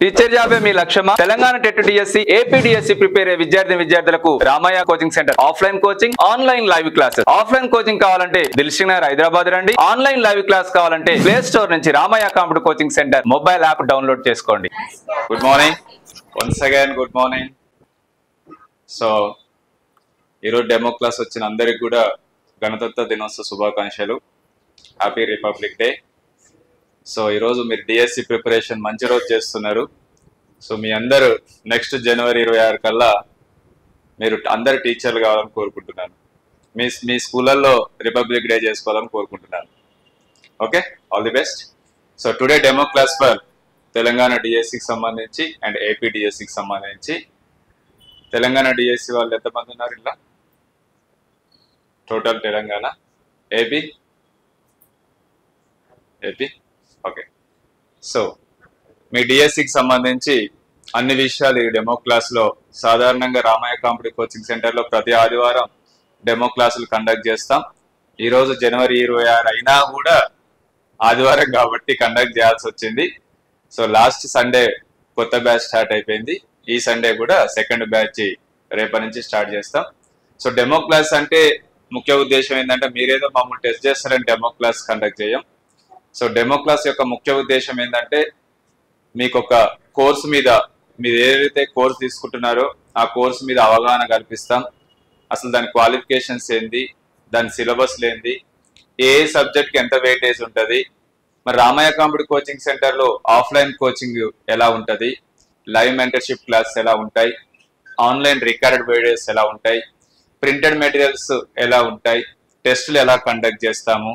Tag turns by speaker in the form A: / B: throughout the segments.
A: Teacher జాబే మీ లక్ష్యమా? Telangana TET DSC, AP DSC prepare అయ్యే విద్యార్థులకు Ramaiah coaching centre offline coaching, online live classes. Offline coaching కావాలంటే దిల్సుఖ్ నగర్ హైదరాబాద్ రండి. ఆన్లైన్ లైవ్ క్లాస్ కావాలంటే ప్లే స్టోర్ నుంచి Ramaiah computer coaching centre mobile app download చేసుకోండి. Good morning, once again good morning. So ఈరోజు demo class వచ్చిన అందరికి కూడా గణతంత్ర దినోత్సవ శుభాకాంక్షలు. Happy republic day. సో ఈరోజు మీరు డిఎస్సి ప్రిపరేషన్ మంచి రోజు చేస్తున్నారు. సో మీ అందరూ నెక్స్ట్ జనవరి 26 కల్లా మీరు అందరు టీచర్లు కావాలని కోరుకుంటున్నాను. మీ స్కూళ్ళల్లో రిపబ్లిక్ డే చేసుకోవాలని కోరుకుంటున్నాను. Okay, all the best. So today demo class for Telangana డిఎస్సికి సంబంధించి అండ్ ఏపీ డిఎస్సికి సంబంధించి. తెలంగాణ డిఎస్సి వాళ్ళు ఎంతమంది ఉన్నారు ఇలా? Total Telangana. AP okay. So మీ డిఎస్సికి సంబంధించి అన్ని విషయాలు ఈ డెమో క్లాస్లో సాధారణంగా రామయ్య కంప్యూటర్ కోచింగ్ సెంటర్లో ప్రతి ఆదివారం డెమో క్లాసులు కండక్ట్ చేస్తాం. ఈరోజు జనవరి 26 అయినా కూడా ఆదివారం కాబట్టి కండక్ట్ చేయాల్సి వచ్చింది. సో లాస్ట్ సండే కొత్త బ్యాచ్ స్టార్ట్ అయిపోయింది. ఈ సండే కూడా సెకండ్ బ్యాచ్ రేపటి నుంచి స్టార్ట్ చేస్తాం. సో డెమో క్లాస్ అంటే ముఖ్య ఉద్దేశం ఏంటంటే మీరేదో మమ్మల్ని టెస్ట్ చేస్తారని డెమో క్లాస్ కండక్ట్ చేయం. సో డెమో క్లాస్ యొక్క ముఖ్య ఉద్దేశం ఏంటంటే మీకు ఒక కోర్సు మీద మీరు ఏదైతే కోర్స్ తీసుకుంటున్నారో ఆ కోర్సు మీద అవగాహన కల్పిస్తాం. అసలు దాని క్వాలిఫికేషన్స్ ఏంది, దాని సిలబస్ ఏంది, ఏ సబ్జెక్ట్కి ఎంత వెయిటేజ్ ఉంటుంది, మరి రామయ్య కంప్యూటర్ కోచింగ్ సెంటర్లో ఆఫ్లైన్ కోచింగ్ ఎలా ఉంటుంది, లైవ్ మెంటర్షిప్ క్లాసెస్ ఎలా ఉంటాయి, ఆన్లైన్ రికార్డెడ్ వీడియోస్ ఎలా ఉంటాయి, ప్రింటెడ్ మెటీరియల్స్ ఎలా ఉంటాయి, టెస్టులు ఎలా కండక్ట్ చేస్తాము,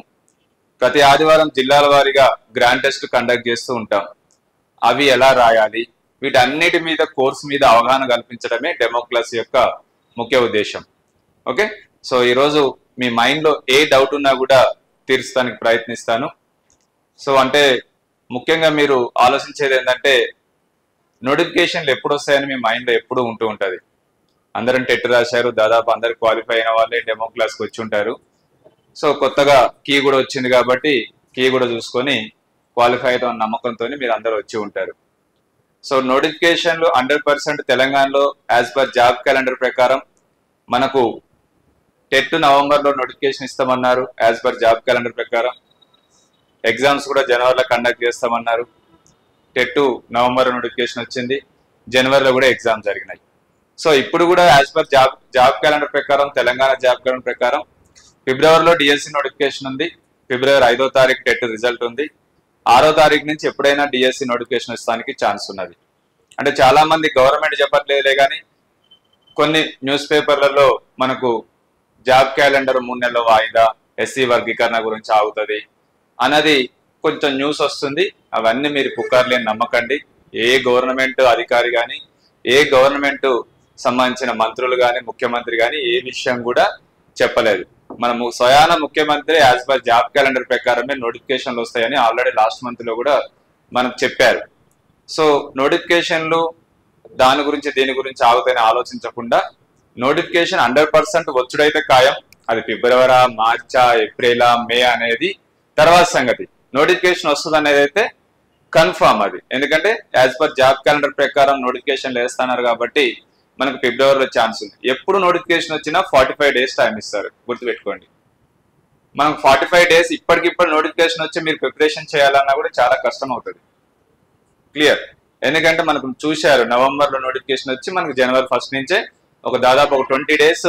A: ప్రతి ఆదివారం జిల్లాల వారీగా గ్రాండ్ టెస్ట్ కండక్ట్ చేస్తూ ఉంటాం, అవి ఎలా రాయాలి, వీటన్నిటి మీద కోర్సు మీద అవగాహన కల్పించడమే డెమో క్లాస్ యొక్క ముఖ్య ఉద్దేశం. ఓకే, సో ఈరోజు మీ మైండ్లో ఏ డౌట్ ఉన్నా కూడా తీర్చడానికి ప్రయత్నిస్తాను. సో అంటే ముఖ్యంగా మీరు ఆలోచించేది ఏంటంటే నోటిఫికేషన్లు ఎప్పుడు వస్తాయని మీ మైండ్లో ఎప్పుడు ఉంటూ ఉంటుంది. అందరం టెట్ రాశారు, దాదాపు అందరు క్వాలిఫై అయిన వాళ్ళే డెమో క్లాస్కి వచ్చి ఉంటారు. సో కొత్తగా కీ కూడా వచ్చింది కాబట్టి కీ కూడా చూసుకొని క్వాలిఫై అవుతాం నమ్మకంతో మీరు అందరూ వచ్చి ఉంటారు. సో నోటిఫికేషన్లు 100% తెలంగాణలో యాజ్ పర్ జాబ్ క్యాలెండర్ ప్రకారం మనకు టెట్ నవంబర్లో నోటిఫికేషన్ ఇస్తామన్నారు. యాజ్ పర్ జాబ్ క్యాలెండర్ ప్రకారం ఎగ్జామ్స్ కూడా జనవరిలో కండక్ట్ చేస్తామన్నారు. టెట్ నవంబర్లో నోటిఫికేషన్ వచ్చింది, జనవరిలో కూడా ఎగ్జామ్ జరిగినాయి. సో ఇప్పుడు కూడా యాజ్ పర్ జాబ్ క్యాలెండర్ ప్రకారం తెలంగాణ జాబ్ క్యాలెండర్ ప్రకారం ఫిబ్రవరిలో డిఎస్సి నోటిఫికేషన్ ఉంది. ఫిబ్రవరి 5వ తారీఖు టెట్ రిజల్ట్ ఉంది. 6వ తారీఖు నుంచి ఎప్పుడైనా డిఎస్సి నోటిఫికేషన్ ఇస్తానికి ఛాన్స్ ఉన్నది. అంటే చాలా మంది గవర్నమెంట్ చెప్పట్లేదులే కానీ కొన్ని న్యూస్ పేపర్లలో మనకు జాబ్ క్యాలెండర్ 3 నెలల వాయిదా, ఎస్సీ వర్గీకరణ గురించి ఆగుతుంది అన్నది కొంచెం న్యూస్ వస్తుంది. అవన్నీ మీరు పుకార్లేని నమ్మకండి. ఏ గవర్నమెంట్ అధికారి కానీ ఏ గవర్నమెంట్ సంబంధించిన మంత్రులు కానీ ముఖ్యమంత్రి కానీ ఏ విషయం కూడా చెప్పలేదు. మనము స్వయాన ముఖ్యమంత్రి యాజ్ పర్ జాబ్ క్యాలెండర్ ప్రకారమే నోటిఫికేషన్లు వస్తాయని ఆల్రెడీ లాస్ట్ మంత్ లో కూడా మనకు చెప్పారు. సో నోటిఫికేషన్లు దాని గురించి దీని గురించి ఆగుతాయని ఆలోచించకుండా నోటిఫికేషన్ 100% వచ్చుడైతే ఖాయం. అది ఫిబ్రవరి, మార్చా, ఏప్రిలా, మే అనేది తర్వాత సంగతి. నోటిఫికేషన్ వస్తుంది అనేది అయితే కన్ఫామ్ అది. ఎందుకంటే యాజ్ పర్ జాబ్ క్యాలెండర్ ప్రకారం నోటిఫికేషన్లు వేస్తున్నారు కాబట్టి మనకు ఫిబ్రవరిలో ఛాన్స్ ఉంది. ఎప్పుడు నోటిఫికేషన్ వచ్చినా 45 డేస్ టైం ఇస్తారు, గుర్తుపెట్టుకోండి. మనకు 45 డేస్ ఇప్పటికిప్పుడు నోటిఫికేషన్ వచ్చి మీరు ప్రిపరేషన్ చేయాలన్నా కూడా చాలా కష్టం అవుతుంది. క్లియర్? ఎందుకంటే మనకు చూశారు నవంబర్లో నోటిఫికేషన్ వచ్చి మనకు జనవరి 1 నుంచే దాదాపు 20 డేస్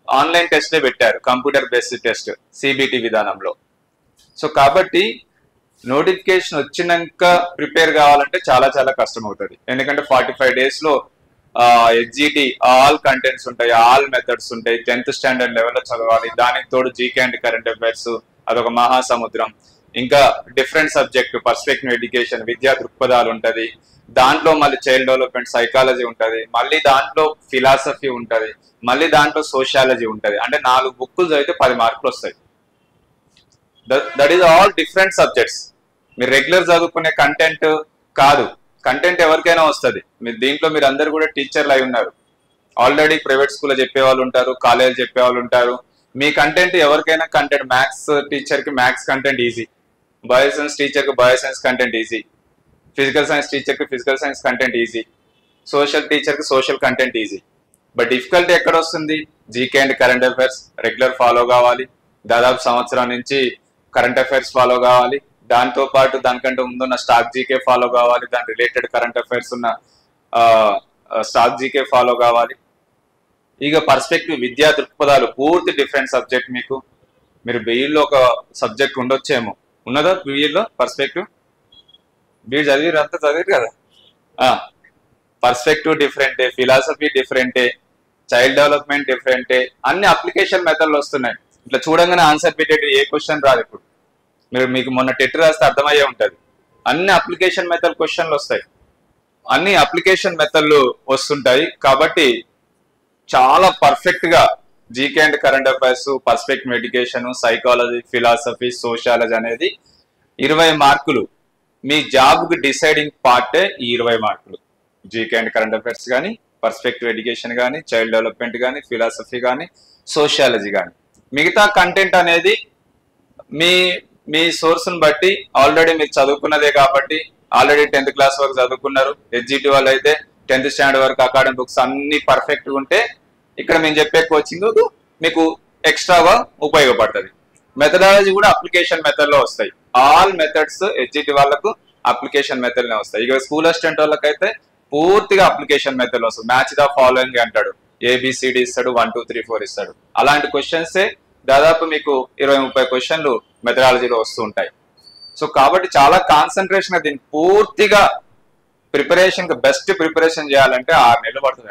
A: ఆన్లైన్ టెస్టే పెట్టారు, కంప్యూటర్ బేస్డ్ టెస్ట్ సిబిటి విధానంలో. సో కాబట్టి నోటిఫికేషన్ వచ్చినాక ప్రిపేర్ కావాలంటే చాలా చాలా కష్టం అవుతుంది. ఎందుకంటే 45 డేస్లో ఎగ్జిటి ఆల్ కంటెంట్స్ ఉంటాయి, ఆల్ మెథడ్స్ ఉంటాయి, 10th స్టాండర్డ్ లెవెల్లో చదవాలి. దానికి తోడు జీకే అండ్ కరెంట్ అఫైర్స్, అదొక మహాసముద్రం. ఇంకా డిఫరెంట్ సబ్జెక్ట్ పర్స్పెక్టివ్ ఎడ్యుకేషన్, విద్యా దృక్పథాలు ఉంటుంది. దాంట్లో మళ్ళీ చైల్డ్ డెవలప్మెంట్ సైకాలజీ ఉంటుంది, మళ్ళీ దాంట్లో ఫిలాసఫీ ఉంటుంది, మళ్ళీ దాంట్లో సోషియాలజీ ఉంటుంది. అంటే 4 బుక్కులు చదివితే 10 మార్కులు వస్తాయి. That is all different subjects. మీరు రెగ్యులర్ చదువుకునే కంటెంట్ కాదు. కంటెంట్ ఎవరికైనా వస్తుంది. దీంట్లో మీరు అందరు కూడా టీచర్లు అయి ఉన్నారు. ఆల్రెడీ ప్రైవేట్ స్కూల్లో చెప్పేవాళ్ళు ఉంటారు, కాలేజ్ చెప్పేవాళ్ళు ఉంటారు. మీ కంటెంట్ ఎవరికైనా కంటెంట్, మ్యాథ్స్ టీచర్కి మ్యాథ్స్ కంటెంట్ ఈజీ, బయోసైన్స్ టీచర్కి bioscience content easy, physical science టీచర్కి physical science content easy, social టీచర్కి social content easy. But difficulty ఎక్కడ వస్తుంది? GK and current affairs regular follow కావాలి, దాదాపు సంవత్సరం నుంచి కరెంట్ అఫైర్స్ ఫాలో కావాలి, దాంతో పాటు దానికంటే ముందున్న స్టాక్ జీకే ఫాలో కావాలి, దాని రిలేటెడ్ కరెంట్ అఫైర్స్ ఉన్న స్టాక్ జీకే ఫాలో కావాలి. ఇక పర్స్పెక్టివ్ విద్యా దృక్పథాలు పూర్తి డిఫరెంట్ సబ్జెక్ట్. మీరు బీఈలో ఒక సబ్జెక్ట్ ఉండొచ్చేమో, ఉన్నదా బీఈలో పర్స్పెక్టివ్? బీఈ చదివారు, అంతా చదివారు కదా. పర్స్పెక్టివ్ డిఫరెంటే, ఫిలాసఫీ డిఫరెంటే, చైల్డ్ డెవలప్మెంట్ డిఫరెంటే, అన్ని అప్లికేషన్ మెథడ్లు వస్తున్నాయి. ఇట్లా చూడంగానే ఆన్సర్ పెట్టేది ఏ క్వశ్చన్ రాదు. ఇప్పుడు మీకు మొన్న టెట్ రాస్తే అర్థమయ్యే ఉంటుంది. అన్ని అప్లికేషన్ మెథడ్ క్వశ్చన్లు వస్తాయి, అన్ని అప్లికేషన్ మెథడ్లు వస్తుంటాయి. కాబట్టి చాలా పర్ఫెక్ట్ గా GK and current affairs, perspective education, psychology, philosophy, sociology అనేది 20 మార్కులు. మీ జాబ్కి డిసైడింగ్ పార్టే ఈ 20 మార్కులు. జీకే అండ్ కరెంట్ అఫైర్స్ కానీ, పర్స్పెక్టివ్ ఎడ్యుకేషన్ కానీ, చైల్డ్ డెవలప్మెంట్ కానీ, ఫిలాసఫీ కానీ, సోషాలజీ కానీ. మిగతా కంటెంట్ అనేది మీ సోర్స్ని బట్టి ఆల్రెడీ మీరు చదువుకున్నదే కాబట్టి, ఆల్రెడీ 10th క్లాస్ వరకు చదువుకున్నారు. ఎస్జిటి వాళ్ళు అయితే 10th స్టాండర్డ్ వరకు అకాడమిక్ బుక్స్ అన్ని పర్ఫెక్ట్గా ఉంటే ఇక్కడ మేము చెప్పే కోచింగ్ మీకు ఎక్స్ట్రాగా ఉపయోగపడుతుంది. మెథడాలజీ కూడా అప్లికేషన్ మెథడ్ లో వస్తాయి. ఆల్ మెథడ్స్ ఎస్జిటి వాళ్ళకు అప్లికేషన్ మెథడ్ లో వస్తాయి. ఇక స్కూల్ అసిస్టెంట్ వాళ్ళకైతే పూర్తిగా అప్లికేషన్ మెథడ్ లో వస్తుంది. మ్యాచ్ ద ఫాలోయింగ్ అంటాడు, ఏబిసిడి ఇస్తాడు, 1 2 3 4 ఇస్తాడు. అలాంటి క్వశ్చన్సే దాదాపు మీకు 20-30 క్వశ్చన్లు మెథడాలజీలో వస్తూ ఉంటాయి. సో కాబట్టి చాలా కాన్సన్ట్రేషన్ దీన్ని పూర్తిగా ప్రిపరేషన్ బెస్ట్ ప్రిపరేషన్ చేయాలంటే 6 నెలలు పడుతుంది.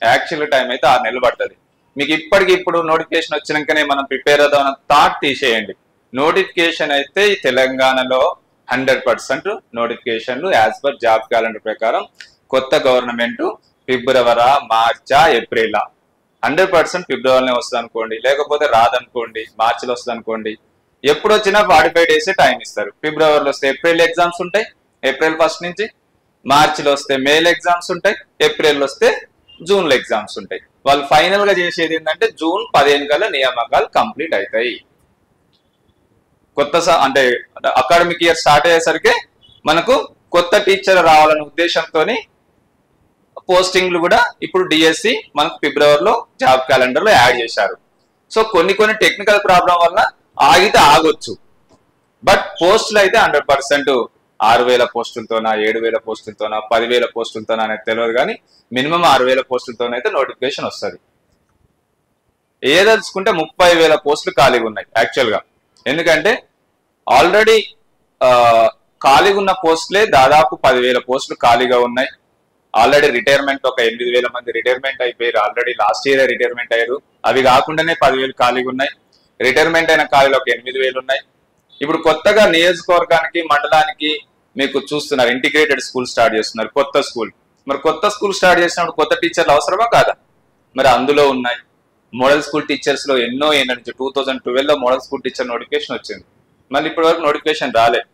A: యాక్చువల్ టైం అయితే 6 నెలలు పడుతుంది. మీకు ఇప్పుడు నోటిఫికేషన్ వచ్చినాకనే మనం ప్రిపేర్ అవుదాం థాట్ తీసేయండి. నోటిఫికేషన్ అయితే తెలంగాణలో 100% నోటిఫికేషన్లు యాజ్ పర్ జాబ్ క్యాలెండర్ ప్రకారం కొత్త గవర్నమెంట్ ఫిబ్రవరి, మార్చా, ఏప్రిల్ 100% ఫిబ్రవరిలో వస్తుంది అనుకోండి, లేకపోతే రాదనుకోండి, మార్చిలో వస్తుంది అనుకోండి. ఎప్పుడు వచ్చినా 45 డేస్ టైం ఇస్తారు. ఫిబ్రవరిలో వస్తే ఏప్రిల్ ఎగ్జామ్స్ ఉంటాయి, ఏప్రిల్ 1 నుంచి. మార్చిలో వస్తే మేల్ ఎగ్జామ్స్ ఉంటాయి, ఏప్రిల్ వస్తే జూన్లో ఎగ్జామ్స్ ఉంటాయి. వాళ్ళు ఫైనల్ గా చేసేది ఏంటంటే జూన్ 15 కల్లా నియామకాలు కంప్లీట్ అవుతాయి. కొత్త అంటే అకాడమిక్ ఇయర్ స్టార్ట్ అయ్యేసరికి మనకు కొత్త టీచర్ రావాలనే ఉద్దేశంతో పోస్టింగ్లు కూడా ఇప్పుడు డిఎస్సి మనకు ఫిబ్రవరిలో జాబ్ క్యాలెండర్ లో యాడ్ చేశారు. సో కొన్ని టెక్నికల్ ప్రాబ్లం వల్ల ఆగితే ఆగొచ్చు. బట్ పోస్టులు అయితే 100% 6,000 పోస్టులతోనా, 7,000 పోస్టులతోనా, 10,000 పోస్టులతోనా అనేది తెలియదు, కానీ మినిమం 6,000 పోస్టులతోనైతే నోటిఫికేషన్ వస్తుంది. ఏదలుచుకుంటే 30,000 పోస్టులు ఖాళీగా ఉన్నాయి యాక్చువల్ గా. ఎందుకంటే ఆల్రెడీ ఖాళీగా ఉన్న పోస్టులే దాదాపు 10,000 పోస్టులు ఖాళీగా ఉన్నాయి. ఆల్రెడీ రిటైర్మెంట్ ఒక 8,000 మంది రిటైర్మెంట్ అయిపోయారు. ఆల్రెడీ లాస్ట్ ఇయర్ రిటైర్మెంట్ అయ్యారు. అవి కాకుండానే 10,000 ఖాళీగా ఉన్నాయి. రిటైర్మెంట్ అయిన ఖాళీలు ఒక 8,000 ఉన్నాయి. ఇప్పుడు కొత్తగా నియోజకవర్గానికి, మండలానికి మీకు చూస్తున్నారు ఇంటిగ్రేటెడ్ స్కూల్ స్టార్ట్ చేస్తున్నారు, కొత్త స్కూల్. మరి కొత్త స్కూల్ స్టార్ట్ చేసినప్పుడు కొత్త టీచర్లు అవసరమా కాదా? మరి అందులో ఉన్నాయి మోడల్ స్కూల్ టీచర్స్ లో ఎన్నో ఏళ్ళ నుంచి 2012లో మోడల్ స్కూల్ టీచర్ నోటిఫికేషన్ వచ్చింది. మళ్ళీ ఇప్పటి వరకు నోటిఫికేషన్ రాలేదు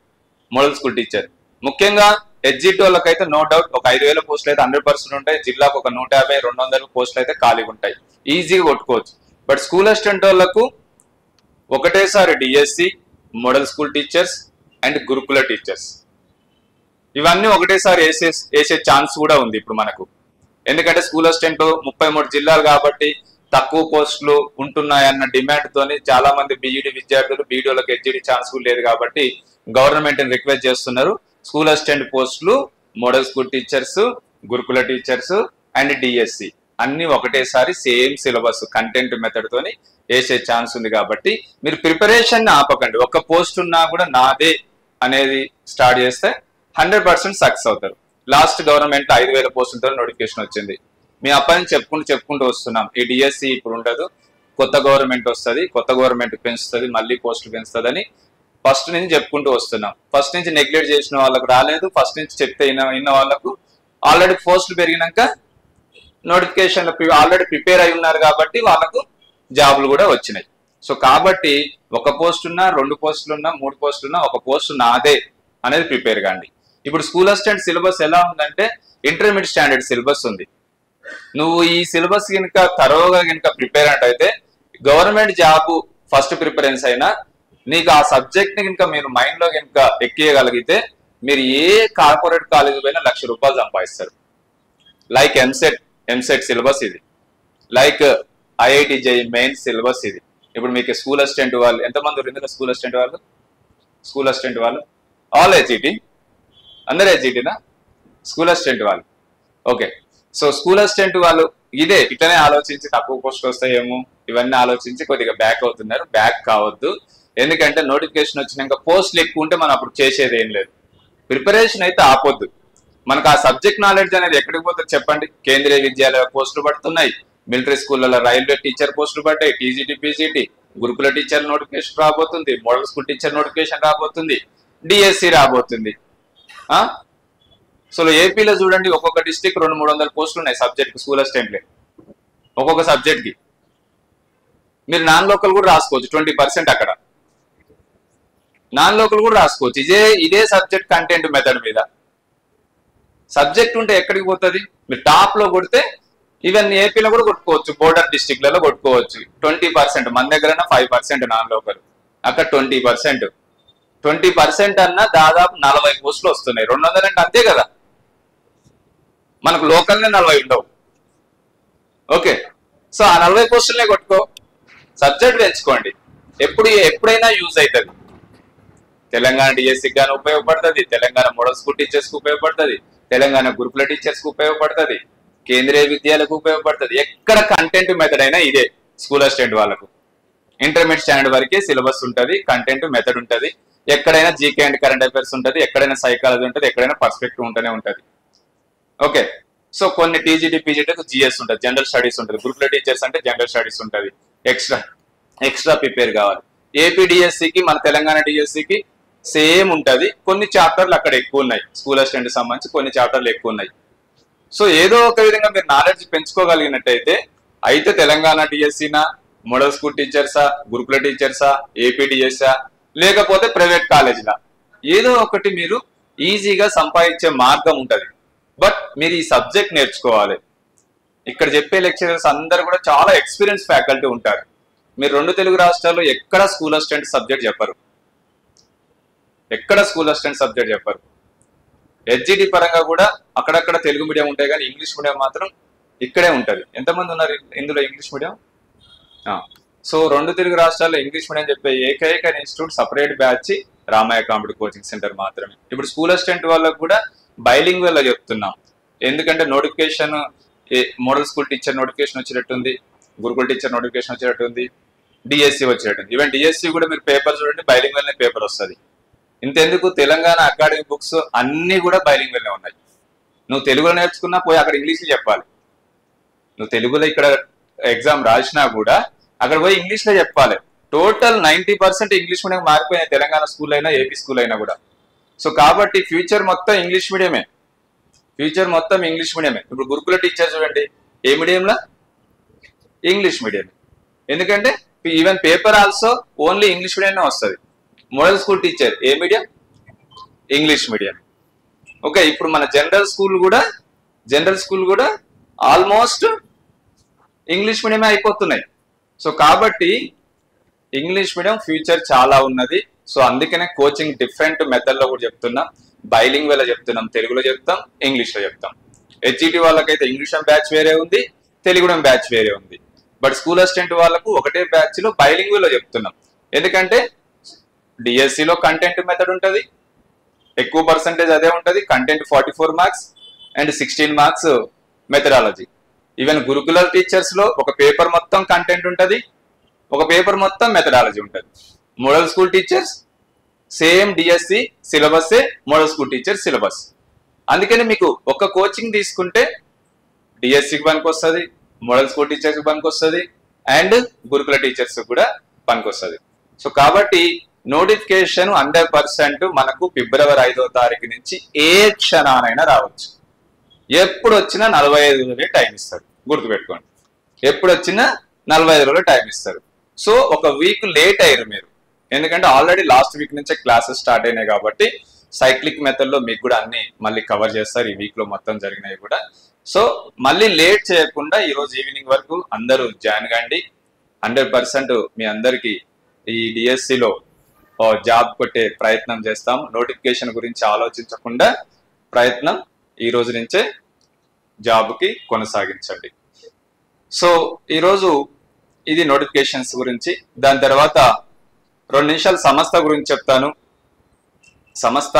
A: మోడల్ స్కూల్ టీచర్. ముఖ్యంగా ఎస్జిటి వాళ్ళకైతే నో డౌట్ ఒక 5,000 పోస్టులు అయితే 100% ఉంటాయి. జిల్లాకు ఒక 150-200 పోస్టులు అయితే ఖాళీగా ఉంటాయి, ఈజీగా కొట్టుకోవచ్చు. బట్ స్కూల్ అసిస్టెంట్ వాళ్ళకు ఒకటేసారి DSC, model school teachers and గురుకుల టీచర్స్ ఇవన్నీ ఒకటేసారి వేసే ఛాన్స్ కూడా ఉంది ఇప్పుడు మనకు. ఎందుకంటే స్కూల్ అసిస్టెంట్ 33 జిల్లాలు కాబట్టి తక్కువ పోస్టులు ఉంటున్నాయన్న డిమాండ్ తోని చాలా మంది బీఈడి విద్యార్థులు బీఈడీలకు ఎస్జిటి ఛాన్స్ కూడా లేదు కాబట్టి గవర్నమెంట్ రిక్వెస్ట్ చేస్తున్నారు స్కూల్ అసిస్టెంట్ పోస్టులు, మోడల్ స్కూల్ టీచర్స్, గురుకుల టీచర్స్ అండ్ డిఎస్సి అన్ని ఒకటేసారి సేమ్ సిలబస్ కంటెంట్ మెథడ్ తోని వేసే ఛాన్స్ ఉంది. కాబట్టి మీరు ప్రిపరేషన్ ఆపకండి. ఒక పోస్ట్ ఉన్నా కూడా నాదే అనేది స్టార్ట్ చేస్తే 100% సక్సెస్ అవుతారు. లాస్ట్ గవర్నమెంట్ 5,000 పోస్టులతో నోటిఫికేషన్ వచ్చింది. మీ అప్పటి నుంచి చెప్పుకుంటూ వస్తున్నాం. ఈ డిఎస్సి ఇప్పుడు ఉండదు, కొత్త గవర్నమెంట్ వస్తుంది, కొత్త గవర్నమెంట్ పెంచుతుంది, మళ్ళీ పోస్టులు పెంచుతుందని ఫస్ట్ నుంచి చెప్పుకుంటూ వస్తున్నాం. ఫస్ట్ నుంచి నెగ్లెక్ట్ చేసిన వాళ్ళకు రాలేదు, ఫస్ట్ నుంచి చెప్తే విన్న వాళ్ళకు ఆల్రెడీ పోస్టులు పెరిగినాక నోటిఫికేషన్ ఆల్రెడీ ప్రిపేర్ అయి ఉన్నారు కాబట్టి వాళ్ళకు జాబులు కూడా వచ్చినాయి. సో కాబట్టి ఒక పోస్ట్ ఉన్నా, 2 పోస్టులు ఉన్నా, 3 పోస్టులు ఉన్నా, ఒక పోస్ట్ నాదే అనేది ప్రిపేర్ కాండి. ఇప్పుడు స్కూల్ అసిస్టెంట్ సిలబస్ ఎలా ఉందంటే ఇంటర్మీడియట్ స్టాండర్డ్ సిలబస్ ఉంది. నువ్వు ఈ సిలబస్ కనుక తరోగా కనుక ప్రిపేర్ అయితే గవర్నమెంట్ జాబ్ ఫస్ట్ ప్రిఫరెన్స్ అయినా నీకు ఆ సబ్జెక్ట్ ని కనుక మీరు మైండ్ లో కనుక ఎక్కియగలిగితే మీరు ఏ కార్పొరేట్ కాలేజ్ పైన ₹1,00,000 సంపాదిస్తారు. లైక్ ఎంసెట్ సిలబస్ ఇది, like IIT JEE main syllabus ఇది. ఇప్పుడు మీకు స్కూల్ అసిస్టెంట్ వాళ్ళు ఎంతమంది ఉన్నారు? స్కూల్ అసిస్టెంట్ వాళ్ళు ఆల్ హెచ్ఈటి, అందరు హెచ్ఈటినా? స్కూల్ అసిస్టెంట్ వాళ్ళు. ఓకే, సో స్కూల్ అసిస్టెంట్ వాళ్ళు ఇట్లనే ఆలోచించి తక్కువ పోస్టులు వస్తాయేమో ఇవన్నీ ఆలోచించి కొద్దిగా బ్యాక్ అవుతున్నారు. బ్యాక్ కావద్దు, ఎందుకంటే నోటిఫికేషన్ వచ్చినాక పోస్టులు ఎక్కువ ఉంటే మనం అప్పుడు చేసేది ఏం లేదు. ప్రిపరేషన్ అయితే ఆపొద్దు. మనకు ఆ సబ్జెక్ట్ నాలెడ్జ్ అనేది ఎక్కడికి పోతుంది చెప్పండి? కేంద్రీయ విద్యాలయ పోస్టులు పడుతున్నాయి, మిలిటరీ స్కూళ్ళలో రైల్వే టీచర్ పోస్టులు పడ్డాయి, టీజీటీ పీజీటీ, గురుకుల టీచర్ నోటిఫికేషన్ రాబోతుంది, మోడల్ స్కూల్ టీచర్ నోటిఫికేషన్ రాబోతుంది, డిఎస్సి రాబోతుంది. సో ఏపీలో చూడండి, ఒక్కొక్క డిస్టిక్ 200-300 పోస్టులు ఉన్నాయి సబ్జెక్ట్ స్కూల్ అసిస్టెంట్లే. ఒక్కొక్క సబ్జెక్ట్ కి మీరు నాన్ లోకల్ కూడా రాసుకోవచ్చు, 20% అక్కడ నాన్ లోకల్ కూడా రాసుకోవచ్చు. ఇదే సబ్జెక్ట్ కంటెంట్ మెథడ్ మీద సబ్జెక్ట్ ఉంటే ఎక్కడికి పోతుంది? మీరు టాప్ లో కొడితే ఈవెన్ ఏపీలో కూడా కొట్టుకోవచ్చు, బోర్డర్ డిస్టిక్లలో కొట్టుకోవచ్చు. 20% మన దగ్గర 5% నాన్ లోకల్, అక్కడ 20% అన్నా దాదాపు 40 పోస్టులు వస్తున్నాయి. 200 అంటే అంతే కదా, మనకు లోకల్నే 40 ఉండవు. ఓకే, సో ఆ 40 పోస్టులనే కొట్టుకో, సబ్జెక్ట్ తెచ్చుకోండి. ఎప్పుడైనా యూజ్ అవుతుంది. తెలంగాణ డిఎస్సికి గానీ ఉపయోగపడుతుంది, తెలంగాణ మోడల్ స్కూల్ టీచర్స్ కి ఉపయోగపడుతుంది, తెలంగాణ గురుకుల టీచర్స్ కి ఉపయోగపడుతుంది, కేంద్రీయ విద్యాలకు ఉపయోగపడుతుంది. ఎక్కడ కంటెంట్ మెథడ్ అయినా ఇదే స్కూల్ అసిస్టెంట్ వాళ్ళకు. ఇంటర్మీడియట్ స్టాండర్డ్ వరకే సిలబస్ ఉంటుంది, కంటెంట్ మెథడ్ ఉంటుంది. ఎక్కడైనా జీకే అండ్ కరెంట్ అఫైర్స్ ఉంటుంది, ఎక్కడైనా సైకాలజీ ఉంటుంది, ఎక్కడైనా పర్స్పెక్టివ్ ఉంటూనే ఉంటుంది. ఓకే, సో కొన్ని టీజీటీ పీజీటీకి జిఎస్ ఉంటుంది, జనరల్ స్టడీస్ ఉంటుంది. గురుకుల టీచర్స్ అంటే జనరల్ స్టడీస్ ఉంటుంది, ఎక్స్ట్రా ప్రిపేర్ కావాలి. ఏపీ డిఎస్సికి మన తెలంగాణ డిఎస్సికి సేమ్ ఉంటుంది, కొన్ని చాప్టర్లు అక్కడ ఎక్కువ ఉన్నాయి. స్కూల్ అసిస్టెంట్ సంబంధించి కొన్ని చాప్టర్లు ఎక్కువ ఉన్నాయి. సో ఏదో ఒక విధంగా మీరు నాలెడ్జ్ పెంచుకోగలిగినట్టయితే అయితే తెలంగాణ డిఎస్సినా, మోడల్ స్కూల్ టీచర్సా, గురుకుల టీచర్సా, ఏపీ డిఎస్సా, లేకపోతే ప్రైవేట్ కాలేజీలా, ఏదో ఒకటి మీరు ఈజీగా సంపాదించే మార్గం ఉంటుంది. బట్ మీరు ఈ సబ్జెక్ట్ నేర్చుకోవాలి. ఇక్కడ చెప్పే లెక్చరర్స్ అందరు కూడా చాలా ఎక్స్పీరియన్స్ ఫ్యాకల్టీ ఉంటారు. మీరు 2 తెలుగు రాష్ట్రాల్లో ఎక్కడ స్కూల్ అసిస్టెంట్ సబ్జెక్ట్ చెప్పరు, హెచ్జిటి పరంగా కూడా అక్కడక్కడ తెలుగు మీడియం ఉంటాయి, కానీ ఇంగ్లీష్ మీడియం మాత్రం ఇక్కడే ఉంటుంది. ఎంతమంది ఉన్నారు ఇందులో ఇంగ్లీష్ మీడియం? సో 2 తెలుగు రాష్ట్రాల్లో ఇంగ్లీష్ మీడియం చెప్పే ఏకైక ఇన్స్టిట్యూట్ సపరేట్ బ్యాచ్ రామయ్య కాంపిటీ కోచింగ్ సెంటర్ మాత్రమే. ఇప్పుడు స్కూల్ అసిస్టెంట్ వాళ్ళకు కూడా బైలింగ్వల్ లో చెప్తున్నాం, ఎందుకంటే notification model school teacher notification వచ్చేటట్టుంది, గురుకుల టీచర్ నోటిఫికేషన్ వచ్చేటట్టుంది, డిఎస్సి వచ్చేటట్టుంది. ఈవెన్ డిఎస్సి కూడా మీరు పేపర్ చూడండి, బైలింగ్వల్ పేపర్ వస్తుంది. ఇంతెందుకు, తెలంగాణ అకాడమిక్ బుక్స్ అన్ని కూడా బైలింగ్వల్ ఉన్నాయి. నువ్వు తెలుగులో నేర్చుకున్నా పోయి అక్కడ ఇంగ్లీష్లో చెప్పాలి. నువ్వు తెలుగులో ఇక్కడ ఎగ్జామ్ రాసినా కూడా అక్కడ పోయి ఇంగ్లీష్లో చెప్పాలి. టోటల్ 90% ఇంగ్లీష్ మీడియం మారిపోయినాయి, తెలంగాణ స్కూల్ అయినా ఏపీ స్కూల్ అయినా కూడా. సో కాబట్టి ఫ్యూచర్ మొత్తం ఇంగ్లీష్ మీడియమే. ఇప్పుడు గురుకుల టీచర్ చూడండి, ఏ మీడియంలో? English medium. ఎందుకంటే even paper also only English మీడియంలో వస్తుంది. మోడల్ స్కూల్ టీచర్ ఏ మీడియం? English medium. ఓకే, ఇప్పుడు మన జనరల్ స్కూల్ కూడా ఆల్మోస్ట్ ఇంగ్లీష్ మీడియమే అయిపోతున్నాయి. సో కాబట్టి ఇంగ్లీష్ మీడియం ఫ్యూచర్ చాలా ఉన్నది. సో అందుకనే కోచింగ్ డిఫరెంట్ మెథడ్ లో కూడా చెప్తున్నాం. బైలింగ్వల్ లో చెప్తున్నాం, తెలుగులో చెప్తాం, ఇంగ్లీష్ లో చెప్తాం. హెచ్ఈటి వాళ్ళకైతే ఇంగ్లీష్ బ్యాచ్ వేరే ఉంది, తెలుగు బ్యాచ్ వేరే ఉంది. బట్ స్కూల్ అసిస్టెంట్ వాళ్ళకు ఒకటే బ్యాచ్ లో బైలింగ్వల్ లో చెప్తున్నాం. ఎందుకంటే డిఎస్సిలో కంటెంట్ మెథడ్ ఉంటుంది, ఎక్కువ పర్సంటేజ్ అదే ఉంటుంది, content 44 marks and 16 marks methodology. Even గురుకుల టీచర్స్ లో ఒక పేపర్ మొత్తం కంటెంట్ ఉంటుంది, ఒక పేపర్ మొత్తం మెథడాలజీ ఉంటుంది. Model school teachers same DSC syllabus, model school teacher syllabus. అందుకని మీకు ఒక కోచింగ్ తీసుకుంటే డిఎస్సికి పనికి వస్తుంది, మోడల్ స్కూల్ టీచర్స్ కి పనికి వస్తుంది, అండ్ గురుకుల టీచర్స్ కూడా పనికి వస్తుంది. సో కాబట్టి నోటిఫికేషన్ 100% మనకు ఫిబ్రవరి 5వ తారీఖు నుంచి ఏ క్షణానైనా రావచ్చు. ఎప్పుడు వచ్చినా 45 రోజులే టైం ఇస్తారు, గుర్తుపెట్టుకోండి. ఎప్పుడు వచ్చినా 45 రోజులు టైం ఇస్తారు. సో ఒక వీక్ లేట్ అయ్యారు మీరు, ఎందుకంటే ఆల్రెడీ లాస్ట్ వీక్ నుంచే క్లాసెస్ స్టార్ట్ అయినాయి కాబట్టి సైక్లిక్ మెథడ్ లో మీకు కూడా అన్ని మళ్ళీ కవర్ చేస్తారు ఈ వీక్ లో మొత్తం జరిగినవి కూడా. సో మళ్ళీ లేట్ చేయకుండా ఈ రోజు ఈవినింగ్ వరకు అందరూ జాయిన్ కండి. 100% మీ అందరికి ఈ డిఎస్సిలో జాబ్ కొట్టే ప్రయత్నం చేస్తాం. నోటిఫికేషన్ గురించి ఆలోచించకుండా ప్రయత్నం ఈ రోజు నుంచే జాబ్కి కొనసాగించండి. సో ఈరోజు ఇది నోటిఫికేషన్స్ గురించి. దాని తర్వాత 2 నిమిషాలు సంస్థ గురించి చెప్తాను. సంస్థ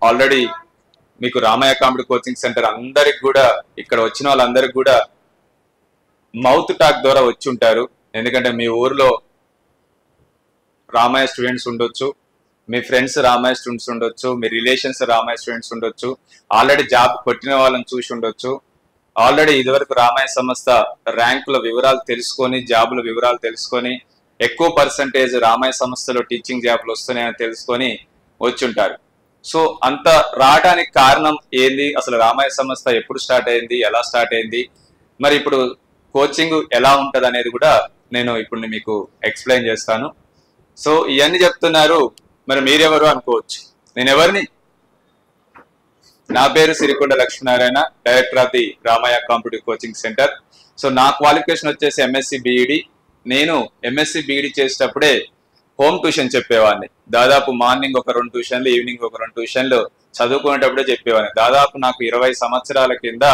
A: ఆల్రెడీ మీకు రామయ్య కామెడీ కోచింగ్ సెంటర్ అందరికి కూడా, ఇక్కడ వచ్చిన వాళ్ళందరికి కూడా మౌత్ టాక్ ద్వారా వచ్చి ఉంటారు. ఎందుకంటే మీ ఊర్లో రామయ్య స్టూడెంట్స్ ఉండొచ్చు, మీ ఫ్రెండ్స్ రామయ్య స్టూడెంట్స్ ఉండొచ్చు, మీ రిలేషన్స్ రామయ్య స్టూడెంట్స్ ఉండొచ్చు, ఆల్రెడీ జాబ్ కొట్టిన వాళ్ళని చూసి ఉండొచ్చు, ఆల్రెడీ ఇదివరకు రామయ్య సంస్థ ర్యాంకుల వివరాలు తెలుసుకొని, జాబుల వివరాలు తెలుసుకొని, ఎక్కువ పర్సంటేజ్ రామయ్య సంస్థలో టీచింగ్ జాబ్లు వస్తున్నాయని తెలుసుకొని వచ్చి ఉంటారు. సో అంత రావడానికి కారణం ఏంది, అసలు రామయ్య సంస్థ ఎప్పుడు స్టార్ట్ అయింది, ఎలా స్టార్ట్ అయింది, మరి ఇప్పుడు కోచింగ్ ఎలా ఉంటుంది అనేది కూడా నేను ఇప్పుడు మీకు ఎక్స్ప్లెయిన్ చేస్తాను. సో ఇవన్నీ చెప్తున్నారు, మరి మీరెవరు అనుకోవచ్చు. నేను ఎవరిని? నా పేరు Sirikonda Lakshminarayana, director of the Ramayya competitive coaching centre. So నా క్వాలిఫికేషన్ వచ్చేసి ఎంఎస్సి బిఈడి. నేను ఎంఎస్సి బిఈడి చేసేటప్పుడే హోమ్ ట్యూషన్ చెప్పేవాడిని. దాదాపు మార్నింగ్ ఒక 2 ట్యూషన్లు, ఈవినింగ్ ఒక 2 ట్యూషన్లు చదువుకునేటప్పుడే చెప్పేవాడిని. దాదాపు నాకు 20 సంవత్సరాల కింద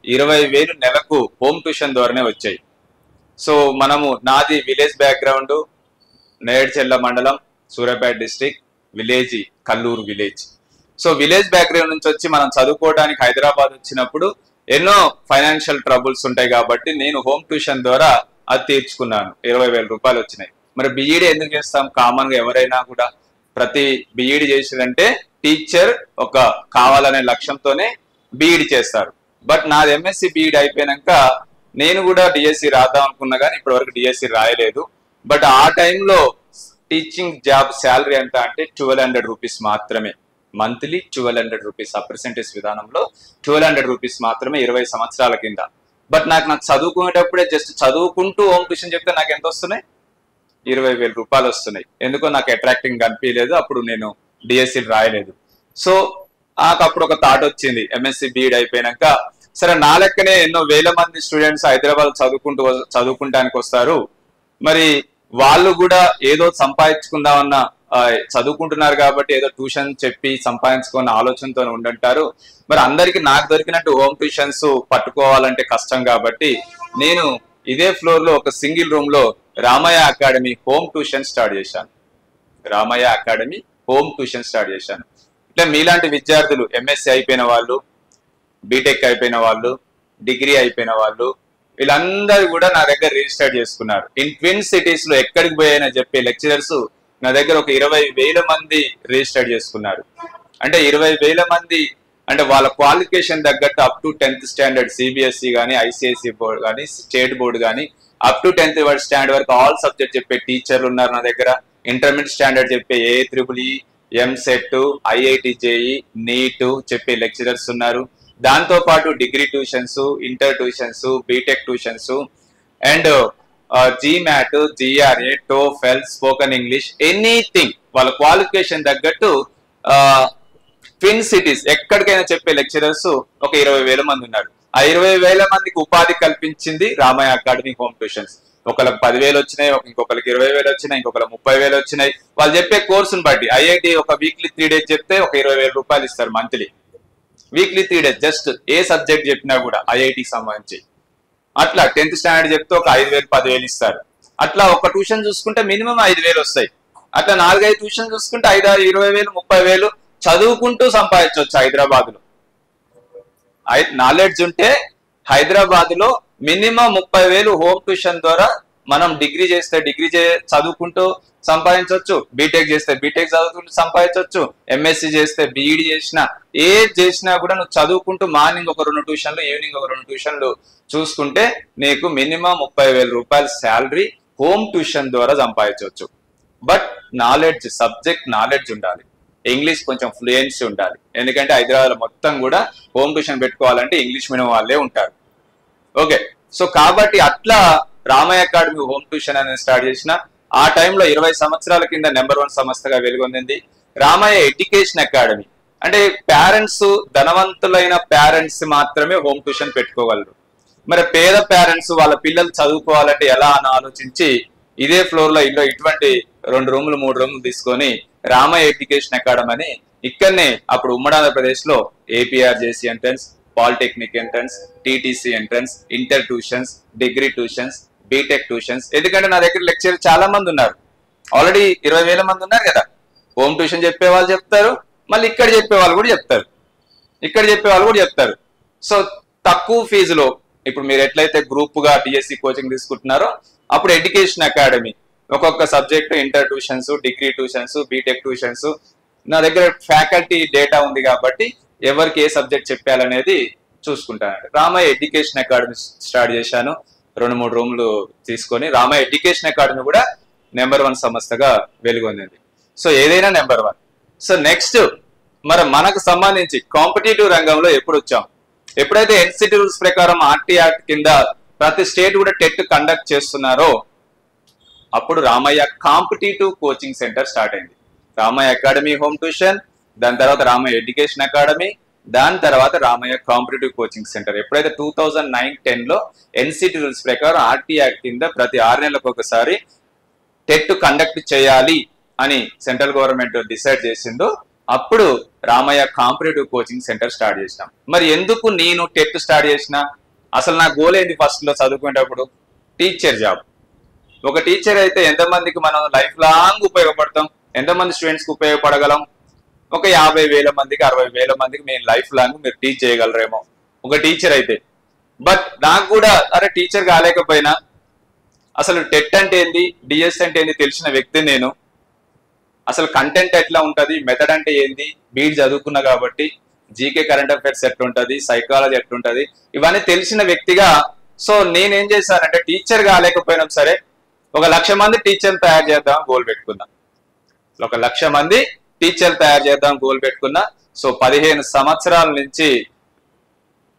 A: 20,000 నెలకు హోమ్ ట్యూషన్ ద్వారానే వచ్చాయి. సో నాది విలేజ్ బ్యాక్గ్రౌండ్, నేడ్చెల్ల మండలం, Suryapet district, village Kalluru village. So village background నుంచి వచ్చి మనం చదువుకోవడానికి హైదరాబాద్ వచ్చినప్పుడు ఎన్నో ఫైనాన్షియల్ ట్రబుల్స్ ఉంటాయి కాబట్టి నేను హోమ్ ట్యూషన్ ద్వారా అది తీర్చుకున్నాను. 20,000 రూపాయలు వచ్చినాయి. మరి బిఈడి ఎందుకు చేస్తాం? కామన్ గా ఎవరైనా కూడా ప్రతి బిఈడి చేసేదంటే టీచర్ ఒక కావాలనే లక్ష్యంతోనే బిఈడి చేస్తారు. బట్ నాది ఎంఎస్సి బిఈడి అయిపోయినాక నేను కూడా డిఎస్సి రాద్దాం అనుకున్నా కానీ ఇప్పటివరకు డిఎస్సి రాయలేదు. బట్ ఆ టైంలో టీచింగ్ జాబ్ శాలరీ ఎంత అంటే 1200 రూపీస్ మాత్రమే. మంత్లీ 1200 రూపీస్, అప్రెంటిస్ విధానంలో 1200 రూపీస్ మాత్రమే 20 సంవత్సరాల కింద. బట్ నాకు చదువుకునేటప్పుడే జస్ట్ చదువుకుంటూ హోమ్ ట్యూషన్ చెప్తే నాకు ఎంత వస్తున్నాయి? 20,000 రూపాయలు వస్తున్నాయి. ఎందుకో నాకు అట్రాక్టింగ్ అనిపించలేదు, అప్పుడు నేను డిఎస్సీలు రాయలేదు. సో నాకు అప్పుడు ఒక థాట్ వచ్చింది, ఎంఎస్సి బిఈడి అయిపోయినాక సరే నా లెక్కనే ఎన్నో వేల మంది స్టూడెంట్స్ హైదరాబాద్ చదువుకుంటానికి వస్తారు, మరి వాళ్ళు కూడా ఏదో సంపాదించుకుందామన్న చదువుకుంటున్నారు కాబట్టి ఏదో ట్యూషన్ చెప్పి సంపాదించుకున్న ఆలోచనతో ఉండంటారు. మరి అందరికి నాకు దొరికినట్టు హోమ్ ట్యూషన్స్ పట్టుకోవాలంటే కష్టం కాబట్టి నేను ఇదే ఫ్లోర్ లో ఒక సింగిల్ రూమ్ లో Ramaiah academy home tuition start చేశాను. Ramaiah academy home tuition start చేశాను. ఇట్లా మీలాంటి విద్యార్థులు ఎంఎస్సి అయిపోయిన వాళ్ళు, బీటెక్ అయిపోయిన వాళ్ళు, డిగ్రీ అయిపోయిన వాళ్ళు, వీళ్ళందరూ కూడా నా దగ్గర రిజిస్టర్ చేసుకున్నారు. ఇన్ ట్విన్ సిటీస్ లో ఎక్కడికి పోయాయని చెప్పే లెక్చరర్స్ నా దగ్గర ఒక 20,000 మంది రిజిస్టర్ చేసుకున్నారు. అంటే 20,000 మంది అంటే వాళ్ళ క్వాలిఫికేషన్ తగ్గట్టు up to 10th standard CBSE కానీ, ఐసిఐసి బోర్డు కానీ, స్టేట్ బోర్డు కానీ అప్ టు 10th స్టాండర్డ్ వరకు ఆల్ సబ్జెక్ట్ చెప్పే టీచర్లు ఉన్నారు నా దగ్గర. ఇంటర్మీడియట్ స్టాండర్డ్ చెప్పే AIEEE, EAMCET, IIT JEE, NEET చెప్పే లెక్చరర్స్ ఉన్నారు. దాంతో పాటు degree tuitions, inter tuitions, BTech tuitions and GMAT, GRE, TOEFL, spoken English, anything వాళ్ళ క్వాలిఫికేషన్ తగ్గట్టు ట్విన్ సిటీస్ ఎక్కడికైనా చెప్పే లెక్చరర్స్ ఒక 20,000 మంది ఉన్నారు. ఆ 20,000 మందికి ఉపాధి కల్పించింది రామయ్య అకాడమీ హోమ్ ట్యూషన్స్. ఒకళ్ళకి 10,000 వచ్చినాయి, ఇంకొకరికి 20,000 వచ్చినాయి, ఇంకొకరికి 30,000 వచ్చినాయి. వాళ్ళు చెప్పే కోర్సును బట్టి ఐఐటి ఒక వీక్లీ 3 days చెప్తే ఒక 20,000 రూపాయలు ఇస్తారు monthly. Weekly 3 days just a subject చెప్పినా కూడా ఐఐటికి సంబంధించి. అట్లా 10th స్టాండర్డ్ చెప్తే ఒక 5,000, 10,000 ఇస్తారు. అట్లా ఒక ట్యూషన్ చూసుకుంటే మినిమం 5,000 వస్తాయి. అట్లా 4-5 ట్యూషన్ చూసుకుంటే 5,000, 20,000, 30,000 చదువుకుంటూ సంపాదించవచ్చు. హైదరాబాద్ లో నాలెడ్జ్ ఉంటే హైదరాబాద్ లో మినిమం 30,000 హోమ్ ట్యూషన్ ద్వారా మనం డిగ్రీ చదువుకుంటూ సంపాదించవచ్చు, బీటెక్ చేస్తే బీటెక్ చదువుకుంటూ సంపాదించవచ్చు, ఎంఎస్సి చేస్తే బిఈడి చేసినా ఏది చేసినా కూడా నువ్వు చదువుకుంటూ మార్నింగ్ ఒక 2 ట్యూషన్లు, ఈవినింగ్ ఒక 2 ట్యూషన్లు చూసుకుంటే నీకు మినిమం 30,000 రూపాయల శాలరీ హోమ్ ట్యూషన్ ద్వారా సంపాదించవచ్చు. బట్ నాలెడ్జ్, సబ్జెక్ట్ నాలెడ్జ్ ఉండాలి, ఇంగ్లీష్ కొంచెం ఫ్లూయెన్సీ ఉండాలి. ఎందుకంటే హైదరాబాద్ మొత్తం కూడా హోమ్ ట్యూషన్ పెట్టుకోవాలంటే ఇంగ్లీష్ మీడియం వాళ్ళే ఉంటారు. ఓకే, సో కాబట్టి అట్లా రామయ్య అకాడమీ హోమ్ ట్యూషన్ అనేది స్టార్ట్ చేసిన. ఆ టైంలో 20 సంవత్సరాల కింద నెంబర్ 1 సంస్థగా వెలుగొందింది రామయ్య ఎడ్యుకేషన్ అకాడమీ. అంటే పేరెంట్స్, ధనవంతులైన పేరెంట్స్ మాత్రమే హోమ్ ట్యూషన్ పెట్టుకోగలరు. మరి పేద పేరెంట్స్ వాళ్ళ పిల్లలు చదువుకోవాలంటే ఎలా అని ఆలోచించి ఇదే ఫ్లోర్ లో ఇటువంటి 2 రూములు 3 రూములు తీసుకొని రామయ్య ఎడ్యుకేషన్ అకాడమీ అని ఇక్కడనే అప్పుడు ఉమ్మడి ఆంధ్రప్రదేశ్ లో APRJC entrance, polytechnic entrance, TTC entrance, inter tuitions, degree tuitions, BTech tuitions. ఎందుకంటే నా దగ్గర లెక్చర్ చాలా మంది ఉన్నారు, ఆల్రెడీ 20,000 మంది ఉన్నారు కదా. హోమ్ ట్యూషన్ చెప్పే వాళ్ళు చెప్తారు, మళ్ళీ ఇక్కడ చెప్పే వాళ్ళు కూడా చెప్తారు. సో తక్కువ ఫీజులో ఇప్పుడు మీరు ఎట్లయితే గ్రూప్ గా డిఎస్సి కోచింగ్ తీసుకుంటున్నారో అప్పుడు ఎడ్యుకేషన్ అకాడమీ ఒక్కొక్క subject inter tuitions, degree tuitions, BTech tuitions, నా దగ్గర ఫ్యాకల్టీ డేటా ఉంది కాబట్టి ఎవరికి ఏ సబ్జెక్ట్ చెప్పాలనేది చూసుకుంటాను. రామయ్య ఎడ్యుకేషన్ అకాడమీ స్టార్ట్ చేశాను, 2-3 రూమ్లు తీసుకొని. రామయ్య ఎడ్యుకేషన్ అకాడమీ కూడా నెంబర్ 1 సంస్థగా వెలుగొందింది. సో ఏదైనా నెంబర్ 1. సో నెక్స్ట్ మరి మనకు సంబంధించి కాంపిటేటివ్ రంగంలో ఎప్పుడు వచ్చాం, ఎప్పుడైతే ఎన్సిటి రూల్స్ ప్రకారం ఆర్టీ యాక్ట్ కింద ప్రతి స్టేట్ కూడా టెట్ కండక్ట్ చేస్తున్నారో అప్పుడు Ramayya competitive coaching centre start అయింది. రామయ్య అకాడమీ హోమ్ ట్యూషన్, దాని తర్వాత రామయ్య ఎడ్యుకేషన్ అకాడమీ, దాని తర్వాత రామయ్య కాంపిటేటివ్ కోచింగ్ సెంటర్. ఎప్పుడైతే 2009-10 లో ఎన్సిటి రూల్స్ ప్రకారం ఆర్టీ యాక్ట్ కింద ప్రతి 6 నెలలకు ఒకసారి టెట్ కండక్ట్ చేయాలి అని సెంట్రల్ గవర్నమెంట్ డిసైడ్ చేసిందో అప్పుడు Ramayya competitive coaching centre start చేసినాం. మరి ఎందుకు నేను టెట్ స్టార్ట్ చేసిన, అసలు నా గోల్ ఏంటి ఫస్ట్ లో చదువుకునేటప్పుడు? Teacher job. ఒక టీచర్ అయితే ఎంతమందికి మనం లైఫ్ లాంగ్ ఉపయోగపడతాం, ఎంతమంది స్టూడెంట్స్ కి ఉపయోగపడగలం? ఒక 50,000 మందికి 60,000 మందికి మేము లైఫ్ లాంగ్ మీరు టీచ్ చేయగలరేమో ఒక టీచర్ అయితే. బట్ నాకు కూడా అరే టీచర్ కాలేకపోయినా అసలు టెట్ అంటే ఏంది, డిఎస్ అంటే ఏంది తెలిసిన వ్యక్తి నేను. అసలు కంటెంట్ ఎట్లా ఉంటుంది, మెథడ్ అంటే ఏంది, బీడ్ చదువుకున్నా కాబట్టి జీకే కరెంట్ అఫైర్స్ ఎట్లుంటది, సైకాలజీ ఎట్లుంటది, ఇవన్నీ తెలిసిన వ్యక్తిగా. సో నేనేం చేశానంటే టీచర్ కాలేకపోయినా సరే 1,00,000 మంది టీచర్లు తయారు చేద్దాం గోల్ పెట్టుకున్నా. 1,00,000 మంది టీచర్లు తయారు చేద్దాం గోల్ పెట్టుకున్నా. సో 15 సంవత్సరాల నుంచి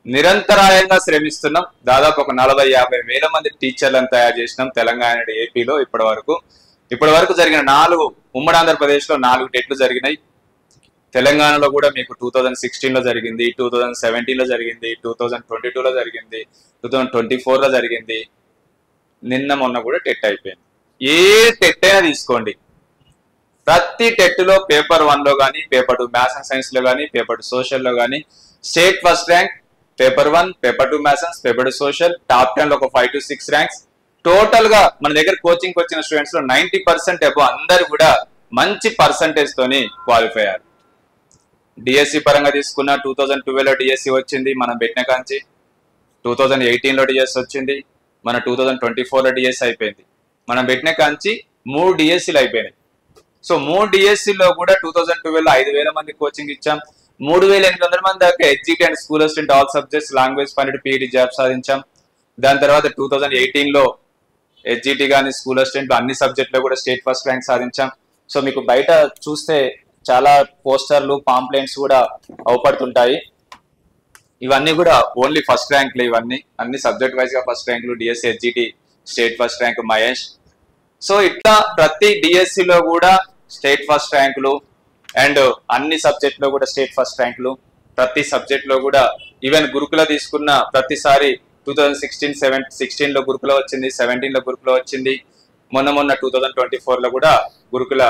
A: నిరంతరాయంగా శ్రమిస్తున్నాం. దాదాపు ఒక 40-50 వేల మంది టీచర్లను తయారు చేసినాం తెలంగాణ, ఏపీలో. ఇప్పటి వరకు జరిగిన 4 ఉమ్మడి ఆంధ్రప్రదేశ్ లో 4 టెట్లు జరిగినాయి. తెలంగాణలో కూడా మీకు 2016 లో జరిగింది, 2017 లో జరిగింది, 2022 లో జరిగింది, 2024 లో జరిగింది, నిన్న మొన్న కూడా టెట్ అయిపోయింది. ఏ టెట్ అయినా తీసుకోండి, ప్రతి టెట్ లో పేపర్ 1 లో కానీ, పేపర్ 2 మ్యాథ్స్ అండ్ సైన్స్ లో కానీ, పేపర్ 2 సోషల్ లో కానీ state first rank. Paper 1, paper 2 maths and paper 2 social, top 10 లో ఒక 5 to 6 ర్యాంక్స్. టోటల్ గా మన దగ్గర కోచింగ్ వచ్చిన స్టూడెంట్స్ లో 90% అబో అందరు కూడా మంచి పర్సంటేజ్ తోని క్వాలిఫై అయ్యారు. డిఎస్సి పరంగా తీసుకున్న 2012 లో డిఎస్సి వచ్చింది మనం పెట్టిన కాంచి, 2018 లో డిఎస్సి వచ్చింది, మన 2024 లో డిఎస్సి అయిపోయింది. మనం పెట్టిన కాంచి 3 డిఎస్సీలు అయిపోయినాయి. సో 3 డిఎస్సీలో కూడా 2012 లో 5,000 మంది కోచింగ్ ఇచ్చాం, 3,800 మంది దాకా SGT and school assistant all subjects language pandit PhD job సాధించాం. దాని తర్వాత 2018 లో ఎడ్జిటి కానీ స్కూల్ అసిస్టెంట్ అన్ని సబ్జెక్టులో కూడా స్టేట్ ఫస్ట్ ర్యాంక్ సాధించాం. సో మీకు బయట చూస్తే చాలా పోస్టర్లు, పాంప్లెంట్స్ కూడా అవపడుతుంటాయి. ఇవన్నీ కూడా ఓన్లీ ఫస్ట్ ర్యాంక్లు, ఇవన్నీ అన్ని సబ్జెక్ట్ వైజ్ గా ఫస్ట్ ర్యాంకులు. DSC SGT state first rank Mahesh. So ఇట్లా ప్రతి డిఎస్సిలో కూడా స్టేట్ ఫస్ట్ ర్యాంకులు అండ్ అన్ని సబ్జెక్ట్ లో కూడా స్టేట్ ఫస్ట్ ర్యాంకులు. ప్రతి సబ్జెక్ట్ లో కూడా ఈవెన్ గురుకుల తీసుకున్న ప్రతిసారి 2016 లో గురుకుల వచ్చింది, 17 లో గురుకుల వచ్చింది, మొన్న 2024 లో కూడా గురుకుల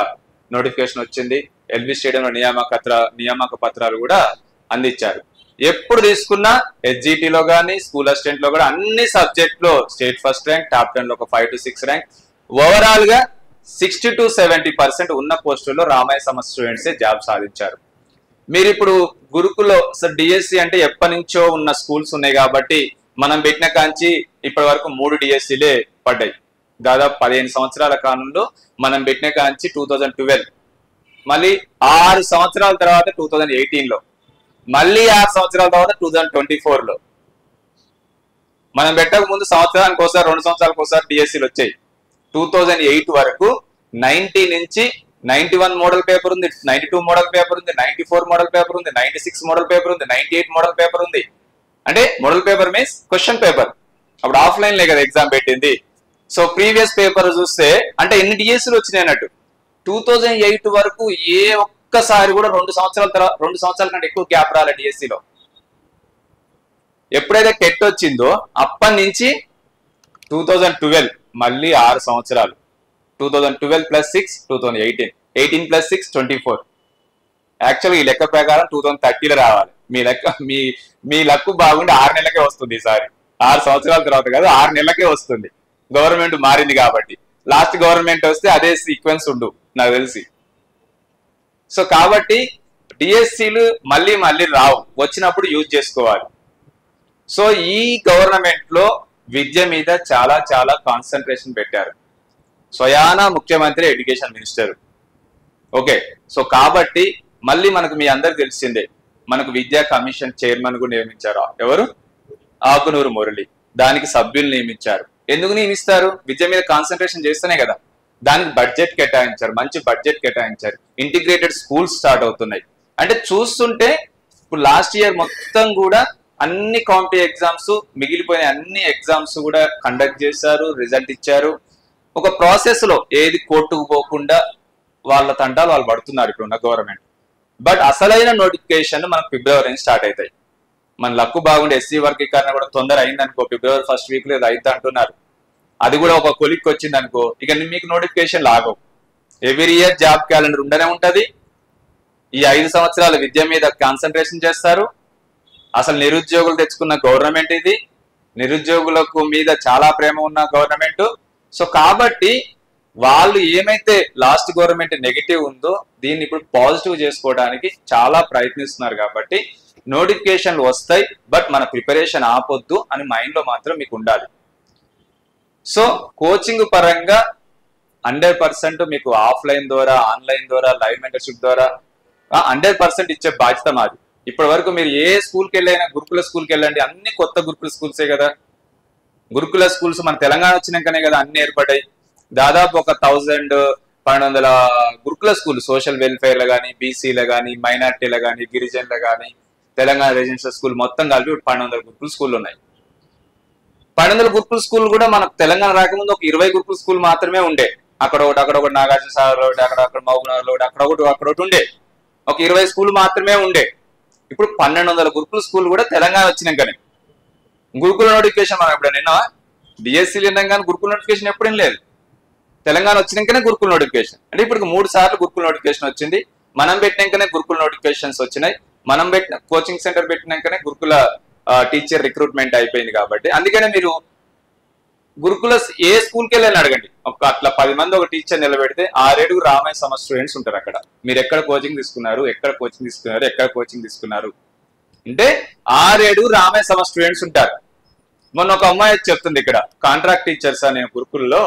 A: నోటిఫికేషన్ వచ్చింది. ఎల్బీ స్టేడియంలో నియామక పత్రాలు కూడా అందించారు. ఎప్పుడు తీసుకున్నా ఎస్జిటిలో కానీ స్కూల్ అసిస్టెంట్ లో కూడా అన్ని సబ్జెక్ట్ లో స్టేట్ ఫస్ట్ ర్యాంక్, టాప్ 10 లో ఒక 5 to 6 ర్యాంక్. ఓవరాల్ గా 60 to 70% ఉన్న పోస్టుల్లో రామయ్య సంస్థ స్టూడెంట్సే జాబ్ సాధించారు. మీరు ఇప్పుడు గురుకులో డిఎస్సి అంటే ఎప్పటి నుంచో ఉన్న స్కూల్స్ ఉన్నాయి కాబట్టి మనం పెట్టిన కాంచి ఇప్పటి వరకు 3 డిఎస్సీలే పడ్డాయి. దాదాపు 15 సంవత్సరాల కాలంలో మనం పెట్టిన కాంచి 2012, మళ్ళీ 6 సంవత్సరాల తర్వాత 2018 లో, మళ్ళీ 6 సంవత్సరాల తర్వాత 2024 లో. మనం పెట్టక ముందు సంవత్సరానికి ఒకసారి 2 సంవత్సరాలకు ఒకసారి డిఎస్సీలు వచ్చాయి. 2008 వరకు 90 నుంచి 91 మోడల్ పేపర్ ఉంది, 92 మోడల్ పేపర్ ఉంది, 94 మోడల్ పేపర్ ఉంది, 96 మోడల్ పేపర్ ఉంది, 98 మోడల్ పేపర్ ఉంది. అంటే model paper means question paper. అప్పుడు ఆఫ్లైన్ లే కదా ఎగ్జామ్ పెట్టింది. సో ప్రీవియస్ పేపర్ చూస్తే అంటే ఎన్ని డిఎస్సీలు వచ్చినాయి అన్నట్టు. 2008 వరకు ఏ ఒక్కసారి కూడా 2 సంవత్సరాల కంటే ఎక్కువ గ్యాప్ రాలే డిఎస్సీలో. ఎప్పుడైతే టెట్ వచ్చిందో అప్పటి నుంచి 2012 మళ్ళీ 6 సంవత్సరాలు, 2012 + 6 2018 18+6 24. యాక్చువల్గా ఈ లెక్క ప్రకారం 2030లో రావాలి. మీ లక్కు బాగుండి 6 నెలలకే వస్తుంది. ఈసారి 6 సంవత్సరాల తర్వాత కాదు, 6 నెలలకే వస్తుంది. గవర్నమెంట్ మారింది కాబట్టి. లాస్ట్ గవర్నమెంట్ వస్తే అదే సీక్వెన్స్ ఉండు నాకు తెలిసి. సో కాబట్టి డిఎస్సీలు మళ్ళీ రావు, వచ్చినప్పుడు యూజ్ చేసుకోవాలి. సో ఈ గవర్నమెంట్ లో విద్య మీద చాలా చాలా కాన్సన్ట్రేషన్ పెట్టారు. స్వయానా ముఖ్యమంత్రి ఎడ్యుకేషన్ మినిస్టర్. ఓకే, సో కాబట్టి మళ్ళీ మనకు మీ అందరికి తెలిసిందే, మనకు విద్యా కమిషన్ చైర్మన్ కూడా నియమించారు. ఎవరు? ఆకునూరు మురళి. దానికి సభ్యులు నియమించారు. ఎందుకు నియమిస్తారు? విద్య మీద కాన్సన్ట్రేషన్ చేస్తేనే కదా. దానికి బడ్జెట్ కేటాయించారు, మంచి బడ్జెట్ కేటాయించారు. ఇంటిగ్రేటెడ్ స్కూల్స్ స్టార్ట్ అవుతున్నాయి. అంటే చూస్తుంటే ఇప్పుడు లాస్ట్ ఇయర్ మొత్తం కూడా అన్ని కాంపిటేటివ్ ఎగ్జామ్స్, మిగిలిపోయిన అన్ని ఎగ్జామ్స్ కూడా కండక్ట్ చేశారు, రిజల్ట్ ఇచ్చారు. ఒక ప్రాసెస్ లో ఏది కోర్టుకు పోకుండా వాళ్ళ తంటాలు వాళ్ళు పడుతున్నారు ఇప్పుడున్న గవర్నమెంట్. బట్ అసలైన నోటిఫికేషన్ మనకు ఫిబ్రవరి నుంచి స్టార్ట్ అవుతాయి. మన లక్కు బాగుండే ఎస్సీ వర్గీకరణ కూడా తొందర అయింది అనుకో, ఫిబ్రవరి ఫస్ట్ వీక్ లో అయితే అంటున్నారు. అది కూడా ఒక కొలిక్ వచ్చింది అనుకో, ఇక మీకు నోటిఫికేషన్ లాగవు. ఎవ్రీ ఇయర్ జాబ్ క్యాలెండర్ ఉండనే ఉంటది. ఈ 5 సంవత్సరాల విద్య మీద కాన్సన్ట్రేషన్ చేస్తారు. అసలు నిరుద్యోగులు తెచ్చుకున్న గవర్నమెంట్ ఇది, నిరుద్యోగులకు మీద చాలా ప్రేమ ఉన్న గవర్నమెంట్. సో కాబట్టి వాళ్ళు ఏమైతే లాస్ట్ గవర్నమెంట్ నెగిటివ్ ఉందో దీన్ని ఇప్పుడు పాజిటివ్ చేసుకోవడానికి చాలా ప్రయత్నిస్తున్నారు. కాబట్టి నోటిఫికేషన్లు వస్తాయి, బట్ మన ప్రిపరేషన్ ఆపొద్దు అని మైండ్ లో మాత్రం మీకు ఉండాలి. సో కోచింగ్ పరంగా 100% మీకు ఆఫ్లైన్ ద్వారా, ఆన్లైన్ ద్వారా, లైవ్ మెంటర్షిప్ ద్వారా 100% ఇచ్చే బాధ్యత మాది. ఇప్పటి వరకు మీరు ఏ స్కూల్కి వెళ్ళైనా, గురుకుల స్కూల్కి వెళ్ళండి, అన్ని కొత్త గురుకుల స్కూల్సే కదా. గురుకుల స్కూల్స్ మన తెలంగాణ వచ్చినాకనే కదా అన్ని ఏర్పడ్డాయి. దాదాపు ఒక 1100 గురుకుల స్కూల్, సోషల్ వెల్ఫేర్లు కానీ, బీసీలు కానీ, మైనార్టీలు కానీ, గిరిజనులు కానీ, తెలంగాణ రెసిడెన్షియల్ స్కూల్ మొత్తం కలిపి 1200 గురుకుల స్కూల్ ఉన్నాయి. 1200 గురుకుల స్కూల్ కూడా మనకు తెలంగాణ రాకముందు ఒక 20 గురుకుల స్కూల్ మాత్రమే ఉండే. అక్కడ ఒకటి నాగార్జున సాగర్ ఒకటి, అక్కడ మహబూబ్నగర్ ఒకటి, అక్కడ ఒకటి ఉండే. ఒక 20 స్కూల్ మాత్రమే ఉండే. ఇప్పుడు 1200 గురుకుల స్కూల్ కూడా తెలంగాణ వచ్చినాకనే. గురుకుల నోటిఫికేషన్ మనం ఎప్పుడైనా నిన్న డిఎస్సీలు విన్నాం కానీ గురుకుల నోటిఫికేషన్ ఎప్పుడేం లేదు. తెలంగాణ వచ్చినాకనే గురుకుల నోటిఫికేషన్. అంటే ఇప్పుడు 3 సార్లు గురుకుల నోటిఫికేషన్ వచ్చింది. మనం పెట్టినాకనే గురుకుల నోటిఫికేషన్స్ వచ్చినాయి. మనం పెట్టిన కోచింగ్ సెంటర్ పెట్టినాకనే గురుకుల టీచర్ రిక్రూట్మెంట్ అయిపోయింది. కాబట్టి అందుకనే మీరు గురుకుల ఏ స్కూల్కి వెళ్ళని అడగండి, ఒక అట్లా 10 మంది ఒక టీచర్ నిలబెడితే 6-7 రామయ్య సమ స్టూడెంట్స్ ఉంటారు అక్కడ. మీరు ఎక్కడ కోచింగ్ తీసుకున్నారు, ఎక్కడ కోచింగ్ తీసుకున్నారు అంటే 6-7 రామయ్య సమ స్టూడెంట్స్ ఉంటారు. మొన్న ఒక అమ్మాయి చెప్తుంది, ఇక్కడ కాంట్రాక్ట్ టీచర్స్ నేను గురుకుల్లో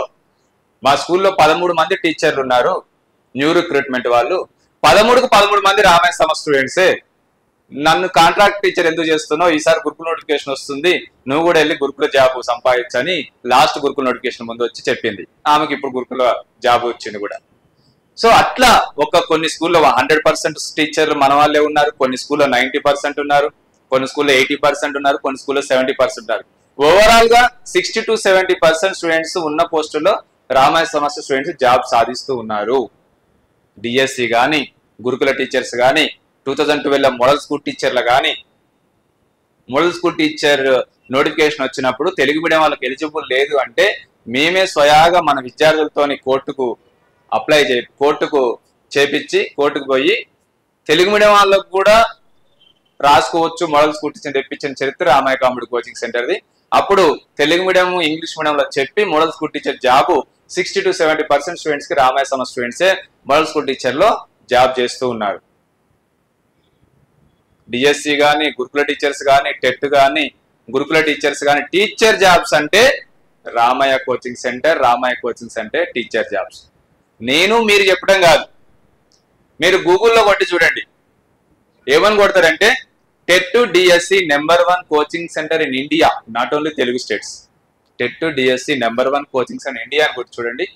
A: మా స్కూల్లో 13 మంది టీచర్లు ఉన్నారు, న్యూ రిక్రూట్మెంట్ వాళ్ళు. 13కు 13 మంది రామయ్య సమ స్టూడెంట్సే. నన్ను కాంట్రాక్ట్ టీచర్ ఎందుకు చేస్తున్నావు, ఈసారి గురుకుల నోటిఫికేషన్ వస్తుంది, నువ్వు కూడా వెళ్ళి గురుకుల జాబ్ సంపాదించని లాస్ట్ గురుకుల నోటిఫికేషన్ ముందు వచ్చి చెప్పింది. ఆమెకి ఇప్పుడు గురుకుల జాబ్ వచ్చింది కూడా. సో అట్లా కొన్ని స్కూల్లో 100% టీచర్లు మన వాళ్ళే ఉన్నారు, కొన్ని స్కూల్లో 90% ఉన్నారు, కొన్ని స్కూల్లో 80% ఉన్నారు, కొన్ని స్కూల్లో 70% ఉన్నారు. ఓవరాల్ గా 60 to 70% స్టూడెంట్స్ ఉన్న పోస్టుల్లో రామయ్య సమస్య స్టూడెంట్స్ జాబ్ సాధిస్తూ ఉన్నారు. డిఎస్సి కానీ, గురుకుల టీచర్స్ కానీ, 2012 మోడల్ స్కూల్ టీచర్లు కానీ. మోడల్ స్కూల్ టీచర్ నోటిఫికేషన్ వచ్చినప్పుడు తెలుగు మీడియం వాళ్ళకి ఎలిజిబుల్ లేదు అంటే మేమే స్వయాగా మన విద్యార్థులతోని కోర్టుకు చేపించి కోర్టుకు పోయి తెలుగు మీడియం వాళ్ళకు కూడా రాసుకోవచ్చు మోడల్ స్కూల్ టీచర్ తెప్పించిన చరిత్ర రామయ్య కాంపిటీ కోచింగ్ సెంటర్ది. అప్పుడు తెలుగు మీడియం, ఇంగ్లీష్ మీడియంలో చెప్పి model school teacher job 60 to 70% students కి రామయ్య సమ స్టూడెంట్సే మోడల్ స్కూల్ టీచర్ లో జాబ్ చేస్తూ ఉన్నారు. డిఎస్సి కానీ, గురుకుల టీచర్స్ కానీ, టెట్ కానీ, గురుకుల టీచర్స్ కానీ, టీచర్ జాబ్స్ అంటే Ramaiah coaching centre teacher jobs. నేను మీరు చెప్పడం కాదు, మీరు గూగుల్లో కొట్టి చూడండి. ఏమని కొడతారంటే TET DSC #1 coaching centre in India, not only Telugu states. TET DSC #1 coaching centre India అని కొట్టి చూడండి.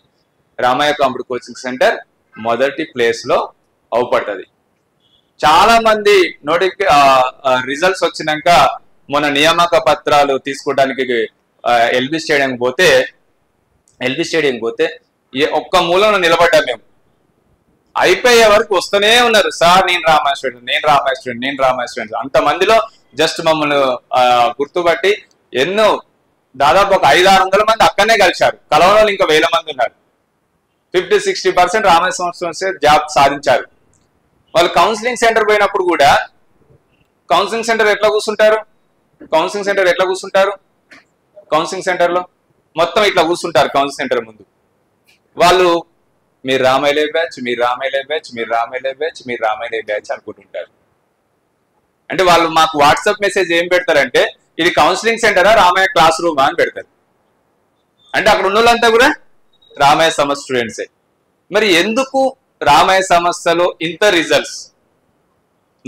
A: రామయ్య కాంపిటీ కోచింగ్ సెంటర్ మొదటి ప్లేస్ లో అవుపడుతుంది. చాలా మంది రిజల్ట్స్ వచ్చినాక మొన్న నియామక పత్రాలు తీసుకోవడానికి ఎల్బీ స్టేడియం పోతే ఒక్క మూలంలో నిలబడ్డా. మేము అయిపోయే వరకు వస్తూనే ఉన్నారు, సార్ నేను రామయ్య స్టూడెంట్. అంతమందిలో జస్ట్ మమ్మల్ని గుర్తుపట్టి దాదాపు ఒక 500-600 మంది అక్కడనే కలిశారు. కలవడంలో ఇంకా 1000 మంది ఉన్నారు. 50-60% రామాయ సంస్థ జాబ్ సాధించారు. వాళ్ళు కౌన్సిలింగ్ సెంటర్ పోయినప్పుడు కూడా కౌన్సిలింగ్ సెంటర్ ఎట్లా కూర్చుంటారు? కౌన్సిలింగ్ సెంటర్లో మొత్తం ఇట్లా కూర్చుంటారు. కౌన్సిలింగ్ సెంటర్ ముందు వాళ్ళు మీరు రామాయలే బ్యాచ్, మీరు రామాయలే బ్యాచ్, మీరు రామాయలే బ్యాచ్, మీరు రామాయలే బ్యాచ్ అనుకుంటుంటారు. అంటే వాళ్ళు మాకు వాట్సాప్ మెసేజ్ ఏం పెడతారంటే ఇది కౌన్సిలింగ్ సెంటరా రామాయ క్లాస్ రూమా అని పెడతారు. అంటే అక్కడ ఉన్న వాళ్ళంతా కూడా రామాయ సంస్థ స్టూడెంట్సే. మరి ఎందుకు రామాయ సంస్థలో ఇంత రిజల్ట్స్?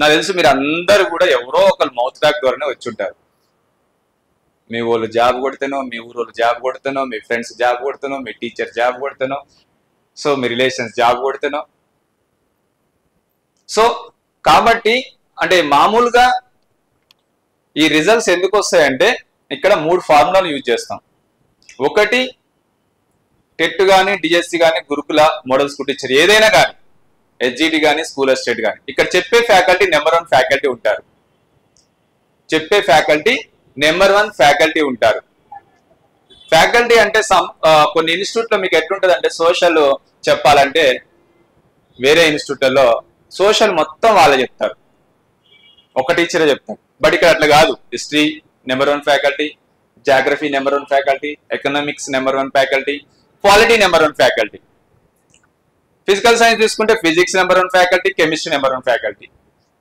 A: నాకు తెలుసు మీరు అందరూ కూడా ఎవరో ఒకరు మౌత్ టాక్ ద్వారానే వచ్చి ఉంటారు. మీ వాళ్ళు జాబ్ కొడితేనో, మీ ఊరు వాళ్ళు జాబ్ కొడితేనో, మీ ఫ్రెండ్స్ జాబ్ కొడితేనో, మీ టీచర్ జాబ్ కొడితేనో, సో మీ రిలేషన్స్ జాబ్ కొడితేనో. సో కాబట్టి అంటే మామూలుగా ఈ రిజల్ట్స్ ఎందుకు వస్తాయంటే ఇక్కడ 3 ఫార్ములాలు యూజ్ చేస్తాం. ఒకటి టెట్ కానీ, డిఎస్సి కానీ, గురుకుల మోడల్ స్కూల్ టీచర్ ఏదైనా కానీ, హెచ్జిటి కానీ, స్కూల్ అసిస్టెంట్ కానీ, ఇక్కడ చెప్పే ఫ్యాకల్టీ నెంబర్ 1 ఫ్యాకల్టీ ఉంటారు. ఫ్యాకల్టీ అంటే కొన్ని ఇన్స్టిట్యూట్లో మీకు ఎట్లుంటుంది అంటే సోషల్ చెప్పాలంటే వేరే ఇన్స్టిట్యూట్లలో సోషల్ మొత్తం వాళ్ళే చెప్తారు, ఒక టీచరే చెప్తారు. బట్ ఇక్కడ అట్లా కాదు. History number 1 faculty, geography number 1 faculty, economics number 1 faculty, polity number 1 faculty. Physical science తీసుకుంటే physics number 1 faculty, chemistry number 1 faculty.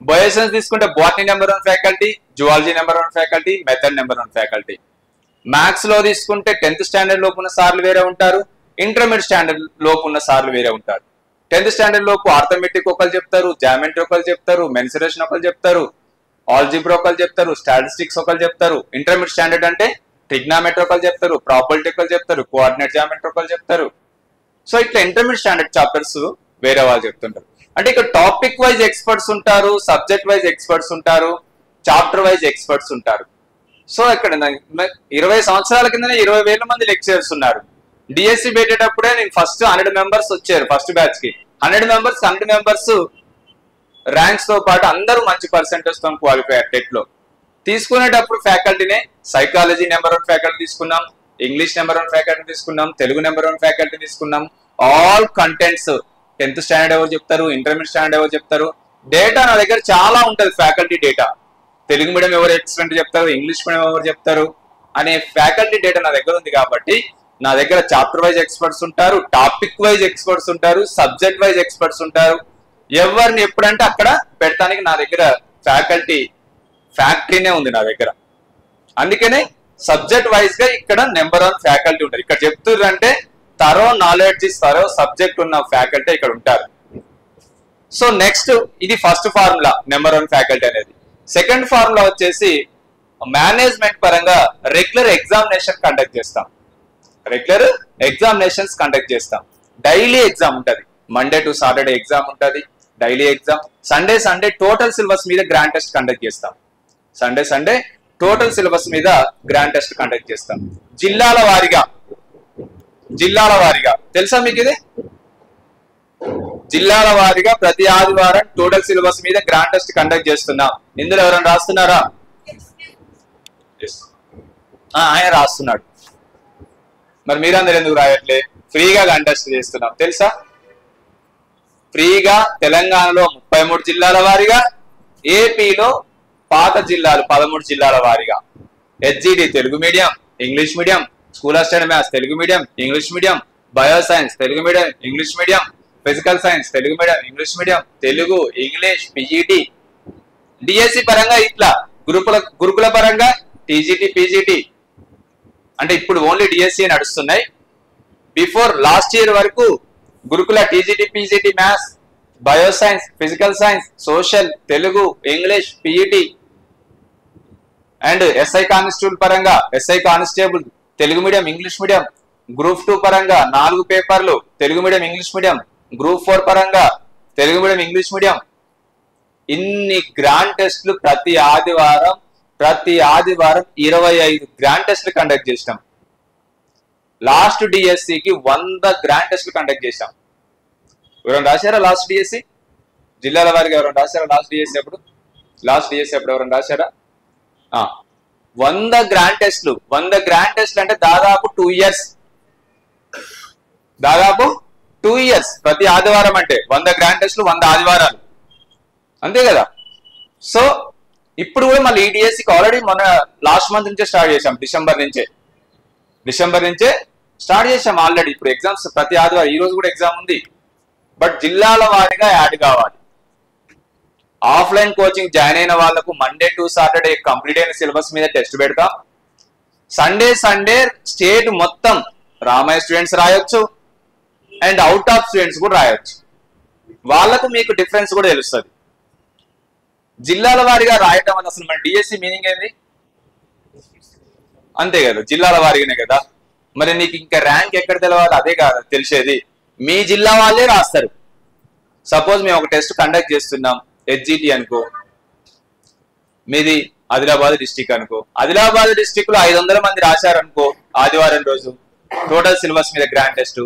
A: Bioscience తీసుకుంటే botany number 1 faculty, zoology number 1 faculty, method number 1 faculty. Maths లో తీసుకుంటే 10th standard లోపు ఉన్న సార్లు వేరే ఉంటారు, intermediate standard లోపు ఉన్న సార్లు వేరే ఉంటారు. 10th స్టాండర్డ్ లోపు ఆర్థమెటిక్ ఒకరు చెప్తారు, జామెట్రీ ఒకరు చెప్తారు, మెన్సురేషన్ ఒకరు చెప్తారు, ఆల్జిబ్రా ఒకరు చెప్తారు, స్టాటిస్టిక్స్ ఒకరు చెప్తారు. ఇంటర్మీడియట్ స్టాండర్డ్ అంటే ట్రిగ్నామెట్రీ ఒకరు చెప్తారు, ప్రాపర్టీ ఒకరు చెప్తారు, కోఆర్డినేట్ జామెట్రీ ఒకరు చెప్తారు. సో ఇట్లా ఇంటర్మీడియట్ స్టాండర్డ్ చాప్టర్స్ వేరే వాళ్ళు చెప్తుంటారు. అంటే ఇక్కడ టాపిక్ వైజ్ ఎక్స్పర్ట్స్ ఉంటారు, సబ్జెక్ట్ వైజ్ ఎక్స్పర్ట్స్ ఉంటారు, చాప్టర్ వైజ్ ఎక్స్పర్ట్స్ ఉంటారు. సో ఇక్కడ 20 సంవత్సరాల కిందనే 20,000 మంది లెక్చరర్స్ ఉన్నారు. డిఎస్సి పెట్టేటప్పుడే నేను ఫస్ట్ 100 మెంబర్స్ వచ్చారు. ఫస్ట్ బ్యాచ్ కి 100 మెంబర్స్ ర్యాంక్స్ తో పాటు అందరూ మంచి పర్సెంటేజ్ తో క్వాలిఫై అయ్యారు. టెట్ లో తీసుకునేటప్పుడు ఫ్యాకల్టీనే సైకాలజీ నెంబర్ 1 ఫ్యాకల్టీ తీసుకున్నాం, ఇంగ్లీష్ నెంబర్ 1 ఫ్యాకల్టీ తీసుకున్నాం, తెలుగు నెంబర్ 1 ఫ్యాకల్టీ తీసుకున్నాం. ఆల్ కంటెంట్స్ 10th స్టాండర్డ్ ఎవరు చెప్తారు, ఇంటర్మీడియట్ స్టాండర్డ్ ఎవరు చెప్తారు. డేటా నా దగ్గర చాలా ఉంటుంది, ఫ్యాకల్టీ డేటా. తెలుగు మీడియం ఎవరు ఎక్సలెంట్ చెప్తారు, ఇంగ్లీష్ మీడియం ఎవరు చెప్తారు అనే ఫ్యాకల్టీ డేటా నా దగ్గర ఉంది. కాబట్టి నా దగ్గర చాప్టర్ వైజ్ ఎక్స్పర్ట్స్ ఉంటారు, టాపిక్ వైజ్ ఎక్స్పర్ట్స్ ఉంటారు, సబ్జెక్ట్ వైజ్ ఎక్స్పర్ట్స్ ఉంటారు. ఎవరిని ఎప్పుడంటే అక్కడ పెట్టడానికి నా దగ్గర ఫ్యాక్టరీనే ఉంది నా దగ్గర. అందుకనే సబ్జెక్ట్ వైజ్ గా ఇక్కడ నెంబర్ 1 ఫ్యాకల్టీ ఉంటారు. ఇక్కడ చెప్తున్నారంటే తరో నాలెడ్జ్, తరో సబ్జెక్ట్ ఉన్న ఫ్యాకల్టీ ఇక్కడ ఉంటారు. సో నెక్స్ట్ ఇది ఫస్ట్ ఫార్ములా నెంబర్ 1 ఫ్యాకల్టీ అనేది. సెకండ్ ఫార్ములా వచ్చేసి మేనేజ్మెంట్ పరంగా రెగ్యులర్ ఎగ్జామినేషన్ కండక్ట్ చేస్తాం. డైలీ ఎగ్జామ్ ఉంటుంది, మండే టు సాటర్డే ఎగ్జామ్ ఉంటుంది, daily exam. Sunday total syllabus మీద గ్రాండ్ టెస్ట్ కండక్ట్ చేస్తాం. సండే టోటల్ సిలబస్ మీద గ్రాండ్ టెస్ట్ కండక్ట్ చేస్తాం. జిల్లాల వారీగా తెలుసా మీకు ఇది? జిల్లాల వారీగా ప్రతి ఆదివారం టోటల్ సిలబస్ మీద గ్రాండ్ టెస్ట్ కండక్ట్ చేస్తున్నాం. ఇందులో ఎవరైనా రాస్తున్నారా? ఆయన రాస్తున్నాడు. మరి మీరందరూ ఎందుకు రాయట్లే? ఫ్రీగా గ్రాండ్ టెస్ట్ చేస్తున్నాం తెలుసా? ఫ్రీగా తెలంగాణలో 33 జిల్లాల వారీగా, ఏపీలో పాత జిల్లాలు 13 జిల్లాల వారీగా. HGT Telugu medium, English medium, school assistant maths Telugu medium, English medium, bio science Telugu medium, English medium, physical science Telugu medium, English medium, Telugu, English, PET. DSC పరంగా ఇట్లా, గురుకుల పరంగా టీజీటీ, పీజీటీ. అంటే ఇప్పుడు ఓన్లీ డిఎస్సి నడుస్తున్నాయి. బిఫోర్ లాస్ట్ ఇయర్ వరకు Gurukula TGT, PGT, maths, bio science, physical science, social, Telugu, English, PET and SI constable పరంగా SI constable Telugu medium, English medium. Group 2 పరంగా 4 పేపర్లు Telugu medium, English medium. Group 4 పరంగా తెలుగు మీడియం, ఇంగ్లీష్ మీడియం. ఇన్ని grand టెస్ట్లు ప్రతి ఆదివారం 25 గ్రాండ్ టెస్ట్లు కండక్ట్ చేసినాం. లాస్ట్ డిఎస్సికి 100 గ్రాండ్ టెస్ట్లు కండక్ట్ చేశాం. ఎవరైనా రాశారా లాస్ట్ డిఎస్సి? జిల్లాల వారికి ఎవరైనా రాశారా లాస్ట్ డిఎస్సి అప్పుడు? ఎవరైనా రాశారా? 100 గ్రాండ్ టెస్ట్లు. 100 గ్రాండ్ టెస్ట్లు అంటే దాదాపు 2 years. 2 years ప్రతి ఆదివారం అంటే 100 గ్రాండ్ టెస్ట్లు 100 ఆదివారాలు అంతే కదా. సో ఇప్పుడు కూడా మళ్ళీ ఈ డిఎస్సికి ఆల్రెడీ మన లాస్ట్ మంత్ నుంచే స్టార్ట్ చేసాం, డిసెంబర్ నుంచే స్టార్ట్ చేసాం ఆల్రెడీ. ఇప్పుడు ఎగ్జామ్స్ ప్రతి ఆదివారం, ఈ రోజు కూడా ఎగ్జామ్ ఉంది. బట్ జిల్లాల వారీగా యాడ్ కావాలి. ఆఫ్లైన్ కోచింగ్ జాయిన్ అయిన వాళ్ళకు మండే టు సాటర్డే కంప్లీట్ అయిన సిలబస్ మీద టెస్ట్ పెడతాం. సండే స్టేట్ మొత్తం రామయ్య స్టూడెంట్స్ రాయొచ్చు అండ్ అవుట్ ఆఫ్ స్టూడెంట్స్ కూడా రాయొచ్చు. వాళ్ళకు మీకు డిఫరెన్స్ కూడా తెలుస్తుంది. జిల్లాల వారీగా రాయటం వల్ల అసలు మన డిఎస్సి మీనింగ్ ఏంది? అంతే కదా, జిల్లాల వారీగానే కదా. మరి నీకు ఇంకా ర్యాంక్ ఎక్కడ తెలవాలి? అదే కాదు తెలిసేది, మీ జిల్లా వాళ్ళే రాస్తారు. సపోజ్ మేము ఒక టెస్ట్ కండక్ట్ చేస్తున్నాం, హెచ్జిటి అనుకో, మీది ఆదిలాబాద్ డిస్టిక్ అనుకో, ఆదిలాబాద్ డిస్టిక్ లో 500 మంది రాశారనుకో ఆదివారం రోజు టోటల్ సిలబస్ మీద గ్రాండ్ టెస్ట్,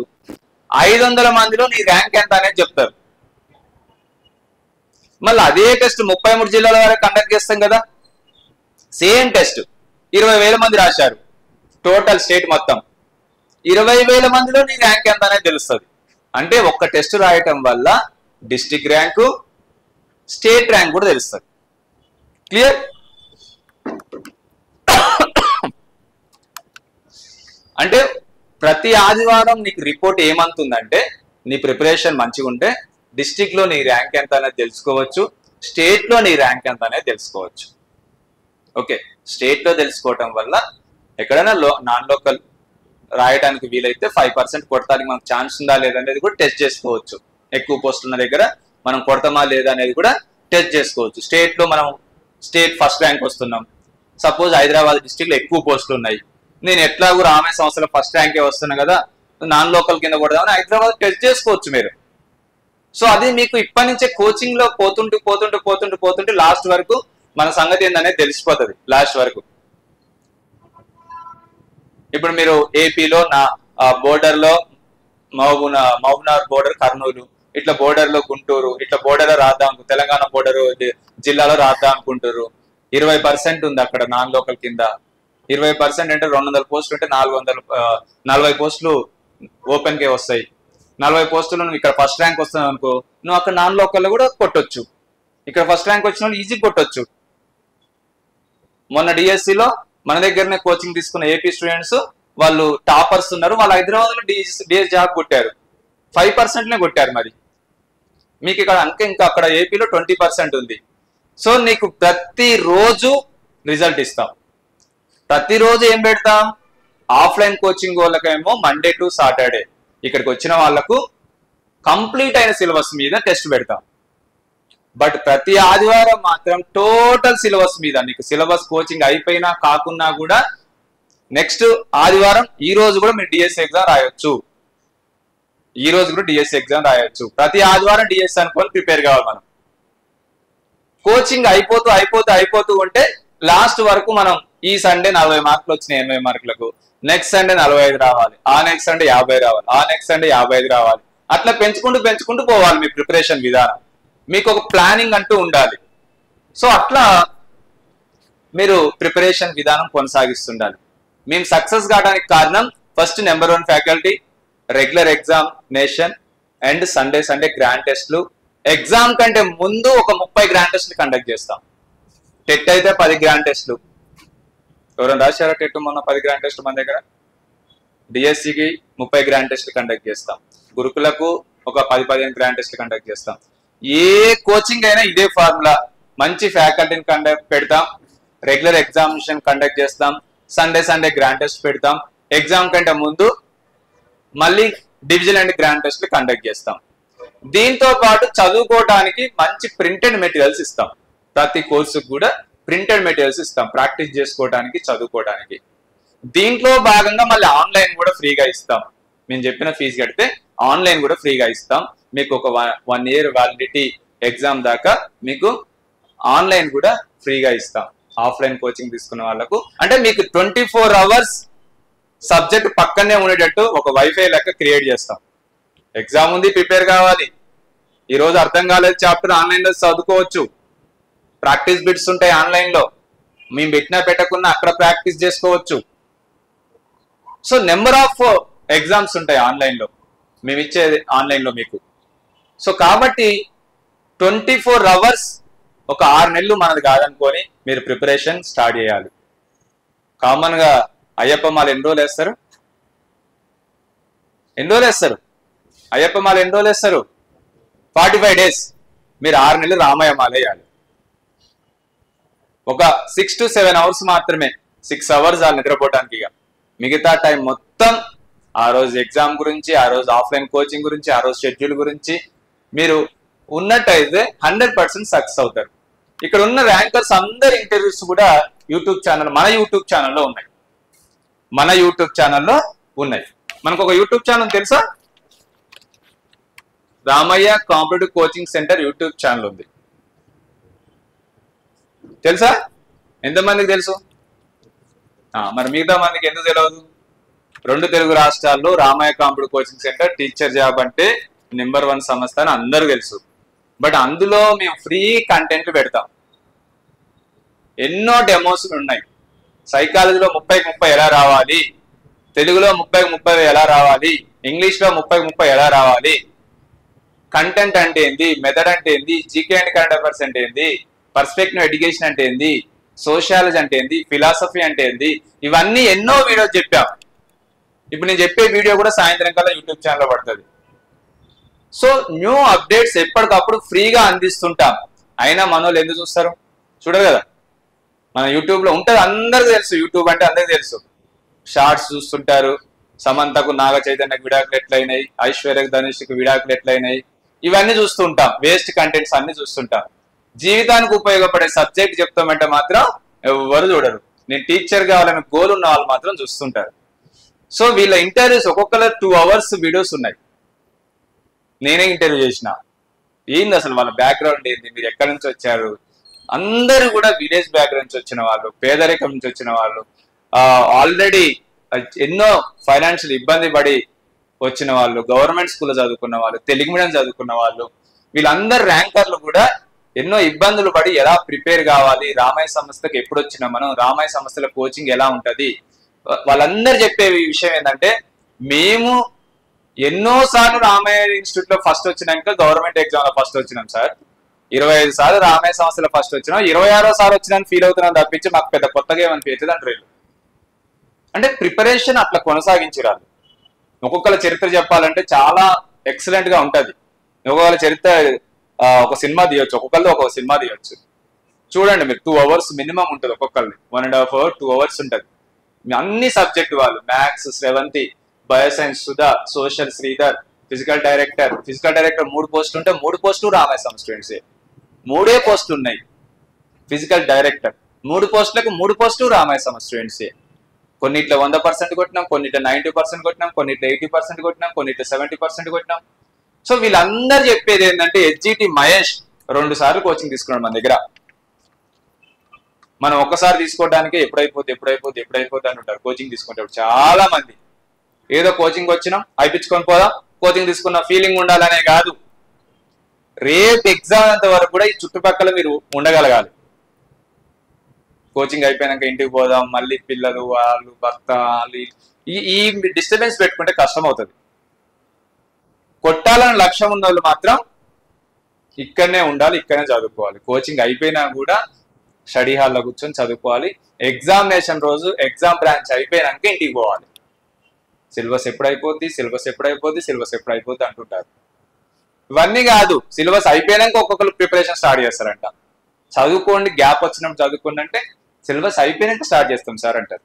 A: 500 మందిలో నీ ర్యాంక్ ఎంత అనేది చెప్తారు. మళ్ళీ అదే టెస్ట్ 33 జిల్లాల వరకు కండక్ట్ చేస్తాం కదా, సేమ్ టెస్ట్ 20,000 మంది రాశారు టోటల్ స్టేట్ మొత్తం, 20,000 మందిలో నీ ర్యాంక్ ఎంత అనేది తెలుస్తుంది. అంటే ఒక్క టెస్ట్ రాయటం వల్ల డిస్టిక్ ర్యాంకు, స్టేట్ ర్యాంక్ కూడా తెలుస్తుంది. క్లియర్? అంటే ప్రతి ఆదివారం నీకు రిపోర్ట్ ఏమంటుందంటే నీ ప్రిపరేషన్ మంచిగా ఉంటే డిస్టిక్ లో నీ ర్యాంక్ ఎంత అనేది తెలుసుకోవచ్చు, స్టేట్ లో నీ ర్యాంక్ ఎంత అనేది తెలుసుకోవచ్చు. ఓకే, స్టేట్ లో తెలుసుకోవటం వల్ల ఎక్కడైనా నాన్ లోకల్ రాయడానికి వీలైతే 5% కొడతానికి మనకు ఛాన్స్ ఉందా లేదా అనేది కూడా టెస్ట్ చేసుకోవచ్చు. ఎక్కువ పోస్టులు ఉన్న దగ్గర మనం కొడతామా లేదా అనేది కూడా టెస్ట్ చేసుకోవచ్చు. స్టేట్ లో మనం స్టేట్ ఫస్ట్ ర్యాంక్ వస్తున్నాం, సపోజ్ హైదరాబాద్ డిస్టిక్ లో ఎక్కువ పోస్టులు ఉన్నాయి, నేను ఎట్లాగూ రామయ్య సంస్థలో ఫస్ట్ ర్యాంకే వస్తున్నా కదా, నాన్ లోకల్ కింద కొడదామని హైదరాబాద్ టెస్ట్ చేసుకోవచ్చు మీరు. సో అది మీకు ఇప్పటి నుంచే కోచింగ్ లో పోతుంటే లాస్ట్ వరకు మన సంగతి ఏందనేది తెలిసిపోతుంది. లాస్ట్ వరకు ఇప్పుడు మీరు ఏపీలో నా బోర్డర్ లో మహబూబ్నగర్ బోర్డర్ కర్నూలు, ఇట్లా బోర్డర్ లో గుంటూరు, ఇట్లా బోర్డర్ లో రాద్దాం, తెలంగాణ బోర్డర్ జిల్లాలో రాద్దాం అనుకుంటారు. 20% ఉంది అక్కడ నాన్ లోకల్ కింద. 20% అంటే 200 పోస్టులు ఉంటే 440 పోస్టులు ఓపెన్ కే వస్తాయి. 40 పోస్టులు నువ్వు ఇక్కడ ఫస్ట్ ర్యాంక్ వస్తున్నావు అనుకో, నువ్వు అక్కడ నాన్ లోకల్లో కూడా కొట్టొచ్చు. ఇక్కడ ఫస్ట్ ర్యాంక్ వచ్చిన వాళ్ళు ఈజీ కొట్టొచ్చు. మొన్న డిఎస్సిలో మన దగ్గరనే కోచింగ్ తీసుకున్న ఏపీ స్టూడెంట్స్ వాళ్ళు టాపర్స్ ఉన్నారు, వాళ్ళు హైదరాబాద్ లో డిఎస్ జాబ్ కొట్టారు, 5%నే కొట్టారు. మరి మీకు ఇక్కడ ఇంకా అక్కడ ఏపీలో 20% ఉంది. సో నీకు ప్రతిరోజు రిజల్ట్ ఇస్తాం. ప్రతిరోజు ఏం పెడతాం? ఆఫ్లైన్ కోచింగ్ వాళ్ళకేమో మండే టు సాటర్డే, ఇక్కడికి వచ్చిన వాళ్ళకు కంప్లీట్ అయిన సిలబస్ మీద టెస్ట్ పెడతాం. బట్ ప్రతి ఆదివారం మాత్రం టోటల్ సిలబస్ మీద, నీకు సిలబస్ కోచింగ్ అయిపోయినా కాకున్నా కూడా నెక్స్ట్ ఆదివారం ఈ రోజు కూడా మీరు డిఎస్సి ఎగ్జామ్ రాయొచ్చు. ప్రతి ఆదివారం డిఎస్సి అనుకోని ప్రిపేర్ కావాలి మనం. కోచింగ్ అయిపోతూ ఉంటే లాస్ట్ వరకు మనం ఈ సండే 40 మార్కులు వచ్చినాయి 80 మార్కులకు, నెక్స్ట్ సండే 45 రావాలి, ఆ నెక్స్ట్ సండే 50 రావాలి, ఆ నెక్స్ట్ సండే 55 రావాలి. అట్లా పెంచుకుంటూ పోవాలి మీ ప్రిపరేషన్ విధానం. మీకు ఒక ప్లానింగ్ అంటూ ఉండాలి. సో అట్లా మీరు ప్రిపరేషన్ విధానం కొనసాగిస్తుండాలి. మేము సక్సెస్ కావడానికి కారణం first number 1 faculty, regular examination and Sunday grand టెస్ట్లు. ఎగ్జామ్ కంటే ముందు ఒక 30 గ్రాండ్ టెస్ట్లు కండక్ట్ చేస్తాం. టెట్ అయితే 10 గ్రాండ్ టెస్ట్లు. ఎవరైనా రాశారా టెట్? మొన్న 10 గ్రాండ్ టెస్ట్ మన దగ్గర. డిఎస్సికి 30 గ్రాండ్ టెస్ట్లు కండక్ట్ చేస్తాం. గురుకులకు ఒక 10-15 గ్రాండ్ టెస్ట్లు కండక్ట్ చేస్తాం. ఏ కోచింగ్ అయినా ఇదే ఫార్ములా. మంచి ఫ్యాకల్టీని పెడతాం, రెగ్యులర్ ఎగ్జామినేషన్ కండక్ట్ చేస్తాం, సండే గ్రాండ్ టెస్ట్ పెడతాం, ఎగ్జామ్ కంటే ముందు మళ్ళీ డివిజన్ అండ్ గ్రాండ్ టెస్ట్లు కండక్ట్ చేస్తాం. దీంతో పాటు చదువుకోవడానికి మంచి ప్రింటెడ్ మెటీరియల్స్ ఇస్తాం. ప్రతి కోర్సుకు కూడా ప్రింటెడ్ మెటీరియల్స్ ఇస్తాం ప్రాక్టీస్ చేసుకోవడానికి, చదువుకోవడానికి. దీంట్లో భాగంగా మళ్ళీ ఆన్లైన్ కూడా ఫ్రీగా ఇస్తాం. మేము చెప్పిన ఫీజు కడితే ఆన్లైన్ కూడా ఫ్రీగా ఇస్తాం. మీకు ఒక 1 year వ్యాలిడిటీ ఎగ్జామ్ దాకా మీకు ఆన్లైన్ కూడా ఫ్రీగా ఇస్తాం. ఆఫ్లైన్ కోచింగ్ తీసుకున్న వాళ్ళకు అంటే మీకు 24 hours సబ్జెక్ట్ పక్కనే ఉండేటట్టు ఒక వైఫై లెక్క క్రియేట్ చేస్తాం. ఎగ్జామ్ ఉంది, ప్రిపేర్ కావాలి, ఈ రోజు అర్థం కాలేదు చాప్టర్ ఆన్లైన్ లో చదువుకోవచ్చు. ప్రాక్టీస్ బిట్స్ ఉంటాయి ఆన్లైన్ లో, మేము పెట్టకున్నా అక్కడ ప్రాక్టీస్ చేసుకోవచ్చు. సో నెంబర్ ఆఫ్ ఎగ్జామ్స్ ఉంటాయి ఆన్లైన్ లో. మేము ఇచ్చేది ఆన్లైన్లో మీకు. సో కాబట్టి 24 hours ఒక 6 నెలలు మనది కాదనుకొని మీరు ప్రిపరేషన్ స్టార్ట్ చేయాలి. కామన్గా అయ్యప్ప మాల ఎన్ని రోజులు వేస్తారు? అయ్యప్ప మాల ఎన్ని రోజులు వేస్తారు? 45 days. మీరు 6 నెలలు రామయ్య మాల వేయాలి. ఒక 6 to 7 hours మాత్రమే, 6 hours వాళ్ళు నిద్రపోవడానికి. ఇక మిగతా టైం మొత్తం ఆ రోజు ఎగ్జామ్ గురించి, ఆ రోజు ఆఫ్లైన్ కోచింగ్ గురించి, ఆ రోజు షెడ్యూల్ గురించి మీరు ఉన్నట్టయితే 100% సక్సెస్ అవుతారు. ఇక్కడ ఉన్న ర్యాంకర్స్ అందరి ఇంటర్వ్యూస్ కూడా యూట్యూబ్ ఛానల్, మన యూట్యూబ్ ఛానల్లో ఉన్నాయి. మనకు ఒక యూట్యూబ్ ఛానల్ తెలుసా? Ramayya competitive coaching centre YouTube channel ఉంది. తెలుసా? ఎంతమందికి తెలుసు? మరి మిగతా మందికి ఎందుకు తెలియదు? 2 తెలుగు రాష్ట్రాల్లో Ramayya competitive coaching centre teacher job అంటే నెంబర్ 1 సంస్థ అని అందరూ తెలుసు. బట్ అందులో మేము ఫ్రీ కంటెంట్ పెడతాం. ఎన్నో డెమోస్ ఉన్నాయి. సైకాలజీలో 30కి 30 ఎలా రావాలి, తెలుగులో 30కి 30 ఎలా రావాలి, ఇంగ్లీష్లో 30కి 30 ఎలా రావాలి, కంటెంట్ అంటే ఏంది, మెథడ్ అంటే ఏంది, జీకే అండ్ కరెంట్ అఫైర్స్ అంటే ఏంది, పర్స్పెక్టివ్ ఎడ్యుకేషన్ అంటే ఏంది, సోషియాలజీ అంటే ఏంది, ఫిలాసఫీ అంటే ఏంది, ఇవన్నీ ఎన్నో వీడియోస్ చెప్పాం. ఇప్పుడు నేను చెప్పే వీడియో కూడా సాయంత్రం కల్లా యూట్యూబ్ ఛానల్లో పడుతుంది. సో న్యూ అప్డేట్స్ ఎప్పటికప్పుడు ఫ్రీగా అందిస్తుంటాం. అయినా మనోళ్ళు ఎందుకు చూస్తారు? చూడరు కదా. మన యూట్యూబ్లో ఉంటుంది, అందరికీ తెలుసు. యూట్యూబ్ అంటే అందరికీ తెలుసు. షార్ట్స్ చూస్తుంటారు. సమంతకు నాగ చైతన్యకు విడాకులు ఎట్లయినాయి, ఐశ్వర్యకు ధనుష్కి విడాకులు ఎట్లయినాయి, ఇవన్నీ చూస్తుంటాం. వేస్ట్ కంటెంట్స్ అన్ని చూస్తుంటాం. జీవితానికి ఉపయోగపడే సబ్జెక్ట్ చెప్తామంటే మాత్రం ఎవరు చూడరు. నేను టీచర్ కావాలని గోల్ ఉన్న వాళ్ళు మాత్రం చూస్తుంటారు. సో వీళ్ళ ఇంటర్వ్యూస్ ఒక్కొక్కరు 2 hours వీడియోస్ ఉన్నాయి. నేనే ఇంటర్వ్యూ చేసిన. ఏంది అసలు వాళ్ళ బ్యాక్గ్రౌండ్ ఏంది, మీరు ఎక్కడి నుంచి వచ్చారు? అందరూ కూడా విలేజ్ బ్యాక్గ్రౌండ్ నుంచి వచ్చిన వాళ్ళు, పేదరికం నుంచి వచ్చిన వాళ్ళు, ఆల్రెడీ ఎన్నో ఫైనాన్షియల్ ఇబ్బంది పడి వచ్చిన వాళ్ళు, గవర్నమెంట్ స్కూల్లో చదువుకున్న వాళ్ళు, తెలుగు మీడియం చదువుకున్న వాళ్ళు, వీళ్ళందరు ర్యాంకర్లు కూడా ఎన్నో ఇబ్బందులు పడి ఎలా ప్రిపేర్ కావాలి, రామయ్య సంస్థకి ఎప్పుడు వచ్చినా మనం, రామయ్య సంస్థల కోచింగ్ ఎలా ఉంటుంది, వాళ్ళందరూ చెప్పే విషయం ఏంటంటే, మేము ఎన్నోసార్లు రామయ్య ఇన్స్టిట్యూట్ లో ఫస్ట్ వచ్చినాక గవర్నమెంట్ ఎగ్జామ్ లో ఫస్ట్ వచ్చినాం సార్. 25 సార్లు రామయ్య సంస్థలో ఫస్ట్ వచ్చినాం, 26వ సారి వచ్చినాను ఫీల్ అవుతున్నాను తప్పించి మాకు పెద్ద కొత్తగా ఏమనిపించదు అంటారు. అంటే ప్రిపరేషన్ అట్లా కొనసాగించారు. ఒక్కొక్కల చరిత్ర చెప్పాలంటే చాలా ఎక్సలెంట్ గా ఉంటది. ఒక్కొక్కల చరిత్ర ఒక సినిమా తీయొచ్చు, ఒక్కొక్కరిది ఒక సినిమా తీయొచ్చు. చూడండి మీరు, 2 hours మినిమం ఉంటుంది ఒక్కొక్కరిది, 1.5 hour 2 hours ఉంటుంది. అన్ని సబ్జెక్ట్ వాళ్ళు, maths Sravanthi, bioscience Sudha, social Sridhar, physical director 3 పోస్టులు ఉంటే 3 పోస్టులు రామయ్య సమ స్టూడెంట్సే. 3 పోస్టులు ఉన్నాయి. ఫిజికల్ డైరెక్టర్ 3 పోస్టులకు 3 పోస్టులు రామయ్య సమ స్టూడెంట్సే. కొన్నిట్లో 100% కొట్టినాం, కొన్నిట్లో 90% కొట్టినాం, కొన్నిట్లో 80% కొట్టినాం, కొన్నిట్లో 70% కొట్టినాం. సో వీళ్ళందరూ చెప్పేది ఏంటంటే, ఎస్జిటి మహేష్ 2 సార్లు కోచింగ్ తీసుకున్నాడు మన దగ్గర. మనం ఒక్కసారి తీసుకోవడానికి ఎప్పుడైపోతే అని ఉంటారు కోచింగ్ తీసుకుంటాడు చాలా మంది. ఏదో కోచింగ్ వచ్చినాం అయిపించుకొని పోదాం, కోచింగ్ తీసుకున్న ఫీలింగ్ ఉండాలనే కాదు, రేపు ఎగ్జామ్ అంత వరకు కూడా ఈ చుట్టుపక్కల మీరు ఉండగలగాలి. కోచింగ్ అయిపోయాక ఇంటికి పోదాం, మళ్ళీ పిల్లలు వాళ్ళు భర్త ఈ డిస్టర్బెన్స్ పెట్టుకుంటే కష్టం అవుతుంది. కొట్టాలని లక్ష్యం ఉన్న వాళ్ళు మాత్రం ఇక్కడనే ఉండాలి, ఇక్కడనే చదువుకోవాలి. కోచింగ్ అయిపోయినా కూడా స్టడీ హాల్లో కూర్చొని చదువుకోవాలి. ఎగ్జామినేషన్ రోజు ఎగ్జామ్ బ్రాంచ్ అయిపోయినాక ఇంటికి పోవాలి. సిలబస్ ఎప్పుడైపోద్ది అంటుంటారు. ఇవన్నీ కాదు, సిలబస్ అయిపోయినాక ఒక్కొక్కరు ప్రిపరేషన్ స్టార్ట్ చేస్తారంట. చదువుకోండి, గ్యాప్ వచ్చినప్పుడు చదువుకోండి అంటే సిలబస్ అయిపోయినాక స్టార్ట్ చేస్తాం సార్ అంటారు.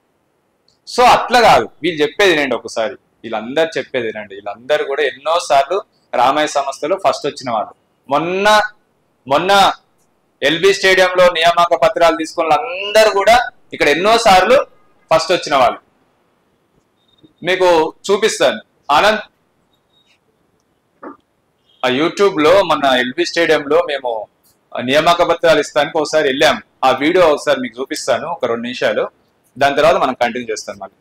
A: సో అట్లా కాదు, వీళ్ళు చెప్పేది రండి ఒకసారి, వీళ్ళందరూ చెప్పేది రండి. వీళ్ళందరూ కూడా ఎన్నోసార్లు రామయ్య సంస్థలో ఫస్ట్ వచ్చిన వాళ్ళు. మొన్న ఎల్బీ స్టేడియంలో నియామక పత్రాలు తీసుకున్న అందరూ కూడా ఇక్కడ ఎన్నోసార్లు ఫస్ట్ వచ్చిన వాళ్ళు. మీకు చూపిస్తాను ఆనంద్, ఆ యూట్యూబ్ లో మన ఎల్బీ స్టేడియంలో మేము నియామక పత్రాలు ఇస్తానికి ఒకసారి వెళ్ళాం. ఆ వీడియో ఒకసారి మీకు చూపిస్తాను, ఒక 2 నిమిషాలు. దాని తర్వాత మనం కంటిన్యూ చేస్తాం మళ్ళీ.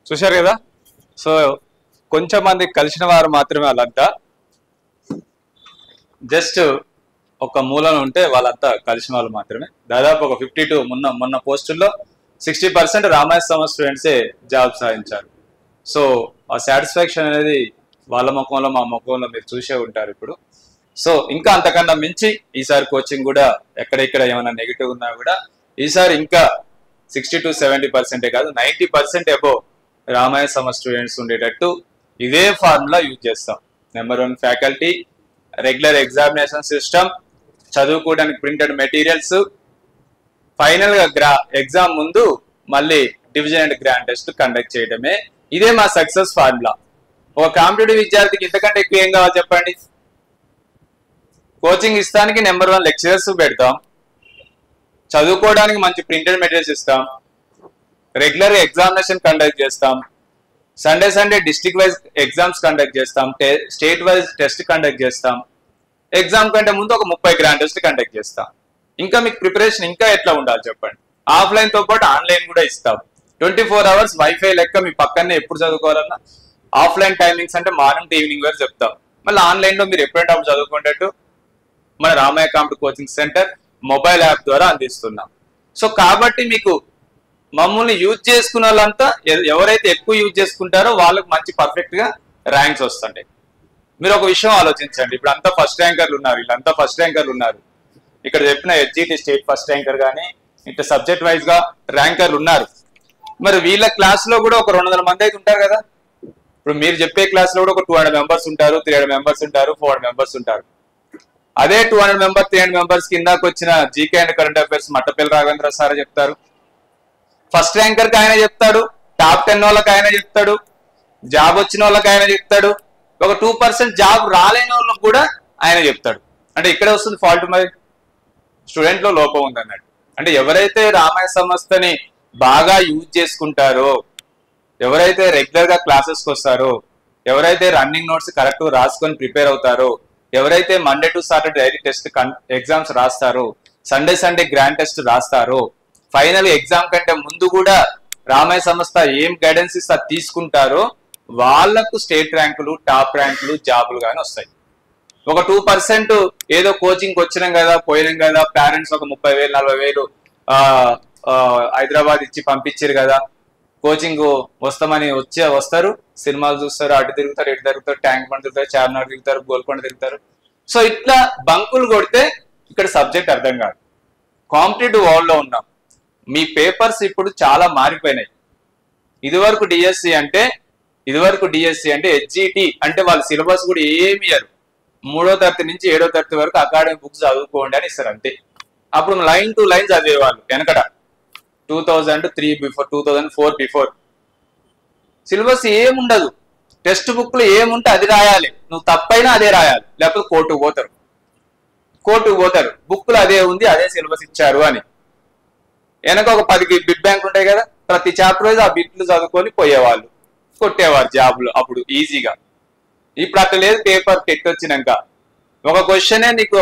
A: చూశారు కదా. సో కొంచెం మంది కలిసిన వారు మాత్రమే వాళ్ళంతా, జస్ట్ ఒక మూలన ఉంటే వాళ్ళంతా కలిసిన వాళ్ళు మాత్రమే. దాదాపు ఒక 52 మొన్న పోస్టుల్లో 60% రామాయ సమాజ్ స్టూడెంట్సే జాబ్ సాధించారు. సో ఆ సాటిస్ఫాక్షన్ అనేది వాళ్ళ ముఖంలో మా ముఖంలో మీరు చూసే ఉంటారు ఇప్పుడు. సో ఇంకా అంతకన్నా మించి ఈసారి కోచింగ్ కూడా ఎక్కడెక్కడ ఏమైనా నెగిటివ్ ఉన్నా కూడా ఈసారి ఇంకా 60 to 70% కాదు 90% అబోవ్ రామాయ సమాజ్ స్టూడెంట్స్ ఉండేటట్టు ఇదే ఫార్ములా యూజ్ చేస్తాం. Number 1 faculty, regular examination system, చదువుకోవడానికి ప్రింటెడ్ మెటీరియల్స్, ఫైనల్ గా ఎగ్జామ్ ముందు మళ్ళీ division and grand test conduct చేయడమే ఇదే మా సక్సెస్ ఫార్ములా. ఒక కాంపిటేటివ్ విద్యార్థికి ఇంతకంటే ఎక్కువ ఏం కావాలి చెప్పండి? కోచింగ్ ఇస్తానికి నెంబర్ 1 లెక్చరర్స్ పెడతాం, చదువుకోవడానికి మంచి ప్రింటెడ్ మెటీరియల్స్ ఇస్తాం, రెగ్యులర్ ఎగ్జామినేషన్ కండక్ట్ చేస్తాం, Sunday district wise exams conduct చేస్తాం, స్టేట్ వైజ్ టెస్ట్ కండక్ట్ చేస్తాం, ఎగ్జామ్ కంటే ముందు ఒక 30 గ్రాండ్ టెస్ట్ కండక్ట్ చేస్తాం. ఇంకా మీకు ప్రిపరేషన్ ఇంకా ఎట్లా ఉండాలి చెప్పండి? ఆఫ్లైన్ తో పాటు ఆన్లైన్ కూడా ఇస్తాం. 24 hours వైఫై లెక్క మీ పక్కనే ఎప్పుడు చదువుకోవాలన్నా ఆఫ్లైన్ టైమింగ్స్ అంటే మార్నింగ్ టు ఈవినింగ్ వరకు చెప్తాం. మళ్ళీ ఆన్లైన్ లో మీరు ఎప్పుడంటే అప్పుడు చదువుకునేట్టు మన Ramayya competitive coaching centre mobile app ద్వారా అందిస్తున్నాం. సో కాబట్టి మీకు మమ్మల్ని యూజ్ చేసుకున్న వాళ్ళంతా ఎవరైతే ఎక్కువ యూజ్ చేసుకుంటారో వాళ్ళకి మంచి పర్ఫెక్ట్ గా ర్యాంక్స్ వస్తుంటాయి. మీరు ఒక విషయం ఆలోచించండి. ఇప్పుడు అంతా ఫస్ట్ ర్యాంకర్లు ఉన్నారు, వీళ్ళంతా ఫస్ట్ ర్యాంకర్లు ఉన్నారు. ఇక్కడ చెప్పిన HGT స్టేట్ ఫస్ట్ ర్యాంకర్ కానీ ఇట్లా సబ్జెక్ట్ వైజ్ గా ర్యాంకర్లు ఉన్నారు. మరి వీళ్ళ క్లాస్ లో కూడా ఒక 200 మంది అయితే ఉంటారు కదా. ఇప్పుడు మీరు చెప్పే క్లాస్ లో కూడా ఒక 200 మెంబర్స్ ఉంటారు, 300 మెంబర్స్ ఉంటారు, 400 మెంబర్స్ ఉంటారు. అదే 200 మెంబర్స్ 300 మెంబర్స్ కిందకు వచ్చిన GK and current affairs Mattapalli Raghavendra sir చెప్తారు. ఫస్ట్ ర్యాంకర్ కి ఆయన చెప్తాడు, టాప్ 10 వాళ్ళకి ఆయన చెప్తాడు, జాబ్ వచ్చిన వాళ్ళకి ఆయన చెప్తాడు, ఒక 2% జాబ్ రాలేని వాళ్ళకి కూడా ఆయన చెప్తాడు. అంటే ఇక్కడే వస్తుంది ఫాల్ట్, మరి స్టూడెంట్ లో లోపం ఉంది అన్నట్టు. అంటే ఎవరైతే రామాయ సంస్థని బాగా యూజ్ చేసుకుంటారో, ఎవరైతే రెగ్యులర్ గా క్లాసెస్కి వస్తారో, ఎవరైతే రన్నింగ్ నోట్స్ కరెక్ట్ రాసుకొని ప్రిపేర్ అవుతారో, ఎవరైతే Monday to Saturday daily test exams రాస్తారో, సండే గ్రాండ్ టెస్ట్ రాస్తారో, ఫైనల్ ఎగ్జామ్ కంటే ముందు కూడా రామాయ సంస్థ ఏం గైడెన్స్ ఇస్తే తీసుకుంటారో వాళ్లకు స్టేట్ ర్యాంకులు, టాప్ ర్యాంకులు, జాబులు కానీ వస్తాయి. ఒక 2% ఏదో కోచింగ్ వచ్చినాం కదా, పోయినాం కదా, పేరెంట్స్ ఒక 30,000 40,000 హైదరాబాద్ ఇచ్చి పంపించారు కదా, కోచింగ్ వస్తామని వస్తారు, సినిమాలు చూస్తారు, అటు తిరుగుతారు, ఇటు తిరుగుతారు, ట్యాంక్ బండ్ తిరుగుతారు, చార్మినార్ తిరుగుతారు, గోల్కొండ తిరుగుతారు. సో ఇట్లా బంకులు కొడితే ఇక్కడ సబ్జెక్ట్ అర్థం కాదు. కాంపిటేటివ్ వరల్డ్ లో ఉన్నాం. మీ పేపర్స్ ఇప్పుడు చాలా మారిపోయినాయి. ఇదివరకు డిఎస్సి అంటే HGT అంటే వాళ్ళ సిలబస్ కూడా ఏమి ఇయ్యరు. 3వ తరగతి నుంచి 7వ తరగతి వరకు అకాడమిక్ బుక్స్ చదువుకోండి అని ఇస్తారు అంతే. అప్పుడు లైన్ టు లైన్ చదివేవాళ్ళు వెనకట 2003 బిఫోర్, 2004 బిఫోర్. సిలబస్ ఏముండదు, టెక్స్ట్ బుక్ లో ఏముంటే అది రాయాలి, నువ్వు తప్పైనా అదే రాయాలి, లేకపోతే కోర్టుకు పోతారు. బుక్ లో అదే ఉంది, అదే సిలబస్ ఇచ్చారు అని. వెనక ఒక 10 బిట్ బ్యాంక్ ఉంటాయి కదా, ప్రతి చాప్టర్ వైజ్ ఆ బిట్లు చదువుకొని పోయేవాళ్ళు, కొట్టేవారు జాబ్లు అప్పుడు ఈజీగా. ఇప్పుడు అట్లా లేదు. పేపర్ టెట్ వచ్చినాక ఒక క్వశ్చనే నీకు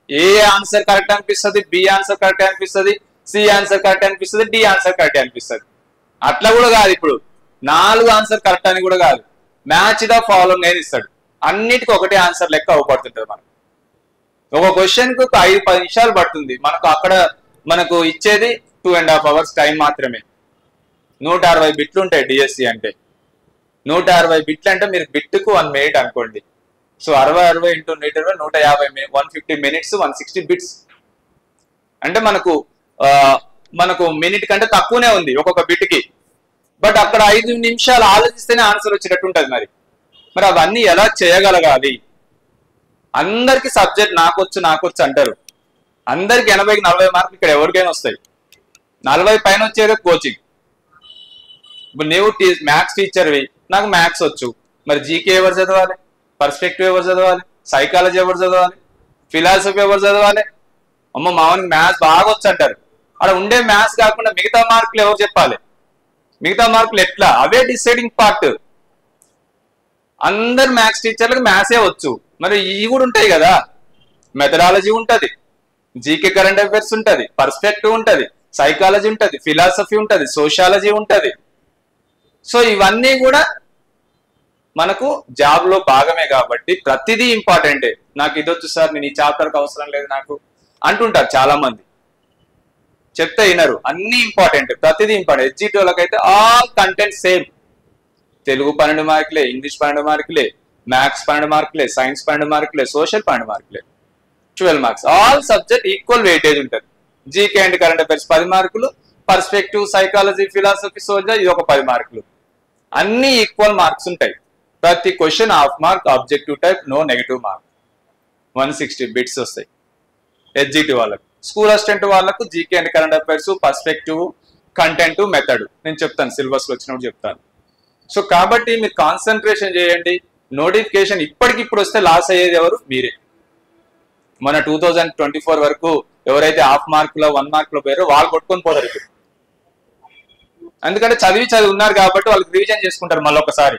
A: ఏ ఆన్సర్ కరెక్ట్ అనిపిస్తుంది, బి ఆన్సర్ కరెక్ట్ అనిపిస్తుంది, సి ఆన్సర్ కరెక్ట్ అనిపిస్తుంది, డి ఆన్సర్ కరెక్ట్ అనిపిస్తుంది. అట్లా కూడా కాదు, ఇప్పుడు 4 ఆన్సర్ కరెక్ట్ అని కూడా కాదు, మ్యాచ్ ద ఫాలో నేను ఇస్తాడు. అన్నిటికీ ఒకటే ఆన్సర్ లెక్క అవపడుతుంటది. మనకు ఒక క్వశ్చన్ కు 5-10 నిమిషాలు పడుతుంది, మనకు అక్కడ మనకు ఇచ్చేది 2.5 hours టైం మాత్రమే. 160 బిట్లు ఉంటాయి డిఎస్సి అంటే. 160 బిట్లు అంటే మీరు బిట్కు 1 minute అనుకోండి. సో 60 ఇంటూ 120 150 150 minutes 160 బిట్స్ అంటే మనకు మినిట్ కంటే తక్కువనే ఉంది ఒక్కొక్క బిట్కి. బట్ అక్కడ 5 నిమిషాలు ఆలోచిస్తేనే ఆన్సర్ వచ్చేటట్టు ఉంటుంది. మరి అవన్నీ ఎలా చేయగలగాలి? అందరికి సబ్జెక్ట్ నాకొచ్చు అంటారు. అందరికి 80కి 40 మార్కులు ఇక్కడ ఎవరికైనా వస్తాయి. 40 పైన వచ్చేదే కోచింగ్. ఇప్పుడు నీవు మ్యాథ్స్ టీచర్వి, నాకు మ్యాథ్స్ వచ్చు, మరి జీకే ఎవరు చదవాలి, పర్స్పెక్టివ్ ఎవరు చదవాలి, సైకాలజీ ఎవరు చదవాలి, ఫిలాసఫీ ఎవరు చదవాలి? అమ్మ మామూలుగా మ్యాథ్స్ బాగా వచ్చు అంటారు. అక్కడ ఉండే మ్యాథ్స్ కాకుండా మిగతా మార్కులు ఎవరు చెప్పాలి? మిగతా మార్కులు ఎట్లా? అవే డిసైడింగ్ పార్ట్. అందరు మ్యాథ్స్ టీచర్లకు మ్యాథ్సే వచ్చు, మరి ఇవి కూడా ఉంటాయి కదా. మెథడాలజీ ఉంటుంది, జీకే కరెంట్ అఫైర్స్ ఉంటుంది, పర్స్పెక్టివ్ ఉంటుంది, సైకాలజీ ఉంటుంది, ఫిలాసఫీ ఉంటుంది, సోషాలజీ ఉంటుంది. సో ఇవన్నీ కూడా మనకు జాబ్ లో భాగమే కాబట్టి ప్రతిదీ ఇంపార్టెంటే. నాకు ఇదొచ్చు సార్, నేను ఈ చాప్టర్కి అవసరం లేదు నాకు అంటుంటారు చాలా మంది. చెప్తే వినరు. అన్ని ఇంపార్టెంట్, ప్రతిదీ ఇంపార్టెంట్. HGT వాళ్ళకైతే ఆల్ కంటెంట్ సేమ్. తెలుగు 12 మార్కులే, ఇంగ్లీష్ 12 మార్కులే, మ్యాథ్స్ 12 మార్కులే, సైన్స్ 12 మార్కులే, సోషల్ 12 మార్కులే, 12 marks. All subject equal weightage ఉంటుంది. జీకే అండ్ కరెంట్ అఫైర్స్ 10 మార్కులు, పర్స్పెక్టివ్, సైకాలజీ, ఫిలాసఫీ, సోషల్ ఇది ఒక 10 మార్కులు. అన్ని ఈక్వల్ మార్క్స్ ఉంటాయి. ప్రతి question half mark, objective type, no negative mark. 160 bits వస్తాయి HGT వాళ్ళకు. స్కూల్ అసిస్టెంట్ వాళ్ళకు GK and current affairs, perspective, content, method నేను చెప్తాను, సిలబస్ లో వచ్చినప్పుడు చెప్తాను. సో కాబట్టి మీరు కాన్సన్ట్రేషన్ చేయండి. నోటిఫికేషన్ ఇప్పటికిప్పుడు వస్తే లాస్ అయ్యేది ఎవరు? మీరే. మన 2024 వరకు ఎవరైతే హాఫ్ మార్కులో 1 మార్కులో పోయారో వాళ్ళు కొట్టుకొని పోతారు ఇప్పుడు. ఎందుకంటే చదివి ఉన్నారు కాబట్టి వాళ్ళకి రివిజన్ చేసుకుంటారు మళ్ళీ ఒకసారి.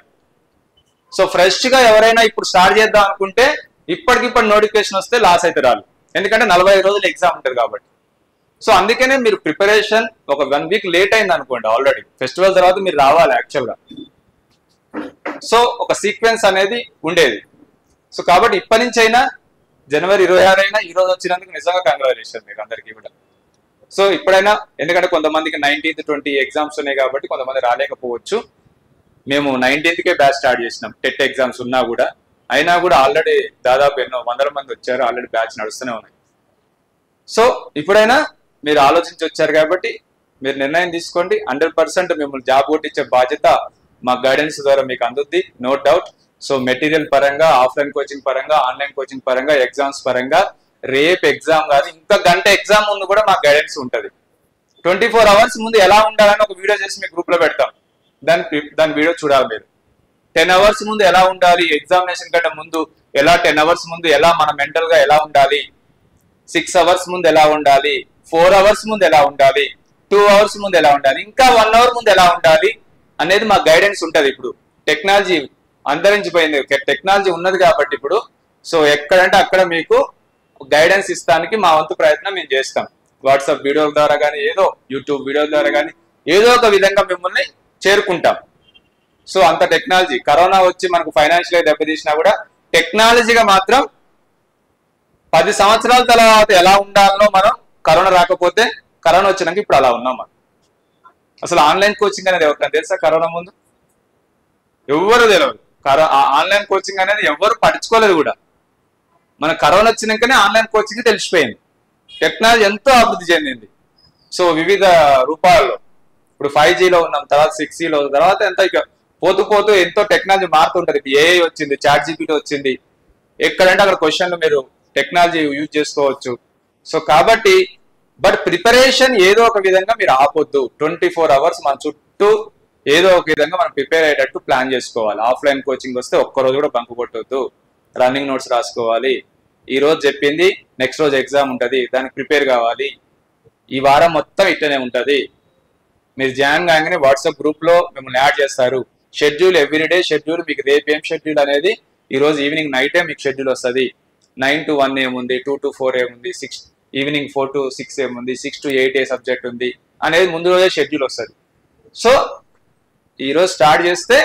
A: సో ఫ్రెష్ గా ఎవరైనా ఇప్పుడు స్టార్ట్ చేద్దాం అనుకుంటే ఇప్పటికిప్పుడు నోటిఫికేషన్ వస్తే లాస్ అవుతారు వాళ్ళు. ఎందుకంటే 45 రోజులు ఎగ్జామ్ ఉంటుంది కాబట్టి. సో అందుకనే మీరు ప్రిపరేషన్ ఒక 1 వీక్ లేట్ అయింది అనుకోండి, ఆల్రెడీ ఫెస్టివల్ తర్వాత మీరు రావాలి యాక్చువల్గా. సో ఒక సీక్వెన్స్ అనేది ఉండేది. సో కాబట్టి ఇప్పటి నుంచి అయినా జనవరి 26 అయినా ఈ రోజు వచ్చినందుకు నిజంగా కంగ్రాచులేషన్ మీకు అందరికీ కూడా. సో ఇప్పుడైనా, ఎందుకంటే కొంతమందికి 19th 20 ఎగ్జామ్స్ ఉన్నాయి కాబట్టి కొంతమంది రాలేకపోవచ్చు. మేము 19th బ్యాచ్ స్టార్ట్ చేసినాం, టెట్ ఎగ్జామ్స్ ఉన్నా కూడా. అయినా కూడా ఆల్రెడీ దాదాపు ఎన్నో వందల మంది వచ్చారు, ఆల్రెడీ బ్యాచ్ నడుస్తూనే ఉన్నాయి. సో ఇప్పుడైనా మీరు ఆలోచించి వచ్చారు కాబట్టి మీరు నిర్ణయం తీసుకోండి. 100% మిమ్మల్ని జాబ్ కొట్టించే బాధ్యత మా గైడెన్స్ ద్వారా మీకు అందుద్ది, నో డౌట్. సో మెటీరియల్ పరంగా, ఆఫ్లైన్ కోచింగ్ పరంగా, ఆన్లైన్ కోచింగ్ పరంగా, ఎగ్జామ్స్ పరంగా, రేపు ఎగ్జామ్ కాదు ఇంకా గంట ఎగ్జామ్ ముందు కూడా మాకు గైడెన్స్ ఉంటుంది. 24 hours ముందు ఎలా ఉండాలని ఒక వీడియో చేసి మీ గ్రూప్ లో పెడతాం, దాని వీడియో చూడాలి మీరు. 10 hours ముందు ఎలా ఉండాలి, ఎగ్జామినేషన్ కంటే ముందు ఎలా, 10 hours ముందు ఎలా మన మెంటల్ గా ఎలా ఉండాలి, 6 hours ముందు ఎలా ఉండాలి, 4 hours ముందు ఎలా ఉండాలి, 2 hours ముందు ఎలా ఉండాలి, ఇంకా 1 hour ముందు ఎలా ఉండాలి అనేది మా గైడెన్స్ ఉంటుంది. ఇప్పుడు టెక్నాలజీ అంతరించిపోయింది, టెక్నాలజీ ఉన్నది కాబట్టి ఇప్పుడు సో ఎక్కడంటే అక్కడ మీకు గైడెన్స్ ఇస్తానికి మా వంతు ప్రయత్నం మేము చేస్తాం. వాట్సాప్ వీడియోల ద్వారా కానీ, ఏదో యూట్యూబ్ వీడియోల ద్వారా కానీ ఏదో ఒక విధంగా మిమ్మల్ని చేరుకుంటాం. సో అంత టెక్నాలజీ, కరోనా వచ్చి మనకు ఫైనాన్షియల్ గా దెబ్బతీసినా కూడా టెక్నాలజీగా మాత్రం 10 సంవత్సరాల తర్వాత ఎలా ఉండాలనో మనం, కరోనా రాకపోతే, కరోనా వచ్చినాక ఇప్పుడు అలా ఉన్నాం మనం. అసలు ఆన్లైన్ కోచింగ్ అనేది ఎవరికైనా తెలుసా? కరోనా ముందు ఎవరు తెలియదు. ఆన్లైన్ కోచింగ్ అనేది ఎవరు పట్టించుకోలేదు కూడా. మన కరోనా వచ్చినాకనే ఆన్లైన్ కోచింగ్ తెలిసిపోయింది. టెక్నాలజీ ఎంతో అభివృద్ధి చెందింది. సో వివిధ రూపాల్లో ఇప్పుడు 5Gలో ఉన్నాం, తర్వాత 6Gలో, తర్వాత ఎంత ఇక పోతూ పోతూ ఎంతో టెక్నాలజీ మారుతుంటది. ఏఐ వచ్చింది, ChatGPT వచ్చింది, ఎక్కడంటే అక్కడ క్వశ్చన్లు మీరు టెక్నాలజీ యూజ్ చేసుకోవచ్చు. సో కాబట్టి బట్ ప్రిపరేషన్ ఏదో ఒక విధంగా మీరు ఆపొద్దు. 24 hours మన చుట్టూ ఏదో ఒక విధంగా మనం ప్రిపేర్ అయ్యేటట్టు ప్లాన్ చేసుకోవాలి. ఆఫ్లైన్ కోచింగ్ వస్తే ఒక్కరోజు కూడా బంకు కొట్టొద్దు, రన్నింగ్ నోట్స్ రాసుకోవాలి. ఈ రోజు చెప్పింది నెక్స్ట్ రోజు ఎగ్జామ్ ఉంటుంది, దానికి ప్రిపేర్ కావాలి. ఈ వారం మొత్తం ఇట్లనే ఉంటుంది. మీరు జాయిన్ కాగానే వాట్సాప్ గ్రూప్ లో మిమ్మల్ని యాడ్ చేస్తారు. షెడ్యూల్ ఎవ్రీడే షెడ్యూల్, మీకు రేపు ఏం షెడ్యూల్ అనేది ఈ రోజు ఈవినింగ్ నైటే మీకు షెడ్యూల్ వస్తుంది. 9 to 1 ఏముంది, 2 to 4 ఏముంది, ఈవినింగ్ 4 to 6 ఏముంది, 6 to 8 ఏ సబ్జెక్ట్ ఉంది అనేది ముందు రోజే షెడ్యూల్ వస్తుంది. సో ఈ రోజు స్టార్ట్ చేస్తే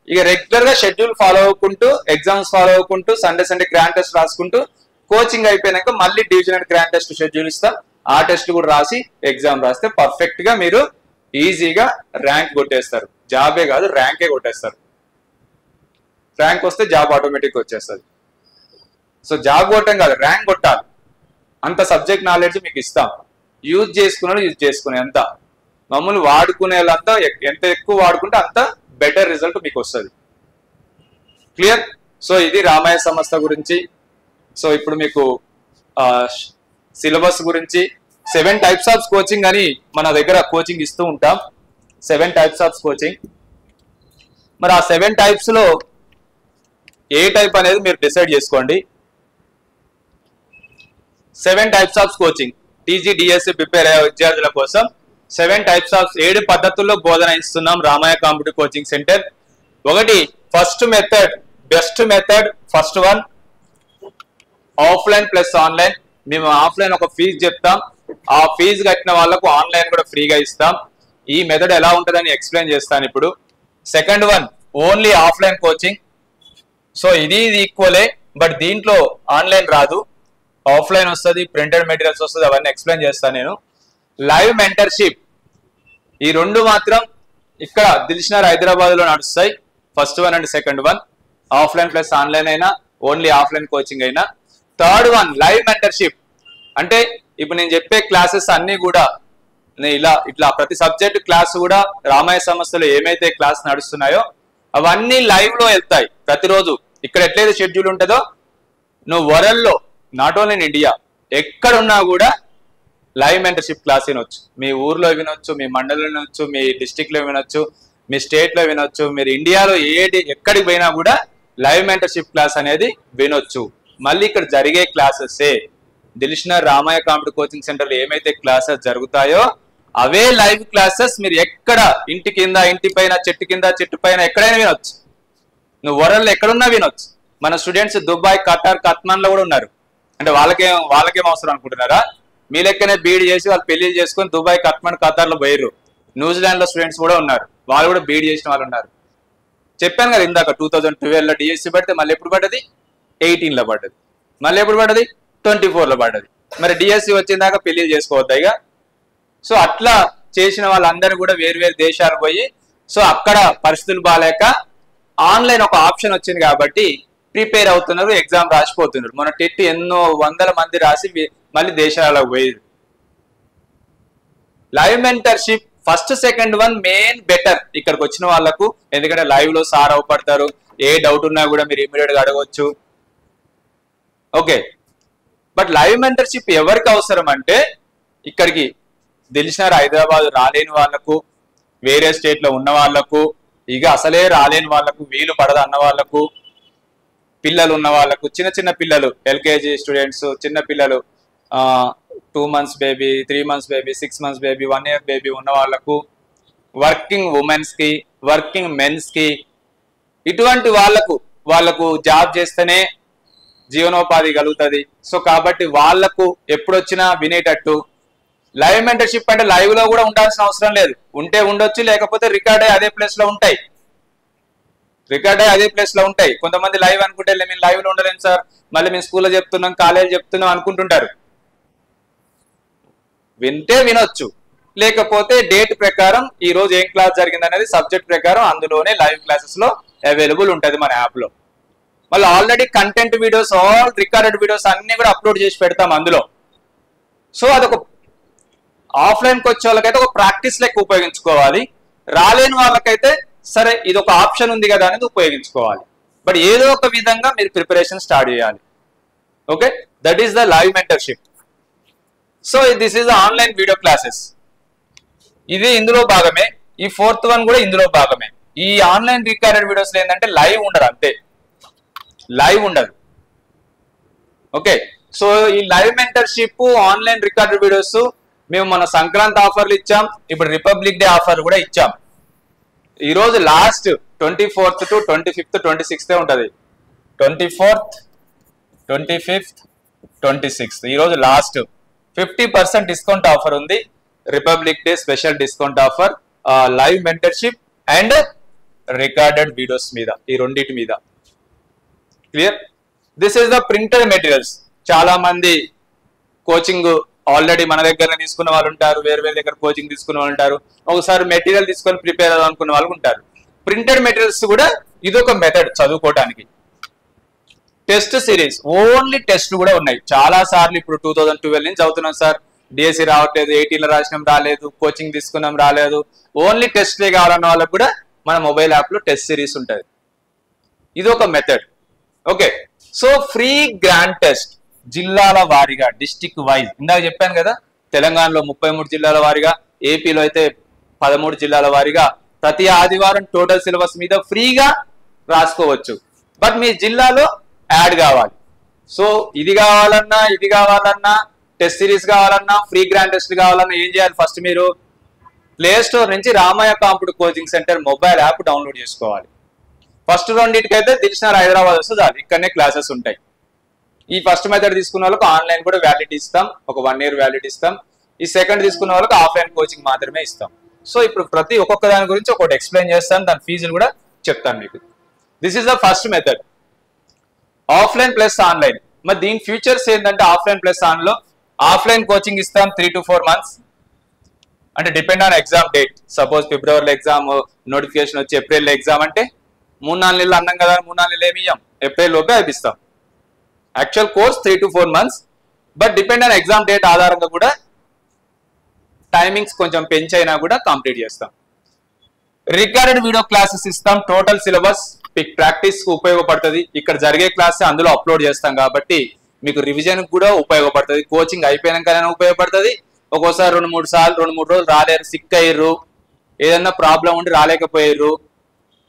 A: ఇక రెగ్యులర్ గా షెడ్యూల్ ఫాలో అవ్వకుంటూ, ఎగ్జామ్స్ ఫాలో అవ్వకుంటూ, సండే గ్రాండ్ టెస్ట్ రాసుకుంటూ, కోచింగ్ అయిపోయినాక మళ్ళీ division and grand test schedule ఇస్తాం. ఆ టెస్ట్ కూడా రాసి ఎగ్జామ్ రాస్తే పర్ఫెక్ట్ గా మీరు ఈజీగా ర్యాంక్ కొట్టేస్తారు. జాబే కాదు, ర్యాంకే కొట్టేస్తారు. ర్యాంక్ వస్తే జాబ్ ఆటోమేటిక్ వచ్చేస్తుంది. సో జాబ్ కొట్టడం కాదు, ర్యాంక్ కొట్టాలి. అంత సబ్జెక్ట్ నాలెడ్జ్ మీకు ఇస్తాం. యూజ్ చేసుకున్నాడు, యూజ్ చేసుకునే అంత మమ్మల్ని వాడుకునే వాళ్ళంతా ఎంత ఎక్కువ వాడుకుంటే అంత బెటర్ రిజల్ట్ మీకు వస్తుంది. క్లియర్? సో ఇది రామాయ సంస్థ గురించి. సో ఇప్పుడు మీకు సిలబస్ గురించి 7 types ఆఫ్ కోచింగ్ అని మన దగ్గర కోచింగ్ ఇస్తూ ఉంటాం. 7 types ఆఫ్ కోచింగ్. మరి ఆ 7 types లో ఏ టైప్ అనేది మీరు డిసైడ్ చేసుకోండి. 7 types of coaching TG DSC prepare అయ్యే విద్యార్థుల కోసం 7 types ఆఫ్ 7 పద్ధతుల్లో బోధన ఇస్తున్నాం రామాయ కాంపిటిటివ్ కోచింగ్ సెంటర్. ఒకటి first method, best method. First one offline plus online. మేము ఆఫ్లైన్ ఒక ఫీజు చెప్తాం, ఆ ఫీజు కట్టిన వాళ్ళకు ఆన్లైన్ కూడా ఫ్రీగా ఇస్తాం. ఈ మెథడ్ ఎలా ఉంటుందని ఎక్స్ప్లెయిన్ చేస్తాను ఇప్పుడు. Second one only offline coaching. So ఇది ఈక్వలే, బట్ దీంట్లో ఆన్లైన్ రాదు, ఆఫ్లైన్ వస్తుంది, ప్రింటెడ్ మెటీరియల్స్ వస్తుంది, అవన్నీ ఎక్స్ప్లెయిన్ చేస్తాను నేను. Live mentorship. ఈ రెండు మాత్రం ఇక్కడ దిల్షనర్ హైదరాబాద్ లో నడుస్తాయి. First one and second one offline plus online అయినా, ఓన్లీ ఆఫ్లైన్ కోచింగ్ అయినా. Third one live mentorship. అంటే ఇప్పుడు నేను చెప్పే క్లాసెస్ అన్ని కూడా ఇట్లా ప్రతి సబ్జెక్ట్ క్లాస్ కూడా రామాయ సంస్థలో ఏమైతే క్లాస్ నడుస్తున్నాయో అవన్నీ లైవ్ లో వెళ్తాయి ప్రతిరోజు. ఇక్కడ ఎట్లయితే షెడ్యూల్ ఉంటుందో నువ్వు వరల్డ్ లో, నాట్ ఓన్లీ ఇన్ ఇండియా, ఎక్కడున్నా కూడా లైవ్ మెంటర్షిప్ క్లాస్ వినొచ్చు. మీ ఊర్లో వినొచ్చు, మీ మండలంలో వినొచ్చు, మీ డిస్టిక్ లో వినొచ్చు, మీ స్టేట్ లో వినొచ్చు, మీరు ఇండియాలో ఎక్కడికి పోయినా కూడా లైవ్ మెంటర్షిప్ క్లాస్ అనేది వినొచ్చు. మళ్ళీ ఇక్కడ జరిగే క్లాసెస్ దిల్షనర్ రామాయ కాంపిటిటివ్ కోచింగ్ సెంటర్ లో ఏమైతే క్లాసెస్ జరుగుతాయో అవే లైవ్ క్లాసెస్ మీరు ఎక్కడ, ఇంటి కింద, ఇంటి పైన, చెట్టు కింద, చెట్టు పైన ఎక్కడైనా వినొచ్చు. నువ్వు వరల్డ్ ఎక్కడున్నా వినొచ్చు. మన స్టూడెంట్స్ దుబాయ్, ఖతార్, కత్మాన్ లో కూడా ఉన్నారు. అంటే వాళ్ళకేం అవసరం అనుకుంటున్నారా? మీ లెక్కనే బీఈడీ చేసి వాళ్ళు పెళ్లి చేసుకొని దుబాయ్, కత్మాన్, ఖతార్ లో పోయారు. న్యూజిలాండ్ లో స్టూడెంట్స్ కూడా ఉన్నారు, వాళ్ళు కూడా బీఈడీ చేసిన వాళ్ళు ఉన్నారు. చెప్పాను కదా ఇందాక 2012 లో డిఎస్సి పడితే మళ్ళీ ఎప్పుడు పడ్డది? 18 లో పడ్డది. మళ్ళీ ఎప్పుడు పడ్డది? 24 లో పడ్డది. మరి డిఎస్సి వచ్చిందాక పెళ్లి చేసుకోవద్దా ఇక? సో అట్లా చేసిన వాళ్ళందరూ కూడా వేరు దేశాలు పోయి, సో అక్కడ పరిస్థితులు బాగాలేక ఆన్లైన్ ఒక ఆప్షన్ వచ్చింది కాబట్టి ప్రిపేర్ అవుతున్నారు, ఎగ్జామ్ రాసిపోతున్నారు. మన టెట్ ఎన్నో వందల మంది రాసి మళ్ళీ దేశాలకు పోయేది. Live mentorship first second one main better ఇక్కడికి వచ్చిన వాళ్ళకు, ఎందుకంటే లైవ్ లో సార్ అవపడతారు, ఏ డౌట్ ఉన్నా కూడా మీరు ఇమీడియట్ గా అడగవచ్చు. ఓకే, బట్ లైవ్ మెంటర్షిప్ ఎవరికి అవసరం అంటే ఇక్కడికి దిల్షనర్ హైదరాబాద్ రాలేని వాళ్ళకు, వేరే స్టేట్ లో ఉన్న వాళ్ళకు, ఇక అసలే రాలేని వాళ్ళకు, వీలు పడదు అన్న వాళ్ళకు, పిల్లలు ఉన్న వాళ్ళకు, చిన్న చిన్న పిల్లలు ఎల్కేజీ స్టూడెంట్స్, చిన్న పిల్లలు 2 months baby, 3 months baby, 6 months baby, 1 year baby ఉన్న వాళ్ళకు, వర్కింగ్ ఉమెన్స్ కి, వర్కింగ్ మెన్స్ కి, ఇటువంటి వాళ్ళకు జాబ్ చేస్తేనే జీవనోపాధి కలుగుతుంది. సో కాబట్టి వాళ్లకు ఎప్పుడొచ్చినా వినేటట్టు లైవ్ మెంటర్షిప్ అంటే లైవ్ లో కూడా ఉండాల్సిన అవసరం లేదు, ఉంటే ఉండొచ్చు, లేకపోతే రికార్డ్ అయ్యి అదే ప్లేస్ లో ఉంటాయి. కొంతమంది లైవ్ అనుకుంటే మేము లైవ్ లో ఉండలేము సార్, మళ్ళీ మేము స్కూల్లో చెప్తున్నాం, కాలేజ్ చెప్తున్నాం అనుకుంటుంటారు. వింటే వినొచ్చు, లేకపోతే డేట్ ప్రకారం ఈ రోజు ఏం క్లాస్ జరిగింది అనేది సబ్జెక్ట్ ప్రకారం అందులోనే లైవ్ క్లాసెస్ లో అవైలబుల్ ఉంటుంది మన యాప్ లో. మళ్ళీ already content videos, all recorded videos అన్ని కూడా అప్లోడ్ చేసి పెడతాం అందులో. సో అదొక ఆఫ్లైన్కి వచ్చే వాళ్ళకైతే ఒక ప్రాక్టీస్ లెక్క ఉపయోగించుకోవాలి, రాలేని వాళ్ళకైతే సరే ఇది ఒక ఆప్షన్ ఉంది కదా అనేది ఉపయోగించుకోవాలి. బట్ ఏదో ఒక విధంగా మీరు ప్రిపరేషన్ స్టార్ట్ చేయాలి. Okay, that is the live mentorship. So this is the online video classes. ఇది ఇందులో భాగమే, ఈ 4th వన్ కూడా ఇందులో భాగమే. ఈ ఆన్లైన్ రికార్డెడ్ వీడియోస్ ఏంటంటే లైవ్ ఉండదు, అంతే, లైవ్ ఉండదు. ఓకే, సో ఈ live mentorship online recorded videos మేము మన సంక్రాంతి ఆఫర్లు ఇచ్చాం, ఇప్పుడు రిపబ్లిక్ డే ఆఫర్ కూడా ఇచ్చాం. ఈ రోజు last 24th to 25th 26th ఉంటది. 24th 25th 26th ఈ రోజు లాస్ట్ 50% డిస్కౌంట్ ఆఫర్ ఉంది. Republic day special discount offer live mentorship and recorded videos మీద, ఈ రెండింటి మీద. Clear? This is the printed materials. చాలా మంది కోచింగ్ ఆల్రెడీ మన దగ్గర తీసుకున్న వాళ్ళు ఉంటారు, వేరే దగ్గర కోచింగ్ తీసుకున్న వాళ్ళు ఉంటారు, ఒకసారి మెటీరియల్ తీసుకొని ప్రిపేర్ అవ్వాలి అనుకున్న వాళ్ళు ఉంటారు. ప్రింటెడ్ మెటీరియల్స్ కూడా ఇదొక మెథడ్ చదువుకోవడానికి. టెస్ట్ సిరీస్, ఓన్లీ టెస్ట్ కూడా ఉన్నాయి. చాలా సార్లు ఇప్పుడు 2012 నుంచి చదువుతున్నాం సార్, డిఎస్సి రావట్లేదు, 18లో రాసినాం రాలేదు, కోచింగ్ తీసుకున్నాం రాలేదు, ఓన్లీ టెస్ట్లే కావాలన్న వాళ్ళకు కూడా మన మొబైల్ యాప్ లో టెస్ట్ సిరీస్ ఉంటుంది. ఇది ఒక method. Okay, so free grand test జిల్లాల వారీగా, డిస్టిక్ వైజ్, ఇందాక చెప్పాను కదా, తెలంగాణలో 33 జిల్లాల వారీగా, ఏపీలో అయితే 13 జిల్లాల వారీగా ప్రతి ఆదివారం టోటల్ సిలబస్ మీద ఫ్రీగా రాసుకోవచ్చు. బట్ మీ జిల్లాలో యాడ్ కావాలి. సో ఇది కావాలన్నా టెస్ట్ సిరీస్ కావాలన్నా, ఫ్రీ గ్రాండ్ టెస్ట్ కావాలన్నా ఏం చేయాలి? ఫస్ట్ మీరు ప్లే స్టోర్ నుంచి Ramayya competitive coaching centre mobile app download చేసుకోవాలి. ఫస్ట్ రెండింటికైతే దిల్షనర్ హైదరాబాద్ వస్తుంది, అది ఇక్కడనే క్లాసెస్ ఉంటాయి. ఈ ఫస్ట్ మెథడ్ తీసుకున్న వాళ్ళకి ఆన్లైన్ కూడా వ్యాలిడిటీ ఇస్తాం, ఒక 1 year వ్యాలిడిటీ ఇస్తాం. ఈ సెకండ్ తీసుకున్న వాళ్ళకి ఆఫ్లైన్ కోచింగ్ మాత్రమే ఇస్తాం. సో ఇప్పుడు ఒక్కొక్క దాని గురించి ఒకటి ఎక్స్ప్లెయిన్ చేస్తాను, దాని ఫీజులు కూడా చెప్తాను మీకు. This is the first method, offline plus online. మరి దీని ఫ్యూచర్స్ ఏంటంటే ఆఫ్లైన్ ప్లస్ ఆన్లో ఆఫ్లైన్ కోచింగ్ ఇస్తాం 3 to 4 months, అంటే depend on exam date. Suppose ఫిబ్రవరిలో ఎగ్జామ్ నోటిఫికేషన్ వచ్చి ఏప్రిల్లో ఎగ్జామ్ అంటే 3-4 నెలలు అన్నాం కదా, 3-4 నెలలు ఏమి ఇయ్యాం, ఏప్రిల్ లోపే అయిపిస్తాం. Actual course 3 to 4 months, but depend on exam date ఆధారంగా కూడా టైమింగ్స్ కొంచెం పెంచైనా కూడా కంప్లీట్ చేస్తాం. రికార్డెడ్ వీడియో క్లాసెస్ ఇస్తాం, టోటల్ సిలబస్ ప్రాక్టీస్ కు ఉపయోగపడుతుంది. ఇక్కడ జరిగే క్లాస్ అందులో అప్లోడ్ చేస్తాం కాబట్టి మీకు రివిజన్ కూడా ఉపయోగపడుతుంది, కోచింగ్ అయిపోయినాకైనా ఉపయోగపడుతుంది. ఒక్కోసారి 2-3 రోజులు రాలేరు, సిక్ అయ్యారు, ఏదన్నా ప్రాబ్లం ఉండి రాలేకపోయారు,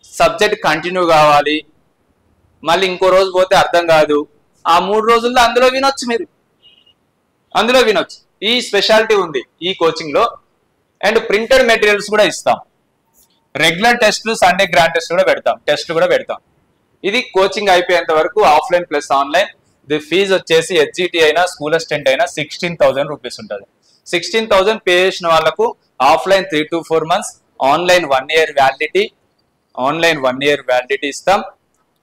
A: సబ్జెక్ట్ కంటిన్యూ కావాలి, మళ్ళీ ఇంకో రోజు పోతే అర్థం కాదు, ఆ 3 రోజుల్లో అందులో వినొచ్చు, మీరు అందులో వినొచ్చు. ఈ స్పెషాలిటీ ఉంది ఈ కోచింగ్ లో. అండ్ ప్రింటెడ్ మెటీరియల్స్ కూడా ఇస్తాం. రెగ్యులర్ టెస్ట్లు, సండే గ్రాండ్ టెస్ట్ కూడా పెడతాం. ఇది కోచింగ్ అయిపోయేంత వరకు offline plus online. The fee వచ్చేసి హెచ్జిటి అయినా స్కూల్ అసిస్టెంట్ అయినా 16,000 రూపీస్ ఉంటుంది. 16,000 పే చేసిన వాళ్ళకు offline 3 to 4 months, online 1 year validity ఇస్తాం.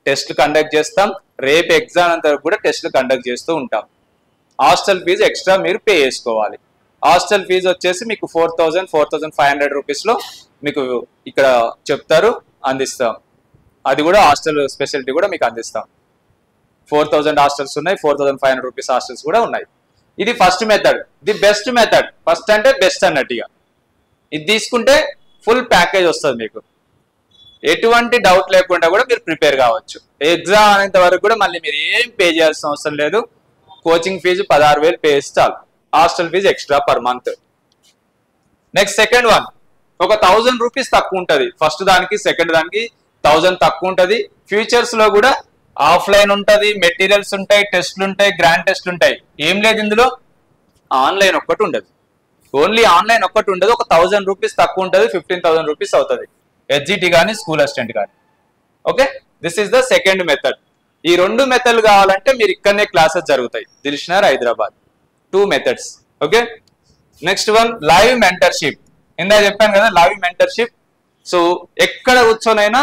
A: టెస్ట్ కండక్ట్ చేస్తాం. రేపు ఎగ్జామ్ అంతా కూడా టెస్ట్లు కండక్ట్ చేస్తూ ఉంటాం. హాస్టల్ ఫీజు ఎక్స్ట్రా మీరు పే చేసుకోవాలి. హాస్టల్ ఫీజు వచ్చేసి మీకు 4,500 రూపీస్లో మీకు ఇక్కడ చెప్తారు, అందిస్తాం. అది కూడా హాస్టల్ స్పెషాలిటీ కూడా మీకు అందిస్తాం. 4000 హాస్టల్స్ ఉన్నాయి, 4500 రూపీస్ హాస్టల్స్ కూడా ఉన్నాయి. ఇది first method, the best method. First అంటే బెస్ట్ అన్నట్టుగా ఇది తీసుకుంటే ఫుల్ ప్యాకేజ్ వస్తుంది మీకు. ఎటువంటి డౌట్ లేకుండా కూడా మీరు ప్రిపేర్ కావచ్చు. ఎగ్జామ్ అనేంత వరకు కూడా మళ్ళీ మీరు ఏం పే చేయాల్సిన అవసరం లేదు. కోచింగ్ ఫీజు 16,000 పే చేస్తే చాలు, hostel fee extra per month. Next second one, ఒక 1000 రూపీస్ తక్కువ ఉంటుంది. ఫస్ట్ దానికి సెకండ్ దానికి 1000 తక్కువ ఉంటుంది. ఫ్యూచర్స్ లో కూడా ఆఫ్లైన్ ఉంటుంది, మెటీరియల్స్ ఉంటాయి, టెస్ట్లు ఉంటాయి, గ్రాండ్ టెస్ట్లు ఉంటాయి. ఏం లేదు ఇందులో, ఆన్లైన్ ఒక్కటి ఉండదు. ఓన్లీ ఆన్లైన్ ఒక్కటి ఉండదు. ఒక 1000 రూపీస్ తక్కువ ఉంటుంది, 15,000 రూపీస్ అవుతుంది హెచ్జిటి కానీ స్కూల్ అసిస్టెంట్ కానీ. Okay, this is the second method. ఈ రెండు మెథడ్లు కావాలంటే మీరు ఇక్కడనే క్లాసెస్ జరుగుతాయి, Dilsukhnagar Hyderabad. 2 methods. Okay, next one live mentorship. ఇందా చెప్పాను కదా లైవ్ మెంటర్షిప్. సో ఎక్కడ కూర్చొనైనా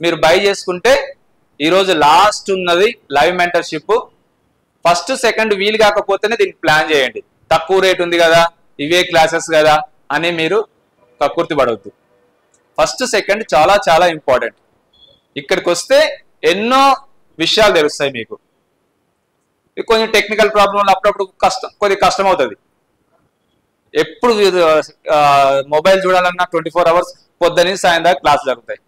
A: మీరు బై చేసుకుంటే ఈరోజు లాస్ట్ ఉన్నది లైవ్ మెంటర్షిప్. ఫస్ట్ సెకండ్ వీలు కాకపోతేనే దీనికి ప్లాన్ చేయండి. తక్కువ రేట్ ఉంది కదా, ఇవే క్లాసెస్ కదా అని మీరు కక్కుర్తి పడవద్దు. ఫస్ట్ సెకండ్ చాలా చాలా ఇంపార్టెంట్. ఇక్కడికి వస్తే ఎన్నో విషయాలు తెలుస్తాయి మీకు. కొంచెం టెక్నికల్ ప్రాబ్లం అప్పుడప్పుడు కొద్దిగా కష్టం అవుతుంది. ఎప్పుడు మొబైల్ చూడాలన్నా 24 hours పొద్దున సాయం దాకా క్లాస్ జరుగుతాయి.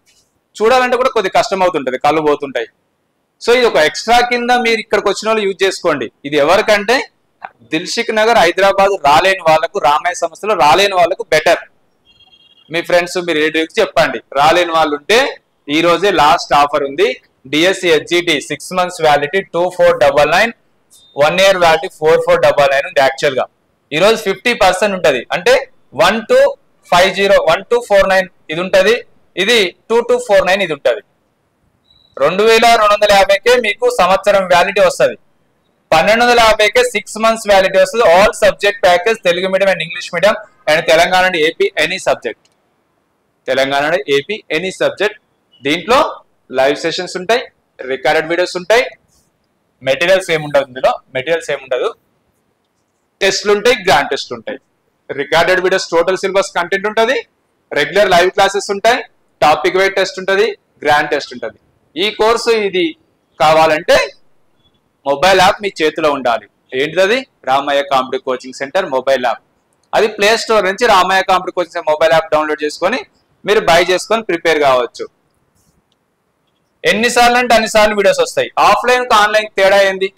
A: చూడాలంటే కూడా కొద్దిగా కష్టం అవుతుంటది, కళ్ళు పోతుంటాయి. సో ఇది ఒక ఎక్స్ట్రా కింద మీరు ఇక్కడికి వచ్చిన వాళ్ళు యూజ్ చేసుకోండి. ఇది ఎవరికంటే దిల్షుఖ్నగర్ హైదరాబాద్ రాలేని వాళ్ళకు, రామయ్య సంస్థలో రాలేని వాళ్ళకు బెటర్. మీ ఫ్రెండ్స్ మీ రిలేటివ్స్ చెప్పండి. రాలేని వాళ్ళు ఉంటే ఈ రోజే లాస్ట్ ఆఫర్ ఉంది. డిఎస్సి హెచ్జిటి 6 months వ్యాలిటీ 2499, 1 year వ్యాలిటీ 4499 ఉంది. యాక్చువల్ గా ఈ రోజు 50% ఉంటది. అంటే 1250 ఇది ఉంటది, ఇది 2249 ఇది ఉంటది. 2250కే మీకు సంవత్సరం వ్యాలిటీ వస్తుంది. 1250కే 6 months వ్యాలిటీ వస్తుంది. All subject package, Telugu medium and English medium and Telangana and AP any subject. Telangana AP any subject. దీంట్లో లైవ్ సెషన్స్ ఉంటాయి, రికార్డెడ్ వీడియోస్ ఉంటాయి. మెటీరియల్స్ ఏముండదు, ఇందులో మెటీరియల్స్ ఏముండదు. టెస్ట్లు ఉంటాయి, గ్రాండ్ టెస్ట్ ఉంటాయి. Recorded videos total syllabus content ఉంటుంది. రెగ్యులర్ లైవ్ క్లాసెస్ ఉంటాయి. టాపిక్ వైజ్ టెస్ట్ ఉంటుంది, గ్రాండ్ టెస్ట్ ఉంటుంది. ఈ కోర్సు ఇది కావాలంటే మొబైల్ యాప్ మీ చేతిలో ఉండాలి. ఏంటిది? Ramayya competitive coaching centre mobile app. అది ప్లే స్టోర్ నుంచి Ramayya competitive coaching centre mobile app download చేసుకొని మీరు బై చేసుకొని ప్రిపేర్ కావచ్చు. ఎన్నిసార్లు అంటే అన్నిసార్లు వీడియోస్ వస్తాయి. ఆఫ్లైన్ కు ఆన్లైన్ తేడా ఏంది?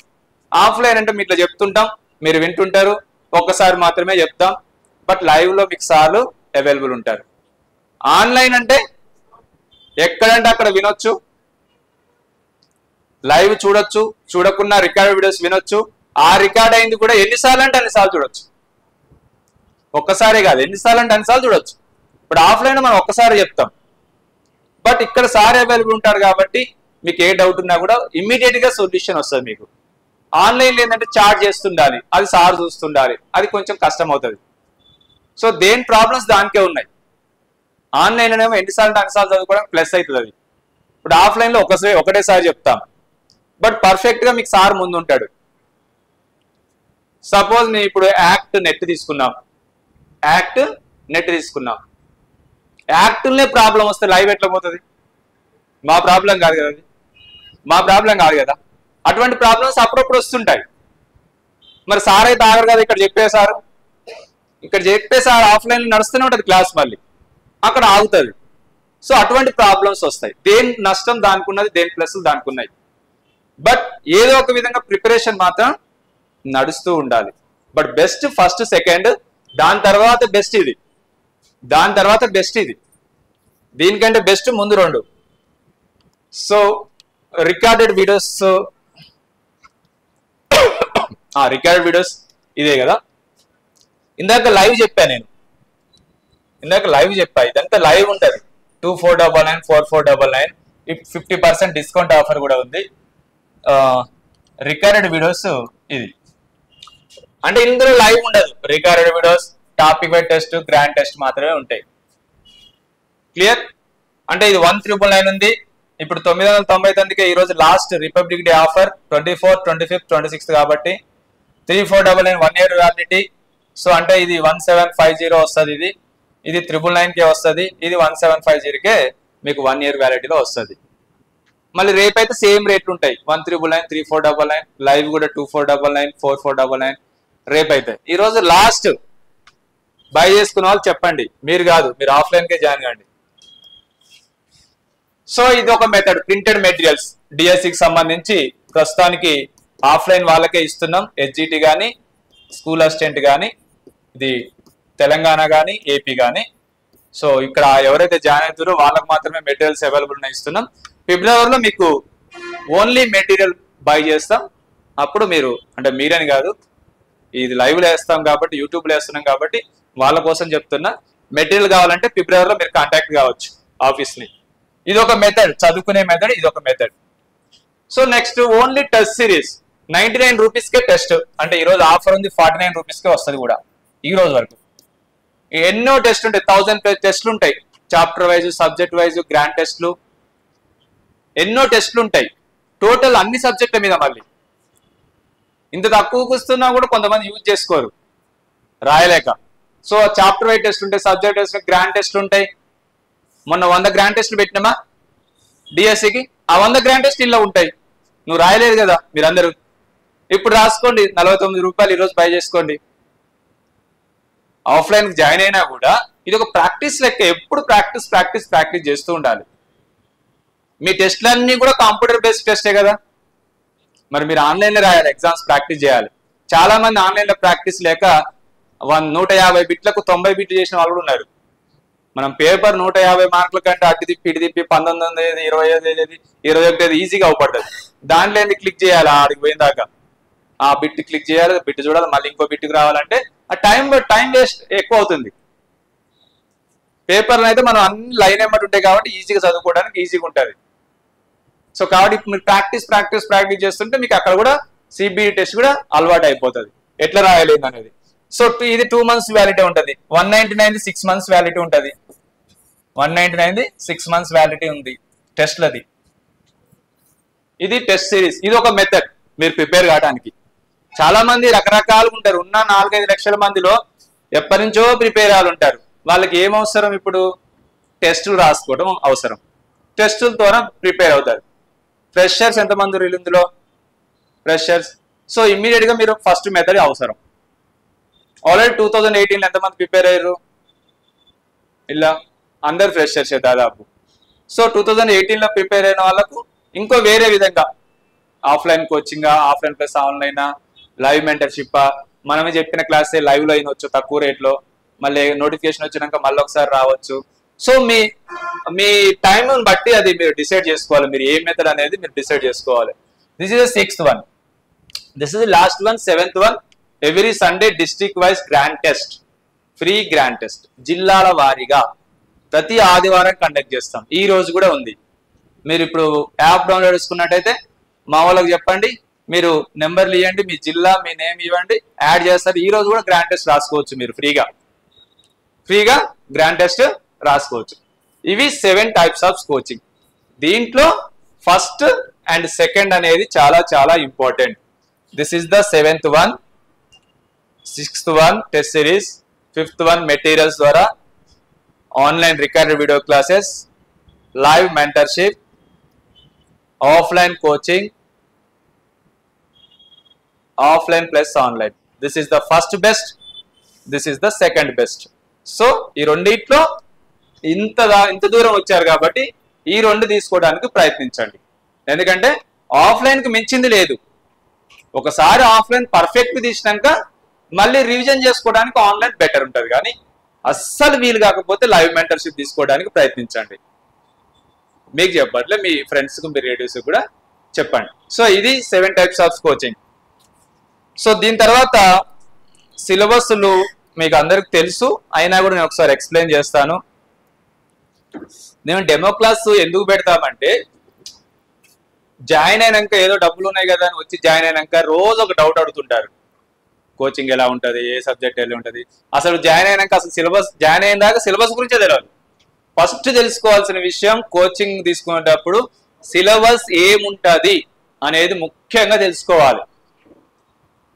A: ఆఫ్లైన్ అంటే మీరు ఇట్లా చెప్తుంటాం, మీరు వింటుంటారు, ఒక్కసారి మాత్రమే చెప్తాం. బట్ లైవ్ లో మీకు సార్లు అవైలబుల్ ఉంటారు. ఆన్లైన్ అంటే ఎక్కడంటే అక్కడ వినొచ్చు, లైవ్ చూడొచ్చు, చూడకుండా రికార్డ్ వీడియోస్ వినొచ్చు. ఆ రికార్డ్ అయింది కూడా ఎన్నిసార్లు అంటే అన్నిసార్లు చూడొచ్చు. ఒక్కసారి కాదు, ఎన్నిసార్లు అంటే అన్నిసార్లు చూడొచ్చు. ఇప్పుడు ఆఫ్లైన్ మనం ఒక్కసారి చెప్తాం, బట్ ఇక్కడ సార్ అవైలబుల్ ఉంటారు కాబట్టి మీకు ఏ డౌట్ ఉన్నా కూడా ఇమ్మీడియట్ గా సొల్యూషన్ వస్తుంది మీకు. ఆన్లైన్ ఏంటంటే చార్జ్ చేస్తుండాలి, అది సార్ చూస్తుండాలి, అది కొంచెం కష్టం అవుతుంది. సో దేని ప్రాబ్లమ్స్ దానికే ఉన్నాయి. ఆన్లైన్ అనేమో ఎన్నిసార్లు అంటే అన్నిసార్లు చదువుకోవడం ప్లస్ అవుతుంది. అది ఇప్పుడు ఆఫ్లైన్ లో ఒకటేసారి చెప్తాం, బట్ పర్ఫెక్ట్ గా మీకు సార్ ముందు ఉంటాడు. సపోజ్ నేను ఇప్పుడు యాక్ట్ నెట్ తీసుకున్నాం, యాక్ట్లనే ప్రాబ్లం వస్తే లైవ్ ఎట్లా పోతుంది? మా ప్రాబ్లం కాదు కదా, అటువంటి ప్రాబ్లమ్స్ అప్పుడప్పుడు వస్తుంటాయి. మరి సార్ అయితే ఆగరు కదా, ఇక్కడ చెప్పేసారు ఆఫ్లైన్ లో నడుస్తూనే ఉంటుంది క్లాస్, మళ్ళీ అక్కడ ఆగుతుంది. సో అటువంటి ప్రాబ్లమ్స్ వస్తాయి. దేని నష్టం దానికి ఉన్నది, దేని ప్లస్ దానికి ఉన్నాయి. బట్ ఏదో ఒక విధంగా ప్రిపరేషన్ మాత్రం నడుస్తూ ఉండాలి. బట్ బెస్ట్ ఫస్ట్ సెకండ్, దాని తర్వాత బెస్ట్ ఇది, దీనికంటే బెస్ట్ ముందు 2. సో రికార్డెడ్ వీడియోస్ ఇదే కదా. ఇందాక లైవ్ చెప్పా, ఇదంతా లైవ్ ఉంటుంది. 2499, 4499, 50% డిస్కౌంట్ ఆఫర్ కూడా ఉంది. రికార్డెడ్ వీడియోస్ ఇది అంటే ఇందులో లైవ్ ఉండదు. Recorded videos, topic wise test, grand test మాత్రమే ఉంటాయి. క్లియర్? అంటే ఇది 1999 ఉంది. ఇప్పుడు 999కే ఈ రోజు లాస్ట్ రిపబ్లిక్ డే ఆఫర్. 24, 25, 26 కాబట్టి 3499 1 year వ్యాలిడిటీ. సో అంటే ఇది 1750 వస్తుంది. ఇది 999కే వస్తుంది. ఇది 1750కే మీకు 1 year వ్యాలిడిటీలో వస్తుంది. మళ్ళీ రేపైతే సేమ్ రేట్లు ఉంటాయి, 1399, 3499, లైవ్ కూడా 2499, 4499 రేపైతే. ఈరోజు లాస్ట్ బై చేసుకున్న వాళ్ళు చెప్పండి, మీరు కాదు, మీరు ఆఫ్లైన్కే జాయిన్ కండి. సో ఇది ఒక మెథడ్. ప్రింటెడ్ మెటీరియల్స్ డిఎస్సికి సంబంధించి ప్రస్తుతానికి ఆఫ్లైన్ వాళ్ళకే ఇస్తున్నాం, హెచ్జిటి కానీ స్కూల్ అసిస్టెంట్ కానీ, ఇది తెలంగాణ కానీ ఏపీ కానీ. సో ఇక్కడ ఎవరైతే జాయిన్ అవుతారో వాళ్ళకి మాత్రమే మెటీరియల్స్ అవైలబుల్ ఉన్నాయి ఇస్తున్నాం. ఫిబ్రవరిలో మీకు ఓన్లీ మెటీరియల్ బై చేస్తాం. అప్పుడు మీరు, అంటే మీరని కాదు, ఇది లైవ్లో వేస్తాం కాబట్టి, యూట్యూబ్లో వేస్తున్నాం కాబట్టి వాళ్ళ కోసం చెప్తున్నా. మెటీరియల్ కావాలంటే ఫిబ్రవరిలో మీరు కాంటాక్ట్ కావచ్చు ఆఫీస్ని. ఇది ఒక మెథడ్, చదువుకునే మెథడ్, ఇది ఒక method. So next only test series 99 రూపీస్కే టెస్ట్. అంటే ఈరోజు ఆఫర్ ఉంది, 49 రూపీస్కే వస్తుంది కూడా. ఈ రోజు వరకు ఎన్నో టెస్ట్ ఉంటాయి, 1000+ టెస్ట్లు ఉంటాయి. Chapter wise, subject wise, grand టెస్ట్లు, ఎన్నో టెస్ట్లు ఉంటాయి టోటల్ అన్ని సబ్జెక్టుల మీద. మళ్ళీ ఇంత తక్కువకు వస్తున్నా కూడా కొంతమంది యూజ్ చేసుకోరు రాయలేక. సో చాప్టర్ వైజ్ టెస్ట్ ఉంటాయి, సబ్జెక్ట్ టెస్ట్, గ్రాండ్ టెస్ట్లు ఉంటాయి. మొన్న 100 గ్రాండ్ టెస్ట్లు పెట్టినామా డిఎస్సికి, ఆ 100 గ్రాండ్ టెస్ట్ ఇలా ఉంటాయి. నువ్వు రాయలేదు కదా మీరందరూ, ఇప్పుడు రాసుకోండి. 49 రూపాయలు ఈరోజు బై చేసుకోండి. ఆఫ్లైన్కి జాయిన్ అయినా కూడా ఇది ఒక ప్రాక్టీస్ లెక్క. ఎప్పుడు ప్రాక్టీస్ చేస్తూ ఉండాలి. మీ టెస్ట్లన్నీ కూడా కంప్యూటర్ బేస్డ్ టెస్టే కదా, మరి మీరు ఆన్లైన్లో రాయాలి, ఎగ్జామ్స్ ప్రాక్టీస్ చేయాలి. చాలా మంది ఆన్లైన్లో ప్రాక్టీస్ లేక 150 బిట్లకు 90 బిట్లు చేసిన వాళ్ళు కూడా ఉన్నారు. మనం పేపర్ 150 మార్కుల కంటే అటు తిప్పి ఇటు తిప్పి 19, 25, 21 ఈజీగా అవపడుతుంది. దాంట్లో ఏంది క్లిక్ చేయాలి, ఆడికి పోయిన దాకా ఆ బిట్ క్లిక్ చేయాలి, బిట్ చూడాలి, మళ్ళీ ఇంకో బిట్కి రావాలంటే ఆ టైం వేస్ట్ ఎక్కువ అవుతుంది. పేపర్లో అయితే మనం అన్ని లైన్ ఎమ్మటి ఉంటాయి కాబట్టి ఈజీగా చదువుకోవడానికి ఈజీగా ఉంటుంది. సో కాబట్టి ఇప్పుడు మీరు ప్రాక్టీస్ చేస్తుంటే మీకు అక్కడ కూడా సిబిఈ టెస్ట్ కూడా అలవాటు అయిపోతుంది, ఎట్లా రాయాలి అనేది. సో ఇది 2 months వ్యాలిటీ ఉంటుంది. 199 6 months వ్యాలిటీ ఉంటుంది. 199 6 months వ్యాలిటీ ఉంది టెస్ట్లది. ఇది టెస్ట్ సిరీస్. ఇది ఒక మెథడ్ మీరు ప్రిపేర్ కావడానికి. చాలా మంది రకరకాలుగా ఉంటారు. ఉన్న 4-5 లక్షల మందిలో ఎప్పటి నుంచో ప్రిపేర్ అయ్యాలు ఉంటారు. వాళ్ళకి ఏం అవసరం, ఇప్పుడు టెస్టులు రాసుకోవడం అవసరం. టెస్టుల ద్వారా ప్రిపేర్ అవుతారు. ఫ్రెషర్స్ ఎంతమంది ఇందులో ఫ్రెషర్స్. సో ఇమ్మీడియట్గా మీరు ఫస్ట్ మెథడ్ అవసరం. ఆల్రెడీ 2018లో ఎంతమంది ప్రిపేర్ అయ్యారు ఇలా, అందరు ఫ్రెషర్స్ దాదాపు. సో 2018లో ప్రిపేర్ అయిన వాళ్ళకు ఇంకో వేరే విధంగా offline coaching, offline plus online, live mentorship, మనమే చెప్పిన క్లాసే లైవ్లో అయినవచ్చు తక్కువ రేట్లో, మళ్ళీ నోటిఫికేషన్ వచ్చినాక మళ్ళీ ఒకసారి రావచ్చు. సో మీ టైం బట్టి అది మీరు డిసైడ్ చేసుకోవాలి, మీరు ఏ మెథడ్ అనేది మీరు డిసైడ్ చేసుకోవాలి. This is the 6th one. This is the last one, 7th one. Every Sunday district wise grand test, free grand test జిల్లాల వారీగా ప్రతి ఆదివారం కండక్ట్ చేస్తాం. ఈ రోజు కూడా ఉంది. మీరు ఇప్పుడు యాప్ డౌన్లోడ్ చేసుకున్నట్టయితే మా వాళ్ళకి చెప్పండి, మీరు నెంబర్లు ఇవ్వండి, మీ జిల్లా, మీ నేమ్ ఇవ్వండి, యాడ్ చేస్తారు. ఈ రోజు కూడా గ్రాండ్ టెస్ట్ రాసుకోవచ్చు, మీరు ఫ్రీగా గ్రాండ్ టెస్ట్ రాసుకోవచ్చు. ఇవి 7 types ఆఫ్ కోచింగ్. దీంట్లో ఫస్ట్ అండ్ సెకండ్ అనేది చాలా చాలా important. This is the 7th one, 6th one test series, 5th one materials ద్వారా online recorded video classes, live mentorship, offline coaching, offline plus online. This is the first best, this is the second best. So ఈ రెండిట్లో ఇంత దూరం వచ్చారు కాబట్టి ఈ 2 తీసుకోవడానికి ప్రయత్నించండి. ఎందుకంటే ఆఫ్లైన్కి మించింది లేదు. ఒకసారి ఆఫ్లైన్ పర్ఫెక్ట్ తీసినాక మళ్ళీ రివిజన్ చేసుకోవడానికి ఆన్లైన్ బెటర్ ఉంటుంది. కానీ అస్సలు వీలు కాకపోతే లైవ్ మెంటర్షిప్ తీసుకోవడానికి ప్రయత్నించండి. మీకు చెప్పట్లే, మీ ఫ్రెండ్స్కి, మీ రిలేటివ్స్కి కూడా చెప్పండి. సో ఇది 7 types ఆఫ్ కోచింగ్. సో దీని తర్వాత సిలబస్లు మీకు అందరికి తెలుసు, అయినా కూడా నేను ఒకసారి ఎక్స్ప్లెయిన్ చేస్తాను. నేను డెమో క్లాస్ ఎందుకు పెడతామంటే, జాయిన్ అయినాక ఏదో డబ్బులు ఉన్నాయి కదా అని వచ్చి జాయిన్ అయినాక రోజు ఒక డౌట్ అడుగుతుంటారు. కోచింగ్ ఎలా ఉంటుంది, ఏ సబ్జెక్ట్ ఎలా ఉంటుంది, అసలు జాయిన్ అయినాక అసలు జాయిన్ అయిన దాకా సిలబస్ గురించే తెలియదు. ఫస్ట్ తెలుసుకోవాల్సిన విషయం, కోచింగ్ తీసుకునేటప్పుడు సిలబస్ ఏముంటుంది అనేది ముఖ్యంగా తెలుసుకోవాలి.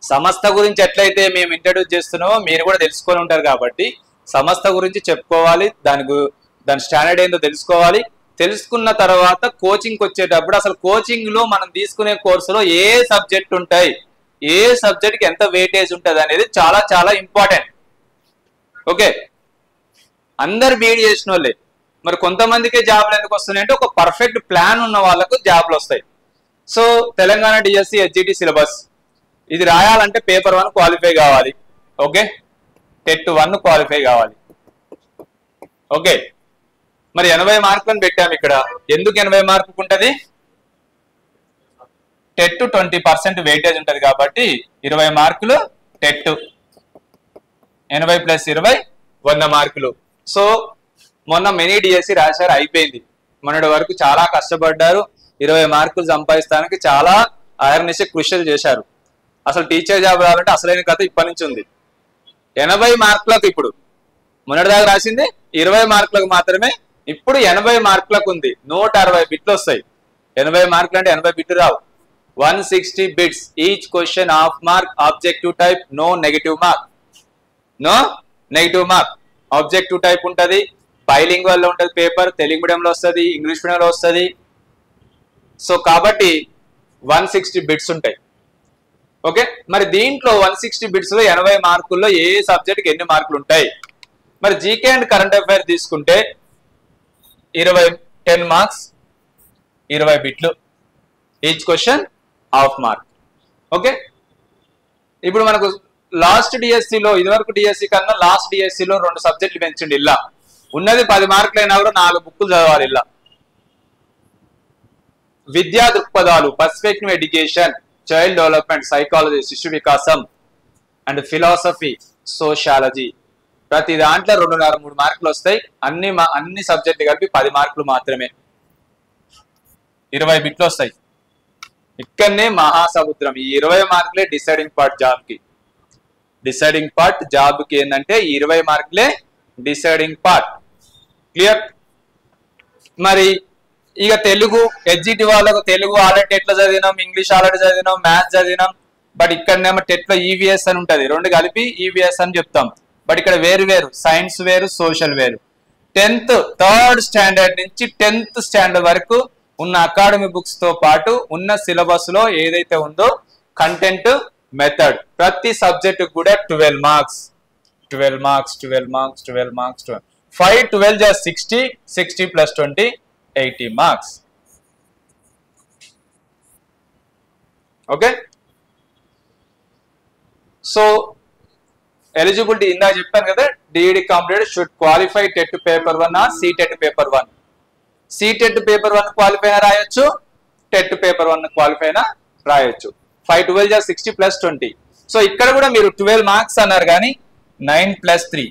A: సంస్థ గురించి ఎట్లయితే మేము ఇంట్రడ్యూస్ చేస్తున్నామో మీరు కూడా తెలుసుకొని ఉంటారు కాబట్టి సంస్థ గురించి చెప్పుకోవాలి, దాని స్టాండర్డ్ ఏందో తెలుసుకోవాలి. తెలుసుకున్న తర్వాత కోచింగ్కి వచ్చేటప్పుడు అసలు కోచింగ్లో మనం తీసుకునే కోర్సులో ఏ సబ్జెక్ట్ ఉంటాయి, ఏ సబ్జెక్ట్కి ఎంత వెయిటేజ్ ఉంటుంది అనేది చాలా చాలా ఇంపార్టెంట్. ఓకే, అందరు బీఈడి చేసిన వాళ్ళే, మరి కొంతమందికే జాబ్లు ఎందుకు వస్తున్నాయి అంటే ఒక పర్ఫెక్ట్ ప్లాన్ ఉన్న వాళ్ళకు జాబ్లు వస్తాయి. So Telangana DSC HGT syllabus ఇది రాయాలంటే పేపర్ 1 క్వాలిఫై కావాలి. ఓకే, టెట్ 1 క్వాలిఫై కావాలి. ఓకే, మరి 80 మార్కులను పెట్టాము ఇక్కడ. ఎందుకు 80 మార్కులకు ఉంటుంది? టెట్ 20% వెయిటేజ్ ఉంటుంది కాబట్టి 20 మార్కులు టెట్, 80 + 20 100 మార్కులు. సో మొన్న మినీ డిఎస్సి రాశారు, అయిపోయింది. మొన్నటి వరకు చాలా కష్టపడ్డారు, 20 మార్కులు సంపాదిస్తానికి చాలా అహర్నిశ కృషి చేశారు. అసలు టీచర్ జాబ్ రావాలంటే అసలైన కథ ఇప్పటి నుంచి ఉంది. 80 మార్కులకు ఇప్పుడు మొన్నటిదాకా రాసింది 20 మార్కులకు మాత్రమే, ఇప్పుడు 80 మార్కులకు ఉంది. 160 బిట్లు వస్తాయి. 80 మార్కులు అంటే 80 బిట్లు రావు, 160 bits. Each question half mark, objective type, no negative mark. No negative mark, objective type ఉంటుంది, బైలింగ్వల్ లో ఉంటుంది పేపర్, తెలుగు మీడియంలో వస్తుంది, ఇంగ్లీష్ మీడియంలో వస్తుంది. సో కాబట్టి 160 బిట్స్ ఉంటాయి. ఓకే, మరి దీంట్లో 160 బిట్స్ లో 80 మార్కుల్లో ఏ సబ్జెక్ట్కి ఎన్ని మార్కులు ఉంటాయి? మరి జీకే అండ్ కరెంట్ అఫైర్ తీసుకుంటే 10 మార్క్స్, 20 బిట్లు, each question half mark. Okay, ఇప్పుడు మనకు లాస్ట్ డిఎస్సిలో, ఇదివరకు డిఎస్సి కన్నా లాస్ట్ డిఎస్సిలో 2 సబ్జెక్టులు పెంచండి. ఇలా ఉన్నది 10 మార్కులు అయినా కూడా 4 బుక్కులు చదవాలి. ఇలా విద్యా దృక్పథాలు, perspective education, child development, psychology, శిశు వికాసం అండ్ ఫిలాసఫీ, సోషాలజీ, ప్రతి దాంట్లో 2.5-3 మార్కులు వస్తాయి. అన్ని సబ్జెక్టులు కలిపి 10 మార్కులు మాత్రమే, 20 బిట్లు వస్తాయి. ఇక్కడనే మహాసముద్రం. ఈ 20 మార్కులే డిసైడింగ్ పార్ట్ జాబ్కి. డిసైడింగ్ పార్ట్ జాబ్కి ఏంటంటే 20 మార్కులే డిసైడింగ్ పార్ట్. క్లియర్? మరి ఇక తెలుగు హెచ్జిటి వాళ్ళకు తెలుగు ఆల్రెడీ టెట్లో చదివినాం, ఇంగ్లీష్ ఆల్రెడీ చదివినాం, మ్యాథ్స్ చదివినాం. బట్ ఇక్కడనేమో టెట్లో ఈవీఎస్ అని ఉంటుంది, 2 కలిపి ఈవీఎస్ అని చెప్తాం. బట్ ఇక్కడ వేరు వేరు, సైన్స్ వేరు, సోషల్ వేరు. 10th 3rd స్టాండర్డ్ నుంచి 10th స్టాండర్డ్ వరకు ఉన్న అకాడమీ బుక్స్ తో పాటు ఉన్న సిలబస్ లో ఏదైతే ఉందో కంటెంట్, మెథడ్, ప్రతి సబ్జెక్ట్ కూడా 12 marks, 12 marks, 12 marks, 12 marks, 5 12 60, 60 + 20 80 marks. Okay, so eligibility ఇందా చెప్పాను కదా, DEd completed should qualify TET paper 1 or CTET paper 1. CTET paper 1 qualify అయినా రాయొచ్చు, టెట్ పేపర్ 1 క్వాలిఫై అయినా రాయొచ్చు. 5 12 60 + 20. సో ఇక్కడ కూడా మీరు 12 మార్క్స్ అన్నారు కానీ 9 + 3,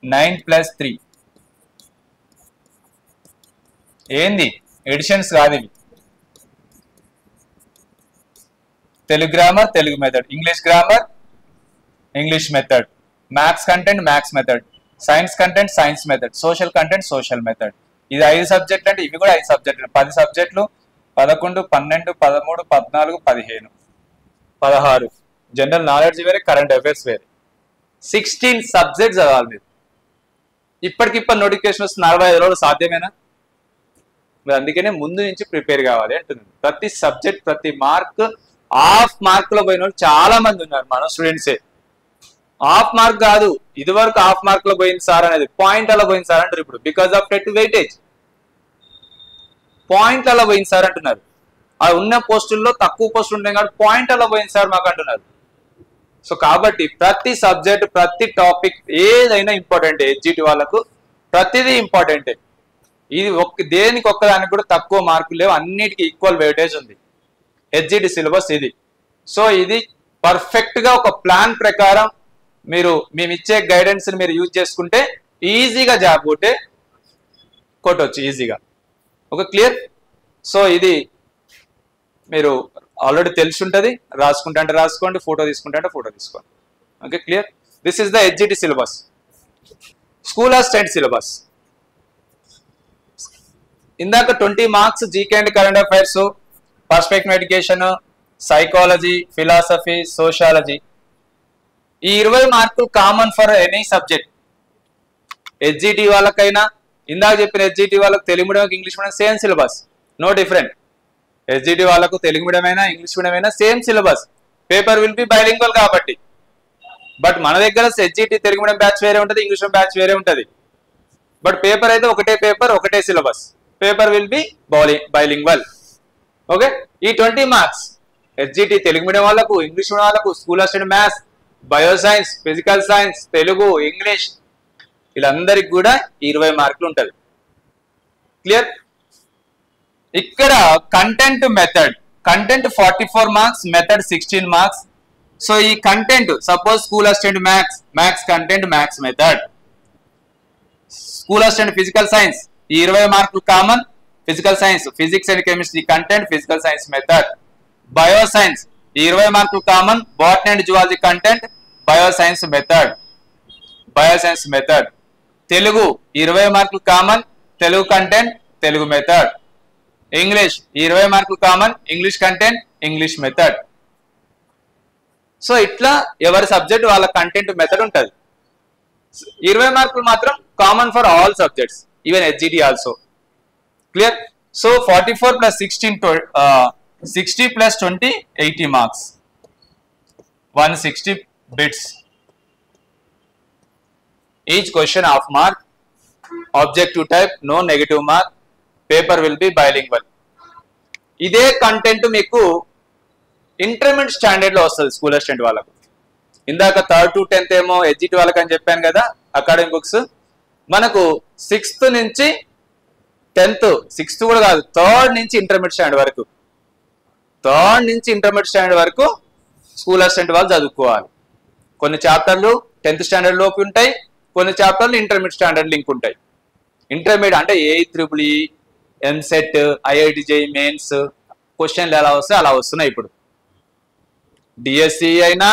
A: 9 + 3 ఏంది? ఎడిషన్స్ కాదు ఇవి. Telugu grammar, Telugu method, English grammar, English method, maths content, maths method, science content, science method, social content, social method. ఇది 5 సబ్జెక్టులు అంటే ఇవి కూడా 5 సబ్జెక్టులు. 10 సబ్జెక్టులు, 11 12 13 14 15 16. జనరల్ నాలెడ్జ్ వేరే, కరెంట్ అఫైర్స్ వేరే. 16 సబ్జెక్ట్స్ చదవాలి మీరు. ఇప్పటికిప్పుడు నోటిఫికేషన్ వస్తుంది, 45 రోజులు సాధ్యమేనా? మీరు అందుకనే ముందు నుంచి ప్రిపేర్ కావాలి అంటున్నాను. ప్రతి సబ్జెక్ట్, ప్రతి మార్క్, హాఫ్ మార్క్ లో పోయిన వాళ్ళు చాలా మంది ఉన్నారు మన స్టూడెంట్సే. హాఫ్ మార్క్ కాదు, ఇది వరకు హాఫ్ మార్క్ లో పోయింది సార్ అనేది పాయింట్ అలా పోయింది సార్ అంటారు. ఇప్పుడు because of TET weightage point అలా పోయింది సార్ అంటున్నారు. ఆ ఉన్న పోస్టుల్లో తక్కువ పోస్టులు ఉంటాయి కాబట్టి పాయింట్ అలా పోయింది సార్ మాకు అంటున్నారు. సో కాబట్టి ప్రతి సబ్జెక్ట్, ప్రతి టాపిక్ ఏదైనా ఇంపార్టెంట్. హెచ్జిటి వాళ్ళకు ప్రతిదీ ఇంపార్టెంటే. ఇది దేనికి ఒక్కదానికి కూడా తక్కువ మార్కులు లేవు, అన్నిటికీ ఈక్వల్ వెయిటేజ్ ఉంది హెచ్జిటి సిలబస్ ఇది. సో ఇది పర్ఫెక్ట్ గా ఒక ప్లాన్ ప్రకారం మీరు మేము ఇచ్చే గైడెన్స్ ని మీరు యూజ్ చేసుకుంటే ఈజీగా జాబ్ కొట్టవచ్చు ఈజీగా. Okay, clear? సో ఇది మీరు ఆల్రెడీ తెలిసి ఉంటుంది. రాసుకుంటే అంటే రాసుకోండి, ఫోటో తీసుకుంటే అంటే ఫోటో తీసుకోండి. Okay, clear? This is the HGT syllabus. School of study syllabus ఇందాక 20 marks GK and current affairs, perspective education, psychology, philosophy, sociology. ఈ 20 మార్కులు common for any subject. HGT వాళ్ళకైనా, ఇందాక చెప్పిన ఎస్జిటి వాళ్ళకు Telugu medium English medium same syllabus, no different. SGT వాళ్ళకు Telugu medium అయినా English medium అయినా same syllabus, paper will be bilingual కాబట్టి. బట్ మన దగ్గర ఎస్జిటి తెలుగు మీడియం బ్యాచ్ వేరే ఉంటుంది, ఇంగ్లీష్ మీడియం బ్యాచ్ వేరే ఉంటుంది. బట్ పేపర్ అయితే ఒకటే పేపర్, ఒకటే syllabus, paper will be bilingual. Okay, ఈ 20 మార్క్స్ ఎస్జిటి తెలుగు మీడియం వాళ్ళకు, ఇంగ్లీష్ మీడియం వాళ్ళకు, school assistant maths, bio science, physical science, Telugu, English వీళ్ళందరికి కూడా 20 మార్కులు ఉంటుంది. క్లియర్? ఇక్కడ content method, content 44 marks, method 16 marks. So ఈ content suppose school assistant maths, maths content, maths method. School assistant physical science ఈ 20 మార్కులు common, physical science, physics and chemistry content, physical science method. Bio science ఈ 20 మార్కులు common, botany and zoology content, bio science method, bio science method. Telugu 20 మార్కులు common, Telugu content, Telugu method. English 20 మార్కులు common, English content, English method. So ఇట్లా ఎవరి subject వాళ్ళ content method ఉంటుంది. 20 మార్కులు మాత్రం common for all subjects, even SGT also. Clear? So 44 + 16 60 + 20 80 marks, 160 bits. Each question half mark, objective type, no negative mark, paper will be bilingual. ఇదే content మీకు intermediate standard లో వస్తుంది స్కూల్ అసిస్టెంట్ వాళ్ళకు. ఇందాక 3rd to 10th ఏమో SGT వాళ్ళకి అని చెప్పాను కదా అకాడమిక్ బుక్స్. మనకు 6th నుంచి 10th, 6th కూడా కాదు 3rd నుంచి ఇంటర్మీడియట్ స్టాండర్డ్ వరకు, 3rd నుంచి ఇంటర్మీడియట్ స్టాండర్డ్ వరకు స్కూల్ అసిస్టెంట్ వాళ్ళు చదువుకోవాలి. కొన్ని చాప్టర్లు 10th స్టాండర్డ్ లోపు ఉంటాయి, కొన్ని చాప్టర్లు ఇంటర్మీడియట్ స్టాండర్డ్ లింక్ ఉంటాయి. ఇంటర్మీడియట్ అంటే AEEE, EAMCET, IIT JEE mains క్వశ్చన్లు ఎలా వస్తాయి అలా వస్తున్నాయి. ఇప్పుడు డిఎస్సి అయినా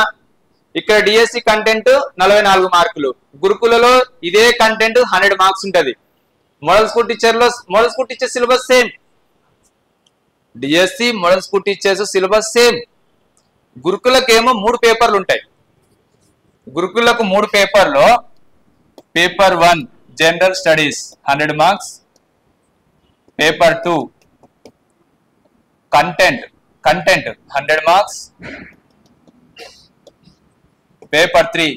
A: ఇక్కడ డిఎస్సి కంటెంట్ 44 మార్కులు, గురుకులలో ఇదే కంటెంట్ 100 మార్క్స్ ఉంటుంది. మోడల్ స్కూల్ టీచర్లో model school teacher syllabus same, DSC model school teachers syllabus same. గురుకులకేమో 3 పేపర్లు ఉంటాయి. గురుకులకు 3 పేపర్లో paper 1 general studies 100 marks, paper 2 content 100 marks, paper 3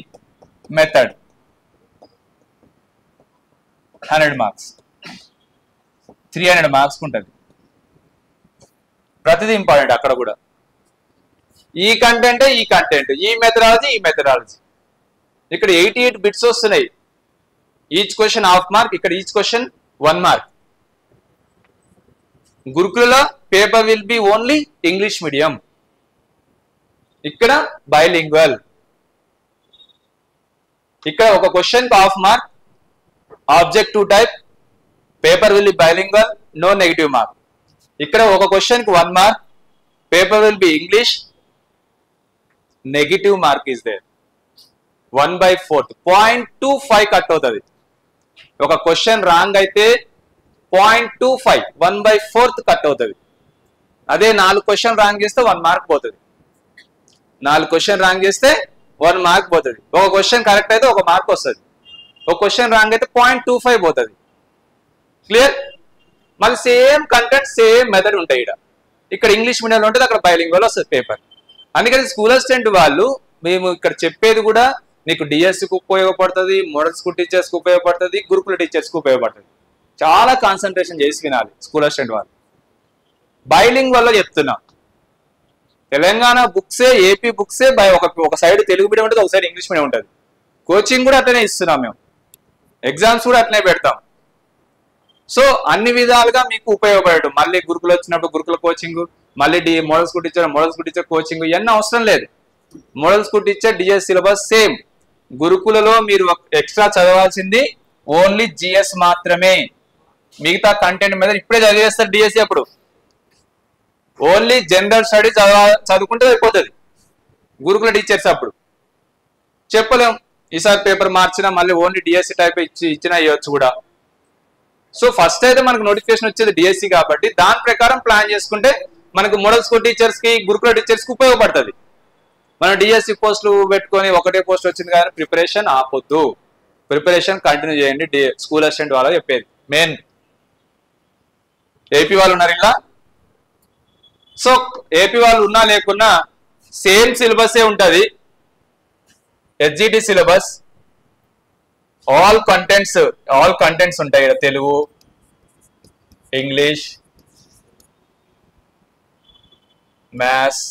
A: method 100 marks, 300 marks ఉంటుంది. ప్రతిదీ ఇంపార్టెంట్ అక్కడ కూడా. ఈ కంటెంట్, ఈ మెథడాలజీ. ఇక్కడ 88 బిట్స్ వస్తున్నాయి. ఈచ్ క్వశ్చన్ హాఫ్ మార్క్, ఇక్కడ ఈచ్ క్వశ్చన్ 1 మార్క్. గురుకులలో paper will be only English medium, ఇక్కడ బైలింగ్వల్. ఇక్కడ ఒక question half mark, objective type, paper will be bilingual, no negative mark. ఇక్కడ ఒక క్వశ్చన్ కి 1 mark, paper will be English, negative mark is there 1/4, 0.25 cut అవుతుంది. ఒక question wrong అయితే 0.25, 1/4 cut అవుతుంది. అదే 4 క్వశ్చన్ రాంగ్ చేస్తే 1 మార్క్ పోతుంది. 4 క్వశ్చన్ రాంగ్ చేస్తే 1 మార్క్ పోతుంది. ఒక క్వశ్చన్ కరెక్ట్ అయితే 1 మార్క్ వస్తుంది. ఒక క్వశ్చన్ రాంగ్ అయితే 0.25 పోతుంది. క్లియర్? మళ్ళీ సేమ్ కంటెంట్, సేమ్ మెథడ్ ఉంటాయి. ఇక్కడ ఇంగ్లీష్ మీడియంలో ఉంటుంది, అక్కడ బైలింగ్వల్ వస్తుంది పేపర్. అందుకని స్కూల్ అసిస్టెంట్ వాళ్ళు మేము ఇక్కడ చెప్పేది కూడా నీకు డిఎస్సికి ఉపయోగపడుతుంది, మోడల్ స్కూల్ టీచర్స్కి ఉపయోగపడుతుంది, గురుకుల టీచర్స్కి ఉపయోగపడుతుంది. చాలా కాన్సన్ట్రేషన్ చేసి వినాలి స్కూల్ అసిస్టెంట్ వాళ్ళు. బైలింగ్వల్ చెప్తున్నాం. తెలంగాణ బుక్సే, ఏపీ బుక్సే ఒక సైడ్ తెలుగు మీడియం ఉంటుంది, ఒక సైడ్ ఇంగ్లీష్ మీడియం ఉంటుంది. కోచింగ్ కూడా అట్లనే ఇస్తున్నాం మేము, ఎగ్జామ్స్ కూడా అట్లనే పెడతాం. సో అన్ని విధాలుగా మీకు ఉపయోగపడటం. మళ్ళీ గురుకులు వచ్చినప్పుడు గురుకుల కోచింగ్, మళ్ళీ మోడల్ స్కూల్ టీచర్ కోచింగ్ ఇవన్నీ అవసరం లేదు. Model school teacher DSC syllabus same. గురుకులలో మీరు ఎక్స్ట్రా చదవాల్సింది ఓన్లీ జిఎస్ మాత్రమే. మిగతా కంటెంట్ మీద ఇప్పుడే చదివేస్తారు డిఎస్సి. అప్పుడు ఓన్లీ జనరల్ స్టడీ చదువుకుంటే అయిపోతుంది గురుకుల టీచర్స్. అప్పుడు చెప్పలేం, ఈసారి పేపర్ మార్చినా మళ్ళీ ఓన్లీ డిఎస్సి టైప్ ఇచ్చినా ఇవ్వచ్చు కూడా. సో ఫస్ట్ అయితే మనకు నోటిఫికేషన్ వచ్చేది డిఎస్సి కాబట్టి దాని ప్రకారం ప్లాన్ చేసుకుంటే మనకు మోడల్ స్కూల్ టీచర్స్ కి, గురుకుల టీచర్స్ కి ఉపయోగపడుతుంది. మనం డిఎస్సి పోస్టులు పెట్టుకొని ఒకటే పోస్ట్ వచ్చింది కానీ ప్రిపరేషన్ ఆపొద్దు, ప్రిపరేషన్ కంటిన్యూ చేయండి. స్కూల్ అసిస్టెంట్ వాళ్ళకి చెప్పేది మెయిన్ ఏపీ వాళ్ళు ఉన్నారు ఇలా. సో ఏపీ వాళ్ళు ఉన్నా లేకున్నా సేమ్ సిలబసే ఉంటుంది, హెచ్జిటి సిలబస్. ఆల్ కంటెంట్స్ ఉంటాయి, Telugu, English, maths,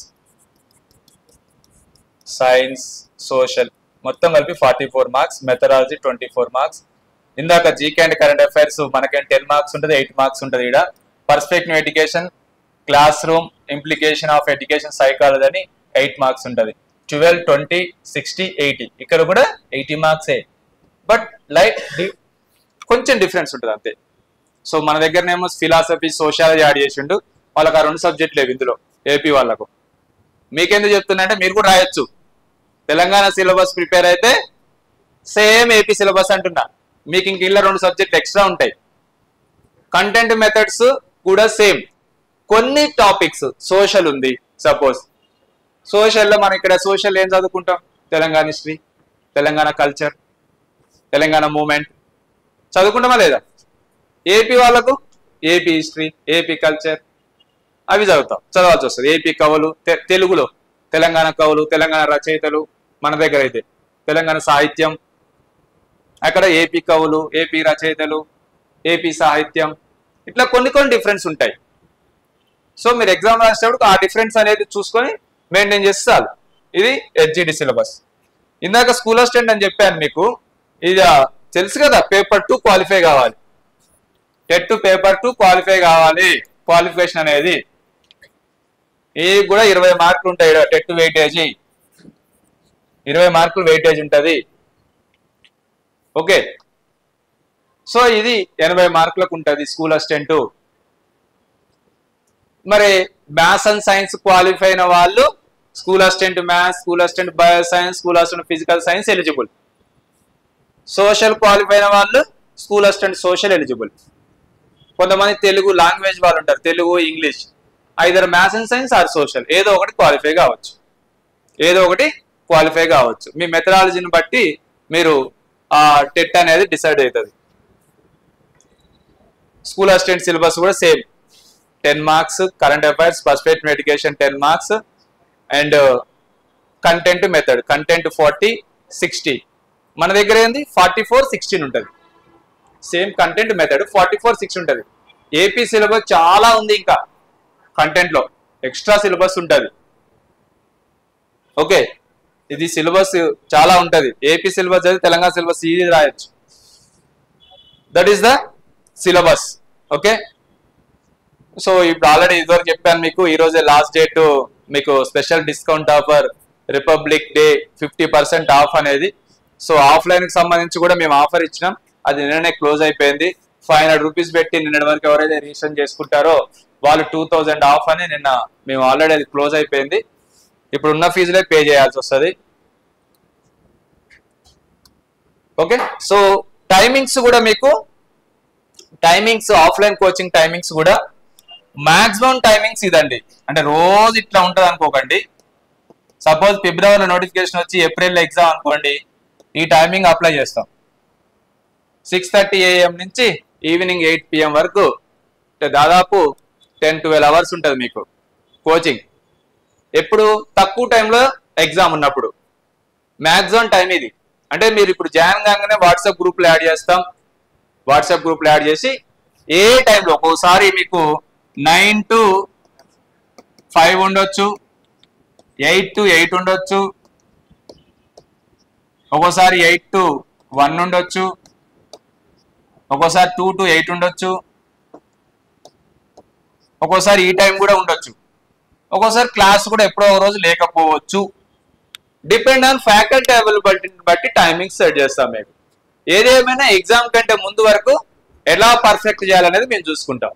A: science, social మొత్తం కలిపి 44 మార్క్స్, మెథడాలజీ 24 మార్క్స్. ఇందాక జీకే అండ్ కరెంట్ అఫైర్స్ మనకేం 10 మార్క్స్ ఉంటుంది, 8 మార్క్స్ ఉంటుంది. ఇక్కడ perspective education, class room, implication of education psychology అని 8 మార్క్స్ ఉంటుంది. 12, 20, 60, 80 ఇక్కడ కూడా 80 మార్క్సే, బట్ లైక్ కొంచెం డిఫరెన్స్ ఉంటుంది అంతే. సో మన దగ్గరనేమో ఫిలాసఫీ, సోషాలజీ యాడ్ చేసిండు, వాళ్ళకి ఆ 2 సబ్జెక్టులు లేవు ఇందులో ఏపీ వాళ్ళకు. మీకెందుకు చెప్తున్నా అంటే మీరు కూడా రాయొచ్చు. తెలంగాణ సిలబస్ ప్రిపేర్ అయితే సేమ్ ఏపీ సిలబస్ అంటున్నా, మీకు ఇంక ఇలా 2 సబ్జెక్టులు ఎక్స్ట్రా ఉంటాయి. కంటెంట్ మెథడ్స్ కూడా సేమ్. కొన్ని టాపిక్స్ సోషల్ ఉంది, సపోజ్ సోషల్లో మనం ఇక్కడ సోషల్ ఏం చదువుకుంటాం, Telangana history, Telangana culture, Telangana movement చదువుకుంటామా లేదా? ఏపీ వాళ్ళకు ఏపీ హిస్టరీ, ఏపీ కల్చర్ అవి చదవాల్సి వస్తుంది. ఏపీ కవులు, తెలుగులో తెలంగాణ కవులు, తెలంగాణ రచయితలు, మన దగ్గర అయితే తెలంగాణ సాహిత్యం, అక్కడ ఏపీ కవులు, ఏపీ రచయితలు, ఏపీ సాహిత్యం, ఇట్లా కొన్ని డిఫరెన్స్ ఉంటాయి. సో మీరు ఎగ్జామ్ రాసేటప్పుడు ఆ డిఫరెన్స్ అనేది చూసుకొని మెయింటైన్ చేస్తే చాలు. ఇది హెచ్జిటి సిలబస్. ఇందాక స్కూల్ అసిస్టెంట్ అని చెప్పాను మీకు, ఇది తెలుసు కదా, పేపర్ 2 క్వాలిఫై కావాలి, టెట్ పేపర్ 2 క్వాలిఫై కావాలి. క్వాలిఫికేషన్ అనేది ఇది కూడా 20 మార్కులు ఉంటాయి. టెట్ వెయిటేజీ 20 మార్కులు వెయిటేజ్ ఉంటుంది. ఓకే, సో ఇది 80 మార్కులకు ఉంటుంది స్కూల్ అసిస్టెంట్. మరి మ్యాథ్స్ అండ్ సైన్స్ క్వాలిఫై అయిన వాళ్ళు school assistant maths, school assistant bio science, school assistant physical science eligible. Social qualify అయిన వాళ్ళు స్కూల్ అసిస్టెంట్ సోషల్ ఎలిజిబుల్. కొంతమంది తెలుగు లాంగ్వేజ్ వాళ్ళు ఉంటారు, Telugu, English, either maths and science or social, ఏదో ఒకటి క్వాలిఫై కావచ్చు. మీ మెథడాలజీని బట్టి మీరు ఆ టెట్ అనేది డిసైడ్ అవుతుంది. స్కూల్ అసిస్టెంట్ సిలబస్ కూడా same, 10 marks, current affairs, perspective education 10 marks, and content method, content 40, 60. మన దగ్గర ఏంది 44, 16 ఉంటుంది. సేమ్ కంటెంట్ మెథడ్ 44, 60 ఉంటుంది. ఏపీ సిలబస్ చాలా ఉంది, ఇంకా కంటెంట్ లో ఎక్స్ట్రా సిలబస్ ఉంటుంది. ఓకే, ఇది సిలబస్ చాలా ఉంటుంది. ఏపీ సిలబస్ అయితే తెలంగాణ సిలబస్ ఈజీ రాయొచ్చు. That is the syllabus. Okay, so ఇప్పుడు ఆల్రెడీ ఇదివరకు చెప్పాను మీకు, ఈ రోజే లాస్ట్ డేట్, మీకు special discount offer, republic day 50% of అనేది. సో ఆఫ్లైన్ కి సంబంధించి కూడా మేము ఆఫర్ ఇచ్చినాం, అది నిన్ననే క్లోజ్ అయిపోయింది. 500 రూపీస్ పెట్టి నిన్నటి వరకు ఎవరైతే రిజిస్టర్ చేసుకుంటారో వాళ్ళు 2000 ఆఫ్ అని నిన్న మేము ఆల్రెడీ అది క్లోజ్ అయిపోయింది. ఇప్పుడు ఉన్న ఫీజులే పే చేయాల్సి వస్తుంది. ఓకే, సో టైమింగ్స్ కూడా మీకు, టైమింగ్స్ ఆఫ్లైన్ కోచింగ్ టైమింగ్స్ కూడా మాక్సిమం టైమింగ్స్ ఇదండి. అంటే రోజు ఇట్లా ఉంటుంది అనుకోకండి. సపోజ్ ఫిబ్రవరిలో నోటిఫికేషన్ వచ్చి ఏప్రిల్లో ఎగ్జామ్ అనుకోండి, ఈ టైమింగ్ అప్లై చేస్తాం. 6:30 AM నుంచి ఈవినింగ్ 8 PM వరకు, దాదాపు 10-12 అవర్స్ ఉంటుంది మీకు కోచింగ్. ఎప్పుడు తక్కువ టైంలో ఎగ్జామ్ ఉన్నప్పుడు మ్యాక్సిమం టైం ఇది. అంటే మీరు ఇప్పుడు జాయిన్ కాగానే వాట్సాప్ గ్రూప్లో యాడ్ చేస్తాం. వాట్సాప్ గ్రూప్లో యాడ్ చేసి ఏ టైంలో, ఒక్కోసారి మీకు 9 to 5 ఉండొచ్చు, 8 to 8 ఉండొచ్చు, ఒక్కోసారి 8 to 1 ఉండొచ్చు, ఒక్కోసారి 2 to 8 ఉండొచ్చు, ఒక్కోసారి ఈ టైం కూడా ఉండొచ్చు, ఒక్కోసారి క్లాస్ కూడా ఎప్పుడో ఒక రోజు లేకపోవచ్చు. డిపెండ్ ఆన్ ఫ్యాకల్టీ అవైలబిలిటీని బట్టి టైమింగ్స్ సెట్ చేస్తాం. మేము ఏదేమైనా ఎగ్జామ్ కంటే ముందు వరకు ఎలా పర్ఫెక్ట్ చేయాలనేది మేము చూసుకుంటాం.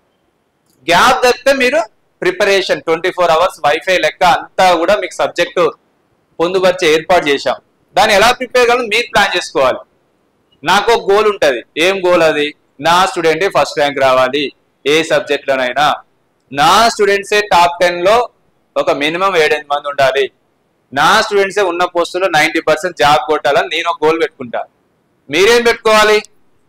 A: గ్యాప్ దొరికితే మీరు ప్రిపరేషన్ 24 అవర్స్ వైఫై లెక్క అంతా కూడా మీకు సబ్జెక్టు పొందుపరిచే ఏర్పాటు చేశాం. దాన్ని ఎలా ప్రిపేర్ కావాలో మీరు ప్లాన్ చేసుకోవాలి. నాకు ఒక గోల్ ఉంటుంది. ఏం గోల్ అది? నా స్టూడెంటే ఫస్ట్ ర్యాంక్ రావాలి ఏ సబ్జెక్ట్లోనైనా. నా స్టూడెంట్సే టాప్ 10లో ఒక మినిమం 7-8 మంది ఉండాలి. నా స్టూడెంట్సే ఉన్న పోస్టులో 90% జాబ్ కొట్టాలని నేను ఒక గోల్ పెట్టుకుంటా. మీరేం పెట్టుకోవాలి?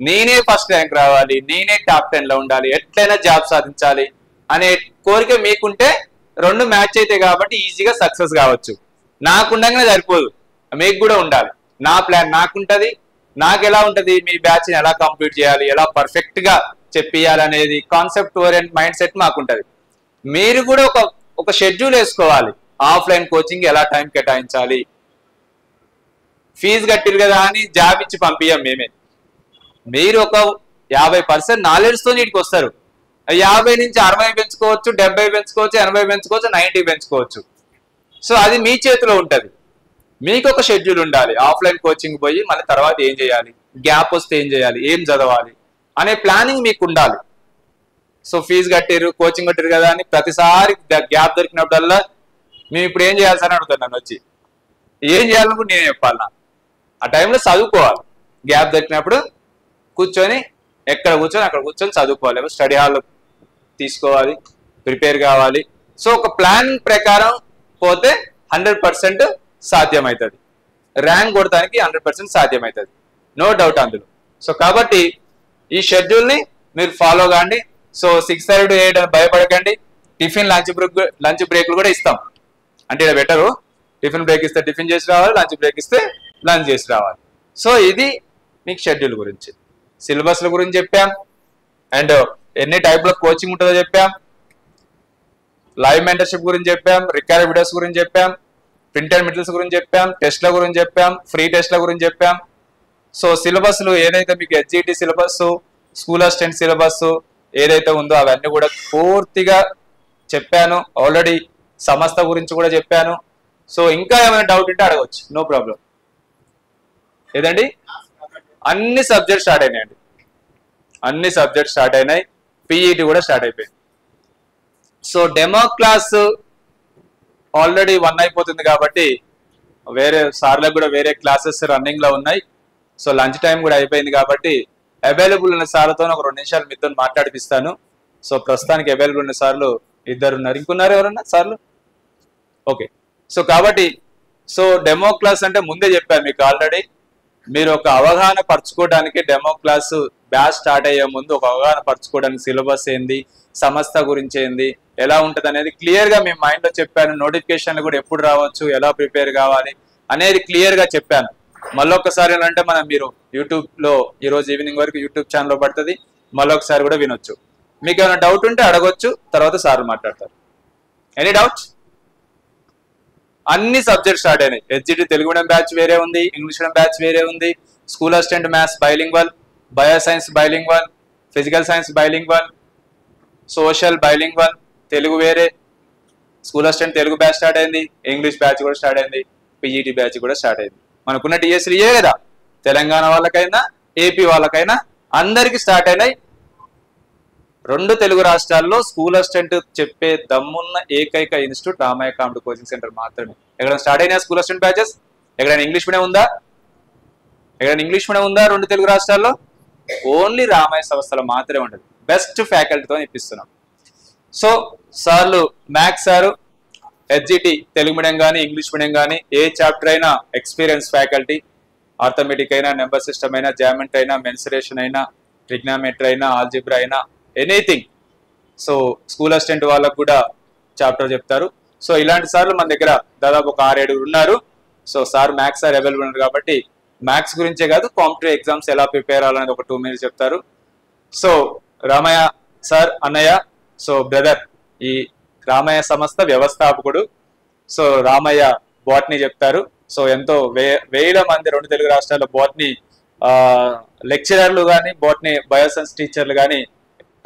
A: నేనే ఫస్ట్ ర్యాంక్ రావాలి, నేనే టాప్ 10 లో ఉండాలి, ఎట్లయినా జాబ్ సాధించాలి అనే కోరిక మీకుంటే రెండు మ్యాచ్ అయితే కాబట్టి ఈజీగా సక్సెస్ కావచ్చు. నాకుండగానే సరిపోదు, మీకు కూడా ఉండాలి. నా ప్లాన్ నాకుంటది, నాకు ఎలా ఉంటది, మీ బ్యాచ్ని ఎలా కంప్లీట్ చేయాలి, ఎలా పర్ఫెక్ట్ గా చెప్పియాలి అనేది కాన్సెప్ట్ ఓరియంట్ మైండ్ సెట్ మాకుంటది. మీరు కూడా ఒక షెడ్యూల్ వేసుకోవాలి. ఆఫ్లైన్ కోచింగ్ ఎలా టైం కేటాయించాలి. ఫీజు కట్టిరు కదా అని జాబ్ ఇచ్చి పంపించాం మేమే. మీరు ఒక 50% నాలెడ్జ్తో నీటికి వస్తారు. 50 నుంచి 60 పెంచుకోవచ్చు, 70 పెంచుకోవచ్చు, 80 పెంచుకోవచ్చు, 90 పెంచుకోవచ్చు. సో అది మీ చేతిలో ఉంటుంది. మీకు ఒక షెడ్యూల్ ఉండాలి. ఆఫ్లైన్ కోచింగ్ పోయి మళ్ళీ తర్వాత ఏం చేయాలి, గ్యాప్ వస్తే ఏం చేయాలి, ఏం చదవాలి అనే ప్లానింగ్ మీకు ఉండాలి. సో ఫీజు కట్టిరు, కోచింగ్ కట్టిరు కదా అని ప్రతిసారి గ్యాప్ దొరికినప్పుడల్లా మేము ఇప్పుడు ఏం చేయాలి సార్ అని అడుగుతాను. నన్ను వచ్చి ఏం చేయాలనుకుంటే నేను చెప్పాలన్నా ఆ టైంలో చదువుకోవాలి. గ్యాప్ దొరికినప్పుడు కూర్చొని ఎక్కడ కూర్చొని అక్కడ కూర్చొని చదువుకోవాలి. స్టడీ హాల్ తీసుకోవాలి, ప్రిపేర్ కావాలి. సో ఒక ప్లాన్ ప్రకారం పోతే 100% సాధ్యమవుతుంది. ర్యాంక్ కొడటానికి 100% సాధ్యమవుతుంది, నో డౌట్ అందులో. సో కాబట్టి ఈ షెడ్యూల్ని మీరు ఫాలో కాండి. సో 6:30 to 8 అని భయపడకండి. టిఫిన్ లంచ్ బ్రేక్లు కూడా ఇస్తాం. అంటే ఇలా బెటరు, టిఫిన్ బ్రేక్ ఇస్తే టిఫిన్ చేసి రావాలి, లంచ్ బ్రేక్ ఇస్తే లంచ్ చేసి రావాలి. సో ఇది మీకు షెడ్యూల్ గురించి. సిలబస్ల గురించి చెప్పాం, అండ్ ఎన్ని టైప్ల కోచింగ్ ఉంటుందో చెప్పాం, లైవ్ మెంటర్షిప్ గురించి చెప్పాం, రికార్డ్ వీడియోస్ గురించి చెప్పాం, ప్రింటెడ్ మెటీరియల్స్ గురించి చెప్పాం, టెస్ట్ల గురించి చెప్పాం, ఫ్రీ టెస్ట్ల గురించి చెప్పాం. సో సిలబస్లు ఏదైతే మీకు HGT syllabus, school assistant syllabus ఏదైతే ఉందో అవన్నీ కూడా పూర్తిగా చెప్పాను. ఆల్రెడీ సంస్థ గురించి కూడా చెప్పాను. సో ఇంకా ఏమైనా డౌట్ ఉంటే అడగవచ్చు, నో ప్రాబ్లం. ఏదండి, అన్ని సబ్జెక్ట్స్ స్టార్ట్ అయినాయండి, అన్ని సబ్జెక్ట్స్ స్టార్ట్ అయినాయి. పీఈటీ కూడా స్టార్ట్ అయిపోయింది. సో డెమో క్లాస్ ఆల్రెడీ 1 అయిపోతుంది కాబట్టి వేరే సార్లకు కూడా వేరే క్లాసెస్ రన్నింగ్ లో ఉన్నాయి. సో లంచ్ టైం కూడా అయిపోయింది కాబట్టి అవైలబుల్ ఉన్న సార్లతో ఒక 2 నిమిషాలు మీతో మాట్లాడిపిస్తాను. సో ప్రస్తుతానికి అవైలబుల్ ఉన్న సార్లు 2 ఉన్నారు. ఇంకున్నారు ఎవరన్నా సార్లు? ఓకే. సో కాబట్టి సో డెమో క్లాస్ అంటే ముందే చెప్పాను మీకు ఆల్రెడీ. మీరు ఒక అవగాహన పరచుకోవడానికి డెమో క్లాసు బ్యాచ్ స్టార్ట్ అయ్యే ముందు ఒక అవగాహన పరచుకోవడానికి సిలబస్ ఏంది, సంస్థ గురించి ఏంది, ఎలా ఉంటుంది అనేది క్లియర్గా మీ మైండ్లో చెప్పాను. నోటిఫికేషన్లు కూడా ఎప్పుడు రావచ్చు, ఎలా ప్రిపేర్ కావాలి అనేది క్లియర్గా చెప్పాను. మళ్ళొకసారి ఏంటంటే మీరు యూట్యూబ్లో ఈరోజు ఈవినింగ్ వరకు యూట్యూబ్ ఛానల్లో పడుతుంది, మళ్ళొకసారి కూడా వినొచ్చు. మీకు ఏమైనా డౌట్ ఉంటే అడగొచ్చు, తర్వాత సార్లు మాట్లాడతారు. Any doubt? అన్ని సబ్జెక్ట్స్ స్టార్ట్ అయినాయి. హెచ్జిటి తెలుగు మీడియం బ్యాచ్ వేరే ఉంది, ఇంగ్లీష్ మీడియం బ్యాచ్ వేరే ఉంది, school assistant maths bilingual, bio science bilingual, physical science bilingual, social bilingual, Telugu వేరే, school assistant Telugu batch start అయింది, ఇంగ్లీష్ బ్యాచ్ కూడా స్టార్ట్ అయింది, పీఈటీ బ్యాచ్ కూడా స్టార్ట్ అయింది. మనకున్న టీఎస్లు ఇయే కదా, తెలంగాణ వాళ్ళకైనా ఏపీ వాళ్ళకైనా అందరికీ స్టార్ట్ అయినాయి. 2 తెలుగు రాష్ట్రాల్లో స్కూల్ అసిస్టెంట్ చెప్పే దమ్మున్న ఏకైక ఇన్స్టిట్యూట్ రామయ్య కాంపిటీ కోచింగ్ సెంటర్ మాత్రమే. ఎక్కడైనా స్టార్ట్ అయినా స్కూల్ అసిస్టెంట్ బ్యాచెస్? ఎక్కడైనా ఇంగ్లీష్ మీడియం ఉందా? ఎక్కడైనా ఇంగ్లీష్ మీడియం ఉందా 2 తెలుగు రాష్ట్రాల్లో? ఓన్లీ రామయ్య సంస్థలో మాత్రమే ఉండదు. బెస్ట్ ఫ్యాకల్టీతో ఇప్పిస్తున్నాం. సో సార్లు maths sir, HGT Telugu medium కానీ ఇంగ్లీష్ మీడియం కానీ ఏ చాప్టర్ అయినా ఎక్స్పీరియన్స్ ఫ్యాకల్టీ. ఆర్థమెటిక్ అయినా, నెంబర్ సిస్టమ్ అయినా, జామెంట్రీ అయినా, మెన్సురేషన్ అయినా, ట్రిగ్నామెట్రీ అయినా, ఆల్జిబ్రా అయినా, ఎనీథింగ్. సో స్కూల్ అసిస్టెంట్ వాళ్ళకు కూడా చాప్టర్ చెప్తారు. సో ఇలాంటి సార్లు మన దగ్గర దాదాపు ఒక 6-7 ఉన్నారు. So sir maths sir available ఉన్నారు కాబట్టి మ్యాథ్స్ గురించే కాదు, కాంపిటేటివ్ ఎగ్జామ్స్ ఎలా ప్రిపేర్ అవ్వాలనేది ఒక 2 minutes చెప్తారు. సో రామయ్య సార్ అన్నయ్య, సో బ్రదర్, ఈ రామయ్య సంస్థ వ్యవస్థాపకుడు. సో రామయ్య బాట్నీ చెప్తారు. సో ఎంతో వేల మంది 2 తెలుగు రాష్ట్రాల్లో బాట్నీ లెక్చరర్లు కానీ, బాట్నీ బయోసైన్స్ టీచర్లు కానీ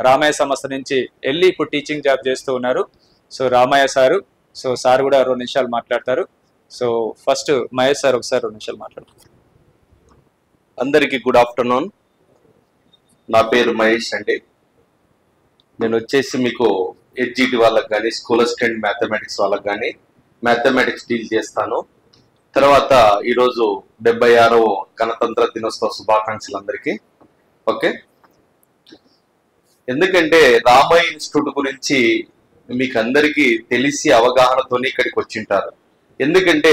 A: రామయ్య సంస్థ నుంచి వెళ్ళి ఇప్పుడు టీచింగ్ జాబ్ చేస్తూ ఉన్నారు. So Ramayya sir, so sir కూడా 2 నిమిషాలు మాట్లాడతారు. సో ఫస్ట్ మహేష్ సార్ ఒకసారి 2 నిమిషాలు మాట్లాడతారు.
B: అందరికీ గుడ్ ఆఫ్టర్నూన్. నా పేరు మహేష్ అండి. నేను వచ్చేసి మీకు హెచ్జిటి వాళ్ళకి కానీ, స్కూల్ అసిస్టెంట్ మ్యాథమెటిక్స్ వాళ్ళకి కానీ మ్యాథమెటిక్స్ డీల్ చేస్తాను. తర్వాత ఈరోజు 76వ గణతంత్ర దినోత్సవ శుభాకాంక్షలు అందరికీ. ఓకే, ఎందుకంటే రామయ్య ఇన్స్టిట్యూట్ గురించి మీకు అందరికీ తెలిసి అవగాహనతోనే ఇక్కడికి వచ్చింటారు. ఎందుకంటే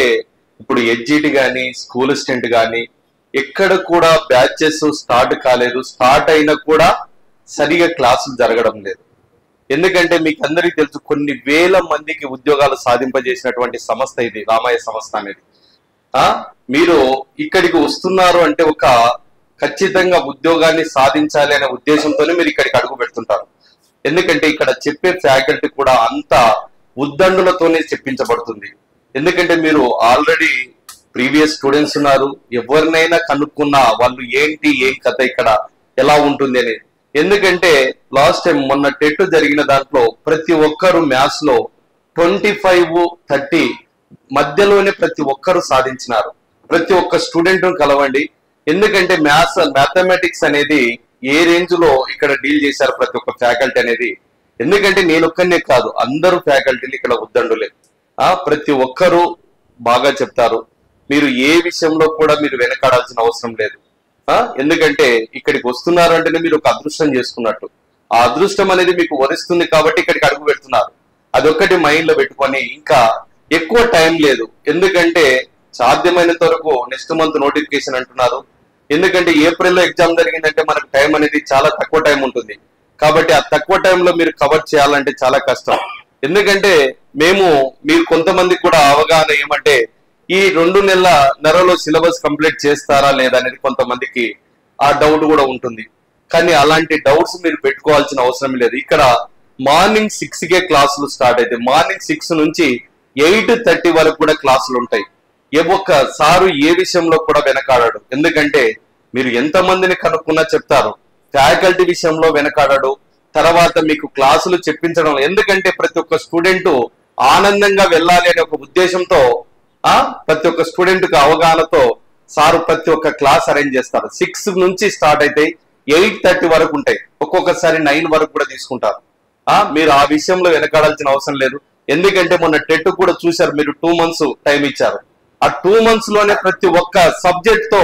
B: ఇప్పుడు హెచ్జిటి కానీ, స్కూల్ అసిస్టెంట్ కానీ ఎక్కడ కూడా బ్యాచెస్ స్టార్ట్ కాలేదు, స్టార్ట్ అయినా కూడా సరిగా క్లాసులు జరగడం లేదు. ఎందుకంటే మీకు అందరికీ తెలుసు, కొన్ని వేల మందికి ఉద్యోగాలు సాధింపజేసినటువంటి సంస్థ ఇది రామాయ సంస్థ అనేది. మీరు ఇక్కడికి వస్తున్నారు అంటే ఒక ఖచ్చితంగా ఉద్యోగాన్ని సాధించాలి అనే ఉద్దేశంతోనే మీరు ఇక్కడికి అడుగు పెడుతుంటారు. ఎందుకంటే ఇక్కడ చెప్పే ఫ్యాకల్టీ కూడా అంత ఉద్దండులతోనే చెప్పించబడుతుంది. ఎందుకంటే మీరు ఆల్రెడీ ప్రీవియస్ స్టూడెంట్స్ ఉన్నారు, ఎవరినైనా కనుక్కున్నా వాళ్ళు ఏంటి ఏం కథ ఇక్కడ ఎలా ఉంటుంది అని. ఎందుకంటే లాస్ట్ టైం మొన్న టెట్ జరిగిన దాంట్లో ప్రతి ఒక్కరు మ్యాథ్స్ లో 25-30 మధ్యలోనే ప్రతి ఒక్కరు సాధించినారు. ప్రతి ఒక్క స్టూడెంట్ కలవండి. ఎందుకంటే మ్యాథమెటిక్స్ అనేది ఏ రేంజ్ లో ఇక్కడ డీల్ చేశారు ప్రతి ఒక్క ఫ్యాకల్టీ అనేది. ఎందుకంటే నేను ఒక్కనే కాదు, అందరూ ఫ్యాకల్టీలు ఇక్కడ ఉద్దండులే. ప్రతి ఒక్కరూ బాగా చెప్తారు. మీరు ఏ విషయంలో కూడా మీరు వెనకాడాల్సిన అవసరం లేదు. ఎందుకంటే ఇక్కడికి వస్తున్నారు అంటేనే మీరు ఒక అదృష్టం చేసుకున్నట్టు. ఆ అదృష్టం అనేది మీకు వరిస్తుంది కాబట్టి ఇక్కడికి అడుగు పెడుతున్నారు. అదొక్కటి మైండ్ లో పెట్టుకొని ఇంకా ఎక్కువ టైం లేదు. ఎందుకంటే సాధ్యమైనంత వరకు నెక్స్ట్ మంత్ నోటిఫికేషన్ అంటున్నారు. ఎందుకంటే ఏప్రిల్లో ఎగ్జామ్ జరిగిందంటే మనకు టైం అనేది చాలా తక్కువ టైం ఉంటుంది. కాబట్టి ఆ తక్కువ టైంలో మీరు కవర్ చేయాలంటే చాలా కష్టం. ఎందుకంటే మీరు కొంతమందికి కూడా అవగాహన ఏమంటే ఈ 2 నెలల సిలబస్ కంప్లీట్ చేస్తారా లేదా అనేది కొంతమందికి ఆ డౌట్ కూడా ఉంటుంది. కానీ అలాంటి డౌట్స్ మీరు పెట్టుకోవాల్సిన అవసరం లేదు. ఇక్కడ మార్నింగ్ 6కే క్లాసులు స్టార్ట్ అయితే మార్నింగ్ 6 నుంచి 8:30 వరకు కూడా క్లాసులు ఉంటాయి. ఒక్క సారు ఏ విషయంలో కూడా వెనకాడాడు. ఎందుకంటే మీరు ఎంతమందిని కనుక్కున్నా చెప్తారు, ఫ్యాకల్టీ విషయంలో వెనకాడాడు. తర్వాత మీకు క్లాసులు చెప్పించడం, ఎందుకంటే ప్రతి ఒక్క స్టూడెంట్ ఆనందంగా వెళ్ళాలి అనే ఒక ఉద్దేశంతో ప్రతి ఒక్క స్టూడెంట్ కు అవగాహనతో సారు ప్రతి ఒక్క క్లాస్ అరేంజ్ చేస్తారు. 6 నుంచి స్టార్ట్ అయితే 8:30 వరకు ఉంటాయి. ఒక్కొక్కసారి 9 వరకు కూడా తీసుకుంటారు. మీరు ఆ విషయంలో వెనకాడాల్సిన అవసరం లేదు. ఎందుకంటే మొన్న టెట్ కూడా చూశారు, మీరు 2 months టైం ఇచ్చారు. ఆ 2 months లోనే ప్రతి ఒక్క సబ్జెక్ట్ తో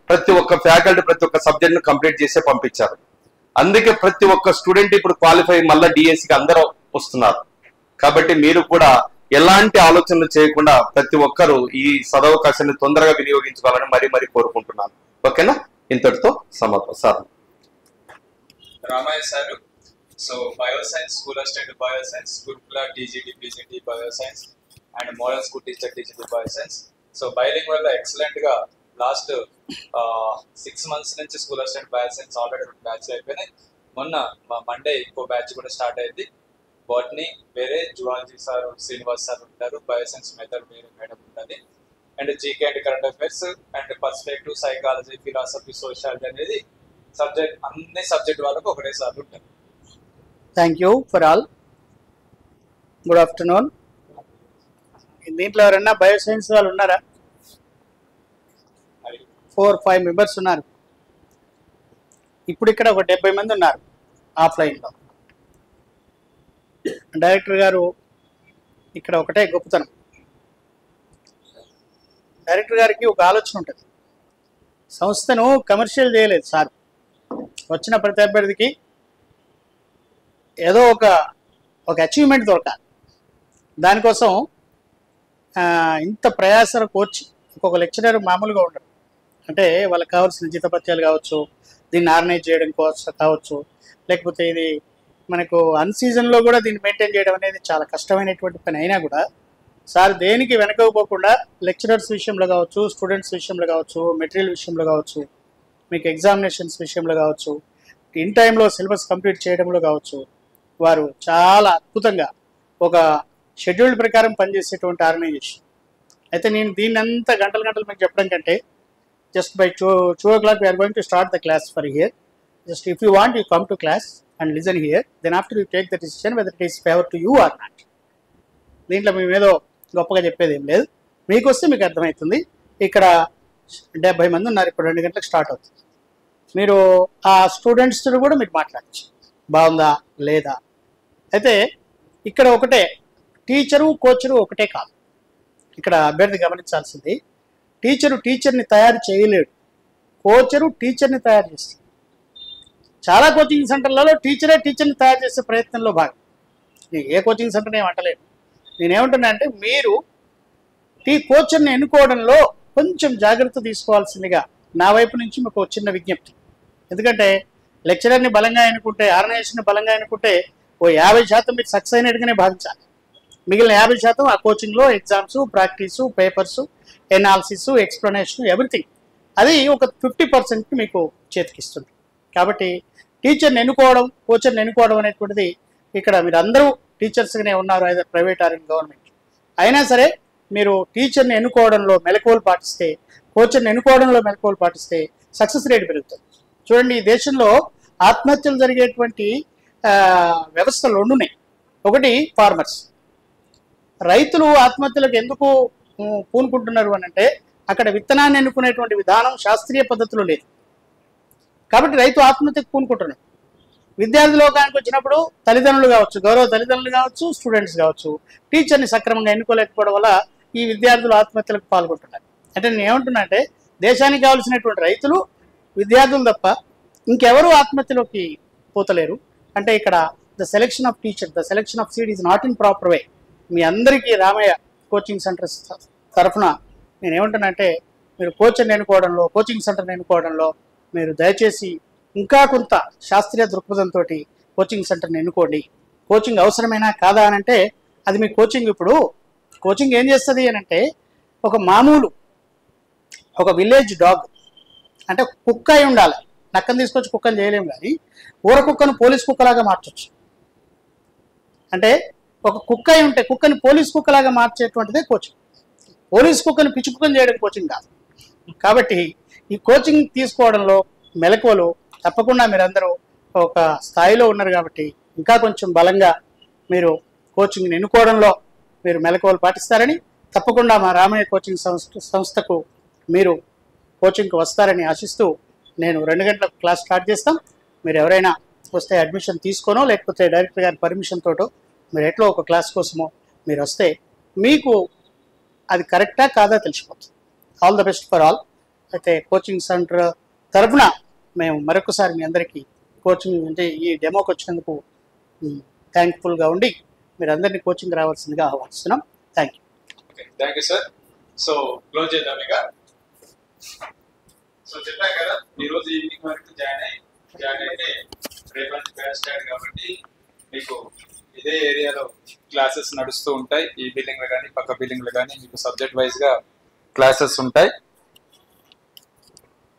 B: ప్రతి ఒక్క ఫ్యాకల్టీ ప్రతి ఒక్క సబ్జెక్ట్ ను కంప్లీట్ చేసే పంపించారు. అందుకే ప్రతి ఒక్క స్టూడెంట్ ఇప్పుడు క్వాలిఫై మళ్ళీ డిఎస్సికి అందరూ వస్తున్నారు. కాబట్టి మీరు కూడా ఎలాంటి ఆలోచనలు చేయకుండా ప్రతి ఒక్కరూ ఈ సదవకాశాన్ని తొందరగా వినియోగించుకోవాలని మరీ కోరుకుంటున్నాను. ఓకేనా? ఇంతటితో సమాప్తం. Sir
A: Ramaiah sir, so bioscience, school assistant bioscience, Gurukula TGT PGT bioscience and model school teacher TGT bioscience. So bilingual excellent గా లాస్ట్ 6 months నుంచి స్కూల్ అసిస్టెంట్ బయోసైన్స్ ఆల్రెడీ 2 బ్యాచ్లు అయిపోయినాయి. మొన్న మండే ఇంకో బ్యాచ్ కూడా స్టార్ట్ అయింది. బాటనీ వేరే, జువాలజీ సార్ శ్రీనివాస్ సార్ ఉంటారు, బయోసైన్స్ మెథడ్ వేరే మేడం ఉంటుంది, and GK and current affairs and perspective, psychology, philosophy, sociology అనేది సబ్జెక్ట్ అన్ని సబ్జెక్ట్ వాళ్ళకు ఒకటే సార్ ఉంటారు.
C: Thank you for all. Good afternoon. దీంట్లో ఎవరన్నా బయోసైన్స్ వాళ్ళు ఉన్నారా? 4-5 members ఉన్నారు. ఇప్పుడు ఇక్కడ ఒక 70 మంది ఉన్నారు ఆఫ్లైన్లో. డైరెక్టర్ గారు ఇక్కడ ఒకటే గొప్పతనం, డైరెక్టర్ గారికి ఒక ఆలోచన ఉంటుంది. సంస్థను కమర్షియల్ చేయలేదు సార్. వచ్చిన ప్రతి అభ్యర్థికి ఏదో ఒక అచీవ్మెంట్ దొరకాలి. దానికోసం ఇంత ప్రయాసన కోర్చి ఒక్కొక్క లెక్చరర్ మామూలుగా ఉండరు. అంటే వాళ్ళకి కావాల్సిన జీతపత్యాలు కావచ్చు, దీన్ని ఆర్గనైజ్ చేయడం కావచ్చు, లేకపోతే ఇది మనకు అన్ సీజన్లో కూడా దీన్ని మెయింటైన్ చేయడం అనేది చాలా కష్టమైనటువంటి పని. అయినా కూడా సార్ దేనికి వెనకపోకుండా లెక్చరర్స్ విషయంలో కావచ్చు, స్టూడెంట్స్ విషయంలో కావచ్చు, మెటీరియల్ విషయంలో కావచ్చు, మీకు ఎగ్జామినేషన్స్ విషయంలో కావచ్చు, ఇన్ టైంలో సిలబస్ కంప్లీట్ చేయడంలో కావచ్చు, వారు చాలా అద్భుతంగా ఒక షెడ్యూల్ ప్రకారం పనిచేసేటువంటి ఆర్గనైజేషన్. అయితే నేను దీన్ని అంతా గంటలు మీకు చెప్పడం కంటే just by 2 o'clock we are going to start the class for here. Just if you want, you come to class and listen here, then after you take the decision whether it is favor to you or not. దీంట్లో మేము ఏదో గొప్పగా చెప్పేది ఏం లేదు, మీకు వస్తే మీకు అర్థమవుతుంది. ఇక్కడ 70 మంది ఉన్నారు. ఇప్పుడు 2 గంటలకు స్టార్ట్ అవుతుంది. మీరు ఆ స్టూడెంట్స్తో కూడా మీరు మాట్లాడచ్చు, బాగుందా లేదా. అయితే ఇక్కడ ఒకటే, టీచరు కోచరు ఒకటే కాదు. ఇక్కడ అభ్యర్థి గమనించాల్సింది, టీచర్ని తయారు చేయలేడు, కోచరు టీచర్ని తయారు చేస్తాడు. చాలా కోచింగ్ సెంటర్లలో టీచర్ని తయారు చేసే ప్రయత్నంలో భాగం. నేను ఏ కోచింగ్ సెంటర్ని ఏమంటలేను. నేనేమంటున్నా అంటే మీరు కోచర్ని ఎన్నుకోవడంలో కొంచెం జాగ్రత్త తీసుకోవాల్సిందిగా నా వైపు నుంచి మీకు చిన్న విజ్ఞప్తి. ఎందుకంటే లెక్చరర్ని బలంగా ఎన్నుకుంటే, ఆర్గనైజేషన్ని బలంగా ఎన్నుకుంటే ఓ 50% మీరు సక్సెస్ అయినట్టుగానే భావించాలి. మిగిలిన 50% ఆ కోచింగ్లో exams, practice, papers, analysis, explanation, everything అది ఒక 50% మీకు చేతికిస్తుంది. కాబట్టి టీచర్ని ఎన్నుకోవడం, కోచర్ని ఎన్నుకోవడం అనేటువంటిది ఇక్కడ మీరు అందరూ టీచర్స్గానే ఉన్నారు, అయితే ప్రైవేట్ ఆర్ ఇన్ గవర్నమెంట్. అయినా సరే మీరు టీచర్ని ఎన్నుకోవడంలో మెలకువలు పాటిస్తే, కోచర్ని ఎన్నుకోవడంలో మెలకువలు పాటిస్తే సక్సెస్ రేట్ పెరుగుతుంది. చూడండి, ఈ దేశంలో ఆత్మహత్యలు జరిగేటువంటి వ్యవస్థలు 2 ఉన్నాయి. ఒకటి ఫార్మర్స్. రైతులు ఆత్మహత్యలకు ఎందుకు పూనుకుంటున్నారు అని అంటే అక్కడ విత్తనాన్ని ఎన్నుకునేటువంటి విధానం శాస్త్రీయ పద్ధతిలో లేదు. కాబట్టి రైతు ఆత్మహత్యకు పూనుకుంటున్నాడు. విద్యార్థి లోకానికి వచ్చినప్పుడు తల్లిదండ్రులు కావచ్చు, గౌరవ తల్లిదండ్రులు కావచ్చు, స్టూడెంట్స్ కావచ్చు, టీచర్ని సక్రమంగా ఎన్నుకోలేకపోవడం వల్ల ఈ విద్యార్థులు ఆత్మహత్యలకు పాల్గొంటున్నారు. అంటే నేను ఏమంటున్నా అంటే దేశానికి కావాల్సినటువంటి రైతులు, విద్యార్థులు తప్ప ఇంకెవరూ ఆత్మహత్యలోకి పోతలేరు. అంటే ఇక్కడ the selection of teacher, the selection of seed is not in proper way. మీ అందరికీ రామయ్య కోచింగ్ సెంటర్స్ తరఫున నేను ఏమంటున్నా అంటే మీరు కోచింగ్ ఎన్నుకోవడంలో, కోచింగ్ సెంటర్ని ఎన్నుకోవడంలో మీరు దయచేసి ఇంకా కొంత శాస్త్రీయ దృక్పథంతో కోచింగ్ సెంటర్ని ఎన్నుకోండి. కోచింగ్ అవసరమైనా కాదా అని అంటే అది మీ కోచింగ్. ఇప్పుడు కోచింగ్ ఏం చేస్తుంది అని అంటే ఒక మామూలు ఒక విలేజ్ డాగ్ అంటే కుక్క అయి ఉండాలి. నక్కని తీసుకొచ్చి కుక్కని చేయలేము, కానీ ఊర కుక్కను పోలీస్ కుక్కలాగా మార్చొచ్చు. అంటే ఒక కుక్క అయి ఉంటే కుక్కని పోలీస్ కుక్కలాగా మార్చేటువంటిదే కోచింగ్. పోలీస్ కుక్కని పిచ్చి కుక్కని చేయడం కోచింగ్ కాదు. కాబట్టి ఈ కోచింగ్ తీసుకోవడంలో మెలకువలు తప్పకుండా మీరందరూ ఒక స్థాయిలో ఉన్నారు. కాబట్టి ఇంకా కొంచెం బలంగా మీరు కోచింగ్ని ఎన్నుకోవడంలో మీరు మెలకువలు పాటిస్తారని, తప్పకుండా మా రామయ్య కోచింగ్ సంస్థకు మీరు కోచింగ్కి వస్తారని ఆశిస్తూ నేను 2 గంటలకు క్లాస్ స్టార్ట్ చేస్తాం. మీరు ఎవరైనా వస్తే అడ్మిషన్ తీసుకోనో లేకపోతే డైరెక్టర్ గారి పర్మిషన్ తోటో మీరు ఎట్లా ఒక క్లాస్ కోసమో మీరు వస్తే మీకు అది కరెక్టా కాదా తెలిసిపోతుంది. All the best for all. అయితే కోచింగ్ సెంటర్ తరఫున మేము మరొకసారి మీ అందరికీ కోచింగ్ అంటే ఈ డెమోకి వచ్చినందుకు థ్యాంక్ఫుల్గా ఉండి మీరు అందరినీ కోచింగ్ రావాల్సిందిగా ఆహ్వానిస్తున్నాం. Thank you.
A: Thank you sir. So close చేద్దాం ఇక. సో చెప్పాను కదా, ఈరోజు ఈవినింగ్ వరకు జాయిన్ అయితే రేపు నుంచి బ్యాచ్ స్టార్ట్ కాబట్టి మీకు ఇదే ఏరియాలో క్లాసెస్ నడుస్తూ ఉంటాయి. ఈ బిల్డింగ్లో కానీ పక్క బిల్డింగ్లో కానీ మీకు సబ్జెక్ట్ వైజ్గా క్లాసెస్ ఉంటాయి.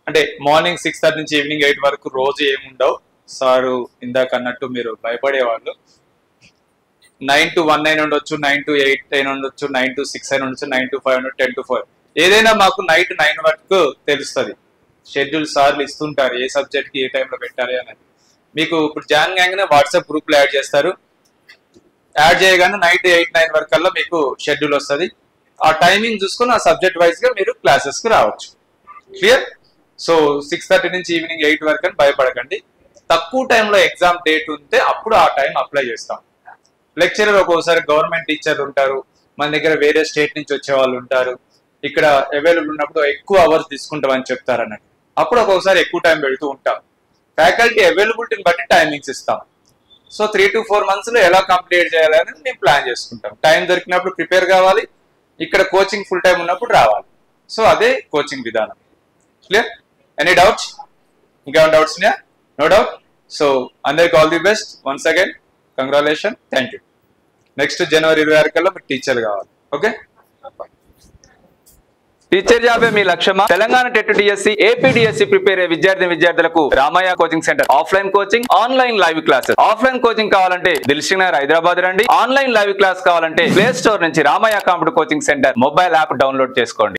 A: అంటే మార్నింగ్ 6:30 నుంచి ఈవినింగ్ 8 వరకు రోజు ఏముండవు. సారు ఇందాక అన్నట్టు మీరు భయపడేవాళ్ళు 9 to 1 అయిన ఉండొచ్చు, 9 to 8 అయిన ఉండొచ్చు, 9 to 6 అయిన ఉండొచ్చు, 9 to 5 ఉండొచ్చు, 10 to 4 ఏదైనా మాకు నైట్ 9 వరకు తెలుస్తుంది. షెడ్యూల్ సార్లు ఇస్తుంటారు ఏ సబ్జెక్ట్కి ఏ టైంలో పెట్టాలి అనేది. మీకు ఇప్పుడు జాయిన్ కాగానే వాట్సాప్ గ్రూప్లో యాడ్ చేస్తారు. యాడ్ చేయగానే నైట్ 8-9 వరకు కల్లా మీకు షెడ్యూల్ వస్తుంది. ఆ టైమింగ్ చూసుకొని ఆ సబ్జెక్ట్ వైజ్గా మీరు క్లాసెస్కి రావచ్చు. క్లియర్? సో 6:30 నుంచి ఈవినింగ్ 8 వరకు అని భయపడకండి. తక్కువ టైంలో ఎగ్జామ్ డేట్ ఉంటే అప్పుడు ఆ టైం అప్లై చేస్తాం. లెక్చరర్ ఒక్కోసారి గవర్నమెంట్ టీచర్లు ఉంటారు, మన దగ్గర వేరే స్టేట్ నుంచి వచ్చే వాళ్ళు ఉంటారు. ఇక్కడ అవైలబుల్ ఉన్నప్పుడు ఎక్కువ అవర్స్ తీసుకుంటామని చెప్తారు అన్నట్టు. అప్పుడు ఒక్కొక్కసారి ఎక్కువ టైం పెడుతూ ఉంటాం. ఫ్యాకల్టీ అవైలబిలిటీని బట్టి టైమింగ్స్ ఇస్తాం. సో 3 to 4 monthsలో ఎలా కంప్లీట్ చేయాలని మేము ప్లాన్ చేసుకుంటాం. టైం దొరికినప్పుడు ప్రిపేర్ కావాలి, ఇక్కడ కోచింగ్ ఫుల్ టైం ఉన్నప్పుడు రావాలి. సో అదే కోచింగ్ విధానం. క్లియర్? Any doubts? ఇంకా డౌట్స్ ఉన్నాయా? No doubt. సో అందరికి all the best. Once again congratulation. Thank you. Next January 26 కల్లా మీకు టీచర్ కావాలి. ఓకే,
D: టీచర్ జాబే మీ లక్ష్యమా? Telangana TET DSC, AP DSC prepare అయ్యే విద్యార్థులకు Ramaiah coaching centre offline coaching, online live classes. Offline coaching కావాలంటే దిల్సుఖ్ నగర్ హైదరాబాద్ రండి. ఆన్లైన్ లైవ్ క్లాస్ కావాలంటే ప్లే స్టోర్ నుంచి Ramaiah computer coaching centre mobile app download చేసుకోండి.